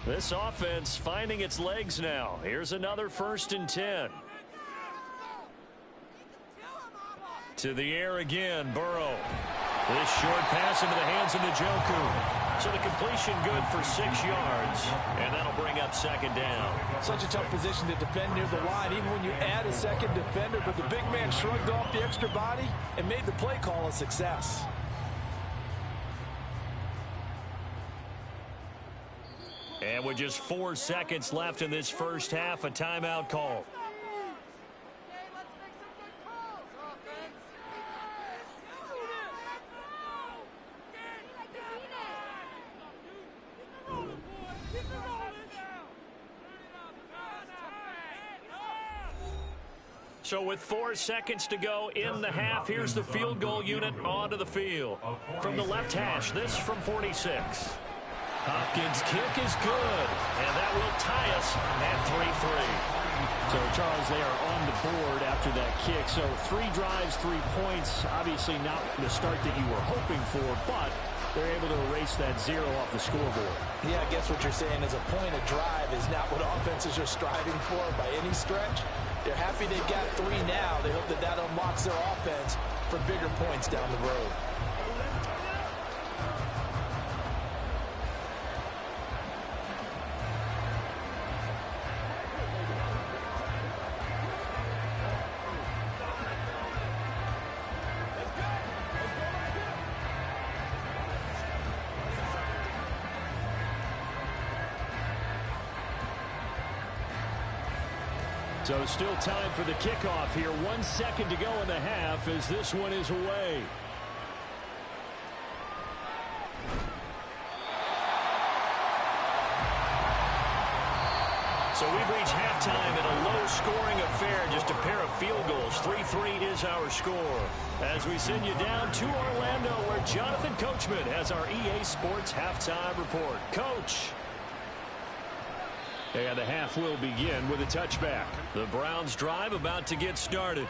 Speaker 1: This offense finding its legs now. Here's another 1st and 10. To the air again, Burrow. This short pass into the hands of Njoku. So the completion good for 6 yards, and that'll bring up second down.
Speaker 4: Such a tough position to defend near the line, even when you add a second defender, but the big man shrugged off the extra body and made the play call a success.
Speaker 1: And with just 4 seconds left in this first half, a timeout call. So with 4 seconds to go in the half, here's the field goal unit onto the field. From the left hash, this from 46. Hopkins' kick is good, and that will tie us at 3-3.
Speaker 6: So, Charles, they are on the board after that kick. So 3 drives, 3 points. Obviously not the start that you were hoping for, but they're able to erase that 0 off the scoreboard.
Speaker 4: Yeah, I guess what you're saying is a point of drive is not what offenses are striving for by any stretch. They're happy they've got 3 now. They hope that that unlocks their offense for bigger points down the road.
Speaker 1: So still time for the kickoff here. 1 second to go in the half as this one is away. So we've reached halftime in a low-scoring affair, just a pair of field goals. 3-3 is our score. As we send you down to Orlando, where Jonathan Coachman has our EA Sports halftime report. Coach. And the half will begin with a touchback. The Browns drive about to get started.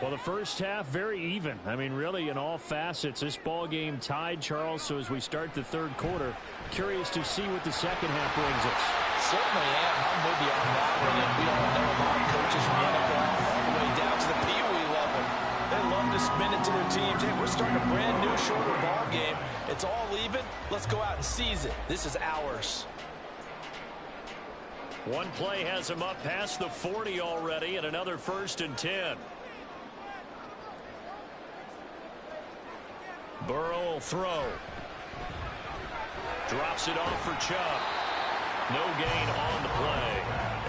Speaker 1: Well, the first half, very even. I mean, really, in all facets, this ball game tied, Charles. So as we start the third quarter, curious to see what the second half brings us.
Speaker 4: Certainly am. I'm with you on that one. And we all know a lot of coaches from the NFL all the way down to the Pee-wee level. They love to spin it to their teams. Hey, we're starting a brand new, shorter ball game. It's all even. Let's go out and seize it. This is ours.
Speaker 1: One play has him up past the 40 already, and another 1st and 10. Burrow will throw. Drops it off for Chubb. No gain on the play.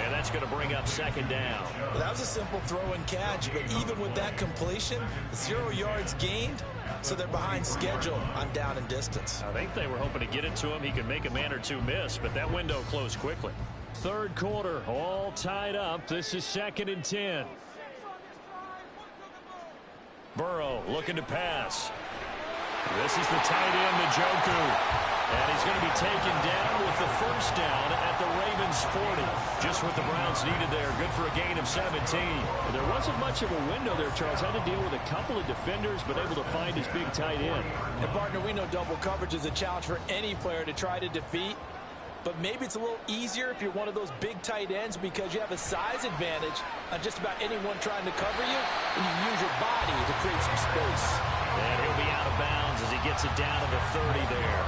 Speaker 1: And that's going to bring up second down.
Speaker 2: Well, that was a simple throw and catch, but even with that completion, 0 yards gained, so they're behind schedule on down and distance.
Speaker 1: I think they were hoping to get it to him. He could make a man or two miss, but that window closed quickly. Third quarter, all tied up. This is 2nd and 10. Burrow looking to pass. This is the tight end, Njoku. And he's going to be taken down with the first down at the Ravens 40. Just what the Browns needed there. Good for a gain of 17.
Speaker 6: There wasn't much of a window there, Charles. Had to deal with a couple of defenders, but able to find his big tight end.
Speaker 2: And, partner, we know double coverage is a challenge for any player to try to defeat. But maybe it's a little easier if you're one of those big tight ends because you have a size advantage on just about anyone trying to cover you, and you use your body to create some space.
Speaker 1: And he'll be out of bounds as he gets it down to the 30 there.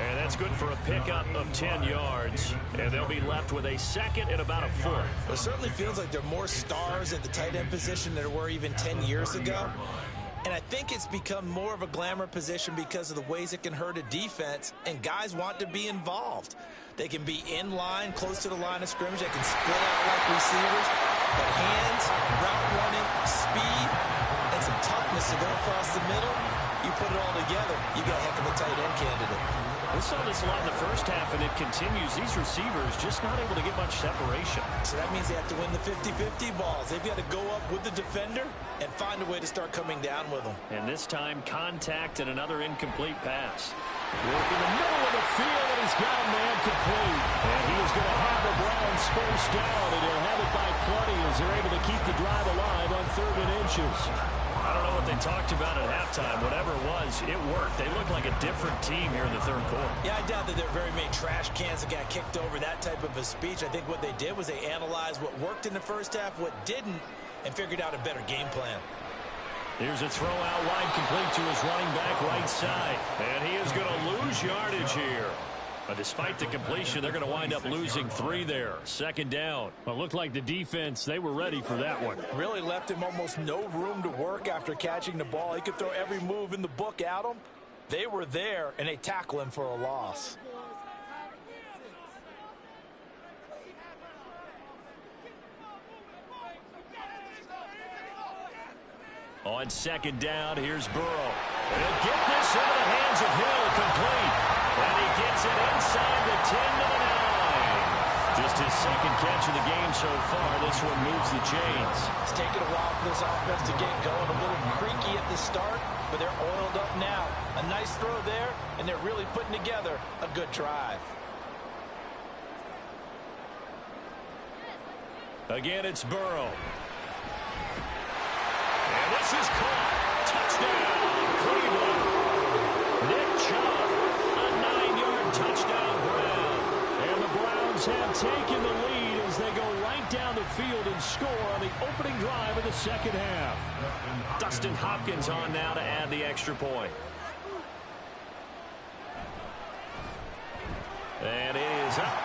Speaker 1: And that's good for a pickup of 10 yards. And they'll be left with a second and about a foot.
Speaker 2: It certainly feels like there are more stars at the tight end position than there were even 10 years ago. And I think it's become more of a glamour position because of the ways it can hurt a defense, and guys want to be involved. They can be in line, close to the line of scrimmage. They can split out like receivers. But hands, route running, speed, and some toughness to go across the middle, you put it all together, you got a heck of a tight end candidate.
Speaker 1: We saw this a lot in the first half, and it continues. These receivers just not able to get much separation.
Speaker 2: So that means they have to win the 50-50 balls. They've got to go up with the defender and find a way to start coming down with them.
Speaker 1: And this time, contact and another incomplete pass. Work in the middle of the field, and he's got a man complete. And he is going to have the Browns first down, and he'll have it by plenty as they're able to keep the drive alive on 3rd and inches. I don't know what they talked about at halftime. Whatever it was, it worked. They look like a different team here in the third quarter.
Speaker 2: Yeah, I doubt that there are very many trash cans that got kicked over, that type of a speech. I think what they did was they analyzed what worked in the first half, what didn't, and figured out a better game plan.
Speaker 1: Here's a throw out wide complete to his running back right side. And he is going to lose lose yardage here. But despite the completion, they're going to wind up losing 3 there. Second down.
Speaker 6: Well, it looked like the defense, they were ready for that one.
Speaker 2: Really left him almost no room to work after catching the ball. He could throw every move in the book at him. They were there, and they tackle him for a loss.
Speaker 1: On second down, here's Burrow. He'll get this into the hands of Hill, complete. And he gets it inside the 10 to the 9. Just his second catch of the game so far. This one moves the chains.
Speaker 2: It's taken a while for this offense to get going. A little creaky at the start, but they're oiled up now. A nice throw there, and they're really putting together a good drive.
Speaker 1: Again, it's Burrow. And this is caught. Touchdown, Cleveland. Nick Chubb, a 9-yard touchdown grab. And the Browns have taken the lead as they go right down the field and score on the opening drive of the second half. Dustin Hopkins on now to add the extra point. And it is up.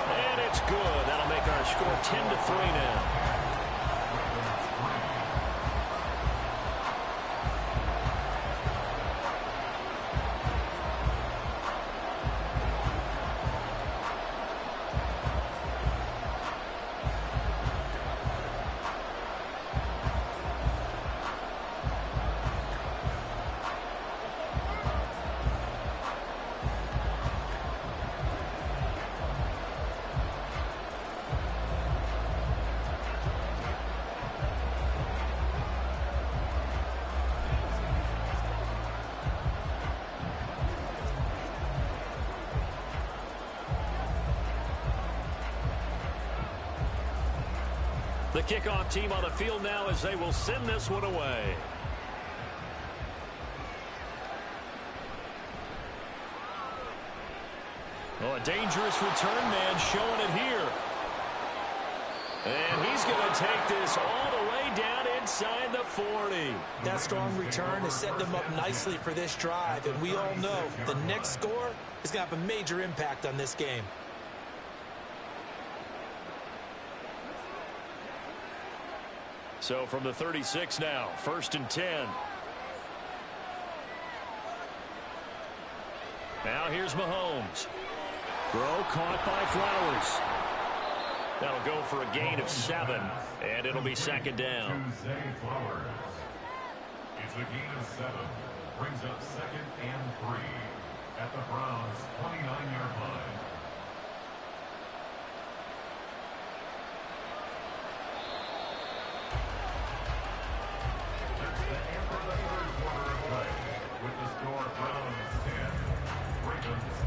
Speaker 1: And it's good. That'll make our score 10-3 now. The kickoff team on the field now as they will send this one away. Oh, a dangerous return man showing it here. And he's going to take this all the way down inside the 40.
Speaker 2: That strong return has set them up nicely for this drive, and we all know the next score is going to have a major impact on this game.
Speaker 1: So from the 36 now, 1st and 10. Now here's Mahomes.
Speaker 6: Throw caught by Flowers.
Speaker 1: That'll go for a gain of 7, and it'll be second down.
Speaker 3: Flowers. It's a gain of 7. Brings up 2nd and 3 at the Browns' 29-yard line. With the score, Browns 10, Ravens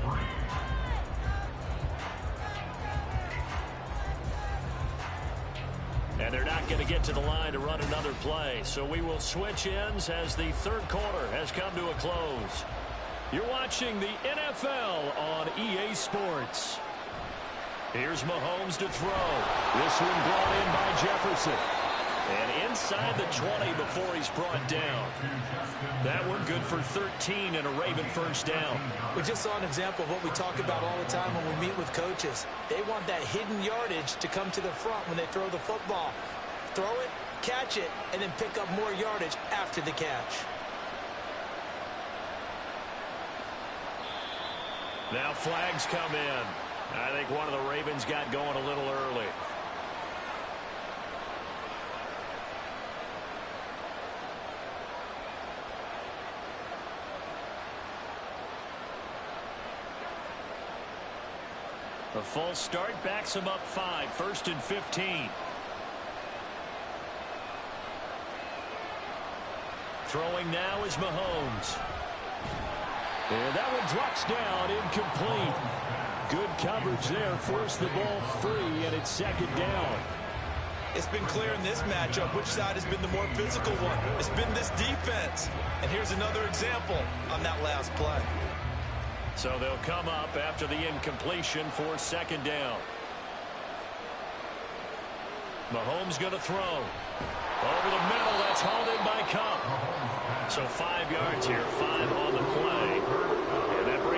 Speaker 3: 3.
Speaker 1: And they're not going to get to the line to run another play, so we will switch ends as the third quarter has come to a close. You're watching the NFL on EA Sports. Here's Mahomes to throw. This one brought in by Jefferson. And inside the 20 before he's brought down. That one good for 13 and a Raven first down.
Speaker 2: We just saw an example of what we talk about all the time when we meet with coaches. They want that hidden yardage to come to the front when they throw the football. Throw it, catch it, and then pick up more yardage after the catch.
Speaker 1: Now flags come in. I think one of the Ravens got going a little early. The false start backs him up 5, 1st and 15. Throwing now is Mahomes. And that one drops down, incomplete. Good coverage there, forced the ball free, and it's second down.
Speaker 2: It's been clear in this matchup which side has been the more physical one. It's been this defense. And here's another example on that last play.
Speaker 1: So they'll come up after the incompletion for second down. Mahomes going to throw. Over the middle, that's hauled in by Kupp. So 5 yards here, 5 on the play.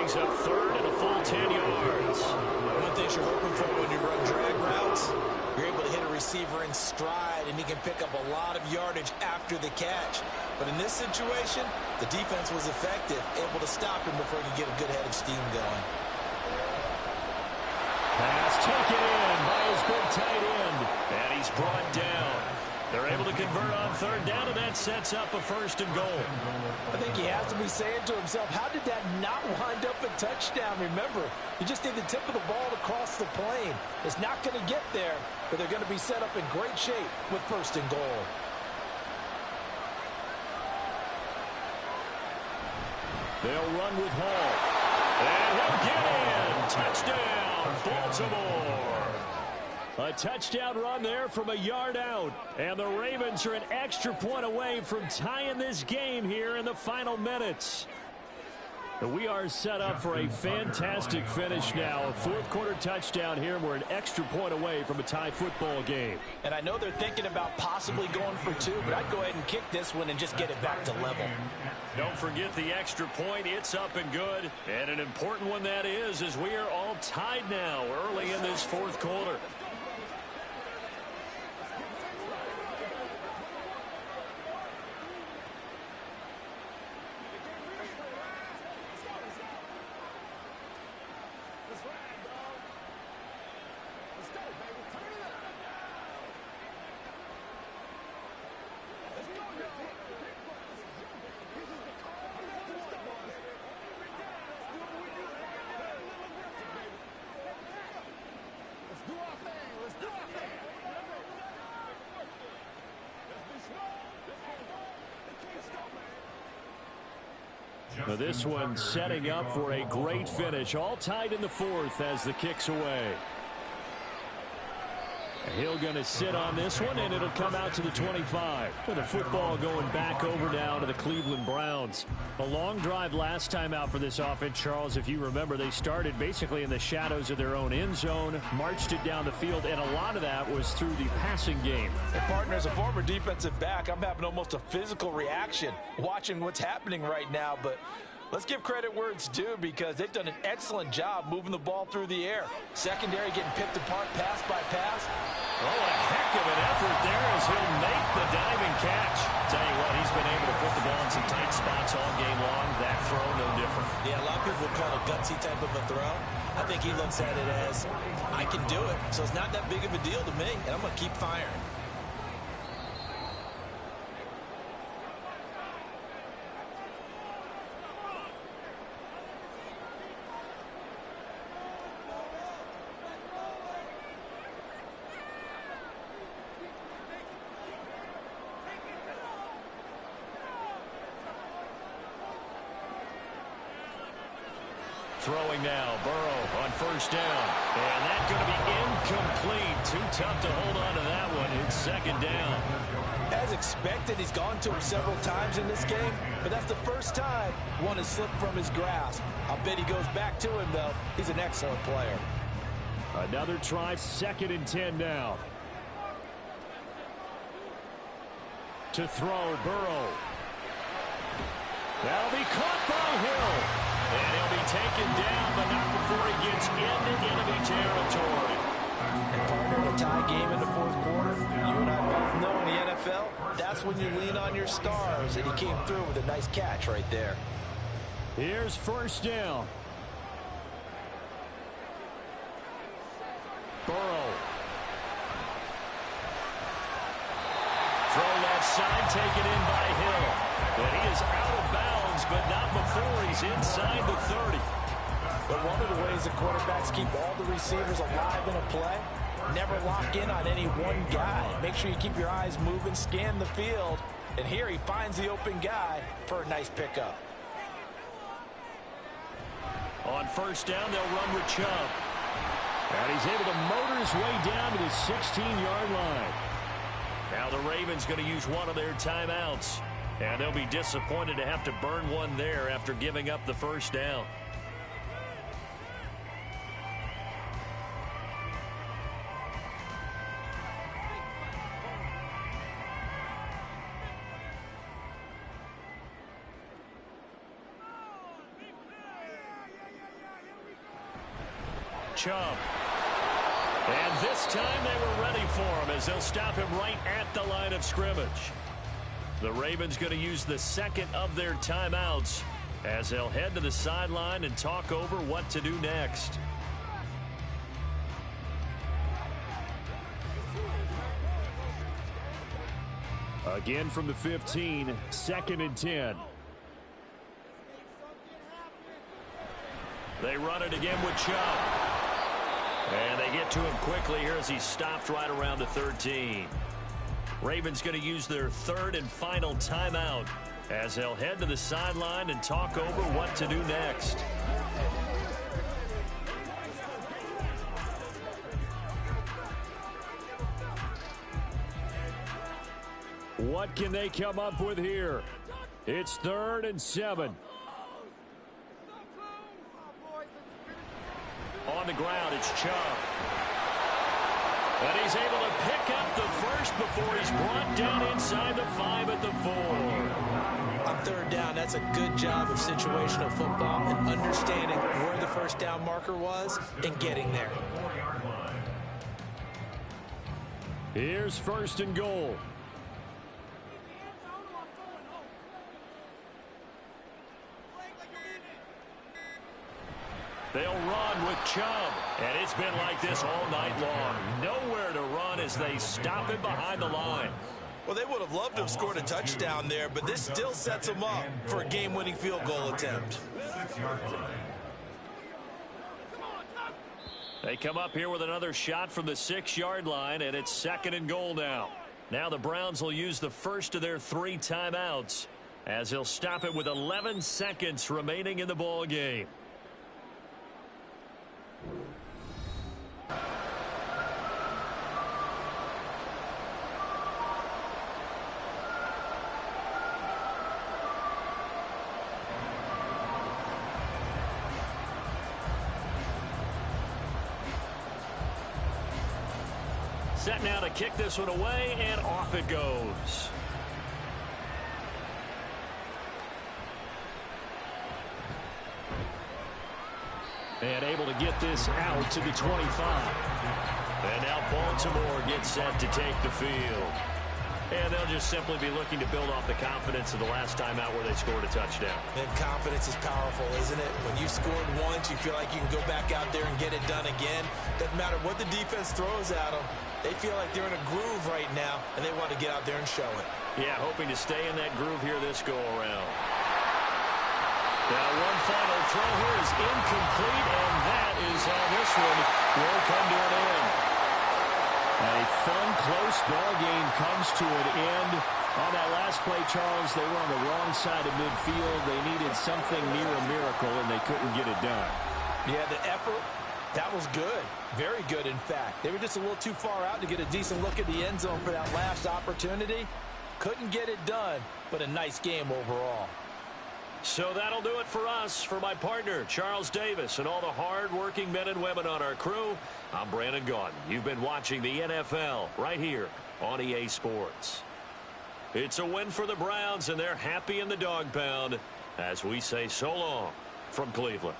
Speaker 1: brings up third and a full 10 yards.
Speaker 2: One thing you're hoping for when you run drag routes, you're able to hit a receiver in stride, and he can pick up a lot of yardage after the catch. But in this situation, the defense was effective, able to stop him before he could get a good head of steam going.
Speaker 1: Pass taken in by his big tight end, and he's brought down. They're able to convert on third down, and that sets up a 1st and goal.
Speaker 2: I think he has to be saying to himself, how did that not wind up a touchdown? Remember, you just need the tip of the ball to cross the plane. It's not going to get there, but they're going to be set up in great shape with 1st and goal.
Speaker 1: They'll run with Hall. And he'll get in. Touchdown, Baltimore. A touchdown run there from a yard out. And the Ravens are an extra point away from tying this game here in the final minutes. We are set up for a fantastic finish now. A 4th quarter touchdown here. We're an extra point away from a tie football game.
Speaker 2: And I know they're thinking about possibly going for 2, but I'd go ahead and kick this one and just get it back to level.
Speaker 1: Don't forget the extra point. It's up and good. And an important one that is, as we are all tied now early in this 4th quarter. Now this one setting up for a great finish. All tied in the 4th as the kick's away. Hill going to sit on this one, and it'll come out to the 25. With the football going back over now to the Cleveland Browns. A long drive last time out for this offense, Charles. If you remember, they started basically in the shadows of their own end zone, marched it down the field, and a lot of that was through the passing game.
Speaker 2: And partner, as a former defensive back, I'm having almost a physical reaction watching what's happening right now, but let's give credit where it's due because they've done an excellent job moving the ball through the air. Secondary getting picked apart pass by pass.
Speaker 1: Oh, a heck of an effort there as he'll make the diving catch. Tell you what, he's been able to put the ball in some tight spots all game long. That throw, no different.
Speaker 2: Yeah, a lot of people call it a gutsy type of a throw. I think he looks at it as, I can do it, so it's not that big of a deal to me, and I'm going to keep firing.
Speaker 1: Throwing now, Burrow on 1st down. And that's going to be incomplete. Too tough to hold on to that one. It's 2nd down.
Speaker 2: As expected, he's gone to him several times in this game, but that's the first time one has slipped from his grasp. I'll bet he goes back to him, though. He's an excellent player.
Speaker 1: Another try, 2nd and 10 now. To throw, Burrow. That'll be caught by Hill. And he'll be taken down, but not before he gets into enemy territory.
Speaker 2: And partner, in a tie game in the 4th quarter, you and I both know in the NFL, that's when you lean on your stars, and he came through with a nice catch right there.
Speaker 1: Here's 1st down. Burrow. Throw left side, taken in by Hill. But he is out of bounds, but not before he's inside the 30.
Speaker 2: But one of the ways that quarterbacks keep all the receivers alive in a play, never lock in on any one guy. Make sure you keep your eyes moving, scan the field. And here he finds the open guy for a nice pickup.
Speaker 1: On 1st down, they'll run with Chubb. And he's able to motor his way down to the 16-yard line. Now the Ravens going to use one of their timeouts. And they'll be disappointed to have to burn one there after giving up the 1st down. Chubb. And this time they were ready for him as they'll stop him right at the line of scrimmage. The Ravens going to use the second of their timeouts as they'll head to the sideline and talk over what to do next. Again from the 15, 2nd and 10. They run it again with Chubb. And they get to him quickly here as he stopped right around the 13. Ravens going to use their third and final timeout as they'll head to the sideline and talk over what to do next. What can they come up with here? It's 3rd and 7. On the ground, it's Chubb. And he's able to pick up the first before he's brought down inside the 5 at the 4.
Speaker 2: On 3rd down, that's a good job of situational football and understanding where the first down marker was and getting there.
Speaker 1: Here's 1st and goal. They'll run with Chubb, and it's been like this all night long. Nowhere to run as they stop him behind the line.
Speaker 2: Well, they would have loved to have scored a touchdown there, but this still sets them up for a game-winning field goal attempt.
Speaker 1: They come up here with another shot from the 6-yard line, and it's 2nd and goal now. Now the Browns will use the first of their 3 timeouts as they'll stop it with 11 seconds remaining in the ball game. Set now to kick this one away, and off it goes. And able to get this out to the 25. And now Baltimore gets set to take the field. And they'll just simply be looking to build off the confidence of the last time out where they scored a touchdown.
Speaker 2: And confidence is powerful, isn't it? When you scored once, you feel like you can go back out there and get it done again. Doesn't matter what the defense throws at them. They feel like they're in a groove right now, and they want to get out there and show it.
Speaker 1: Yeah, hoping to stay in that groove here this go-around. Now one final throw here is incomplete, and that is how this one will come to an end. A fun, close ball game comes to an end. On that last play, Charles, they were on the wrong side of midfield. They needed something near a miracle, and they couldn't get it done.
Speaker 2: Yeah, the effort, that was good. Very good, in fact. They were just a little too far out to get a decent look at the end zone for that last opportunity. Couldn't get it done, but a nice game overall.
Speaker 1: So that'll do it for us. For my partner, Charles Davis, and all the hard-working men and women on our crew, I'm Brandon Gaudin. You've been watching the NFL right here on EA Sports. It's a win for the Browns, and they're happy in the dog pound as we say so long from Cleveland.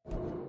Speaker 3: Thank you.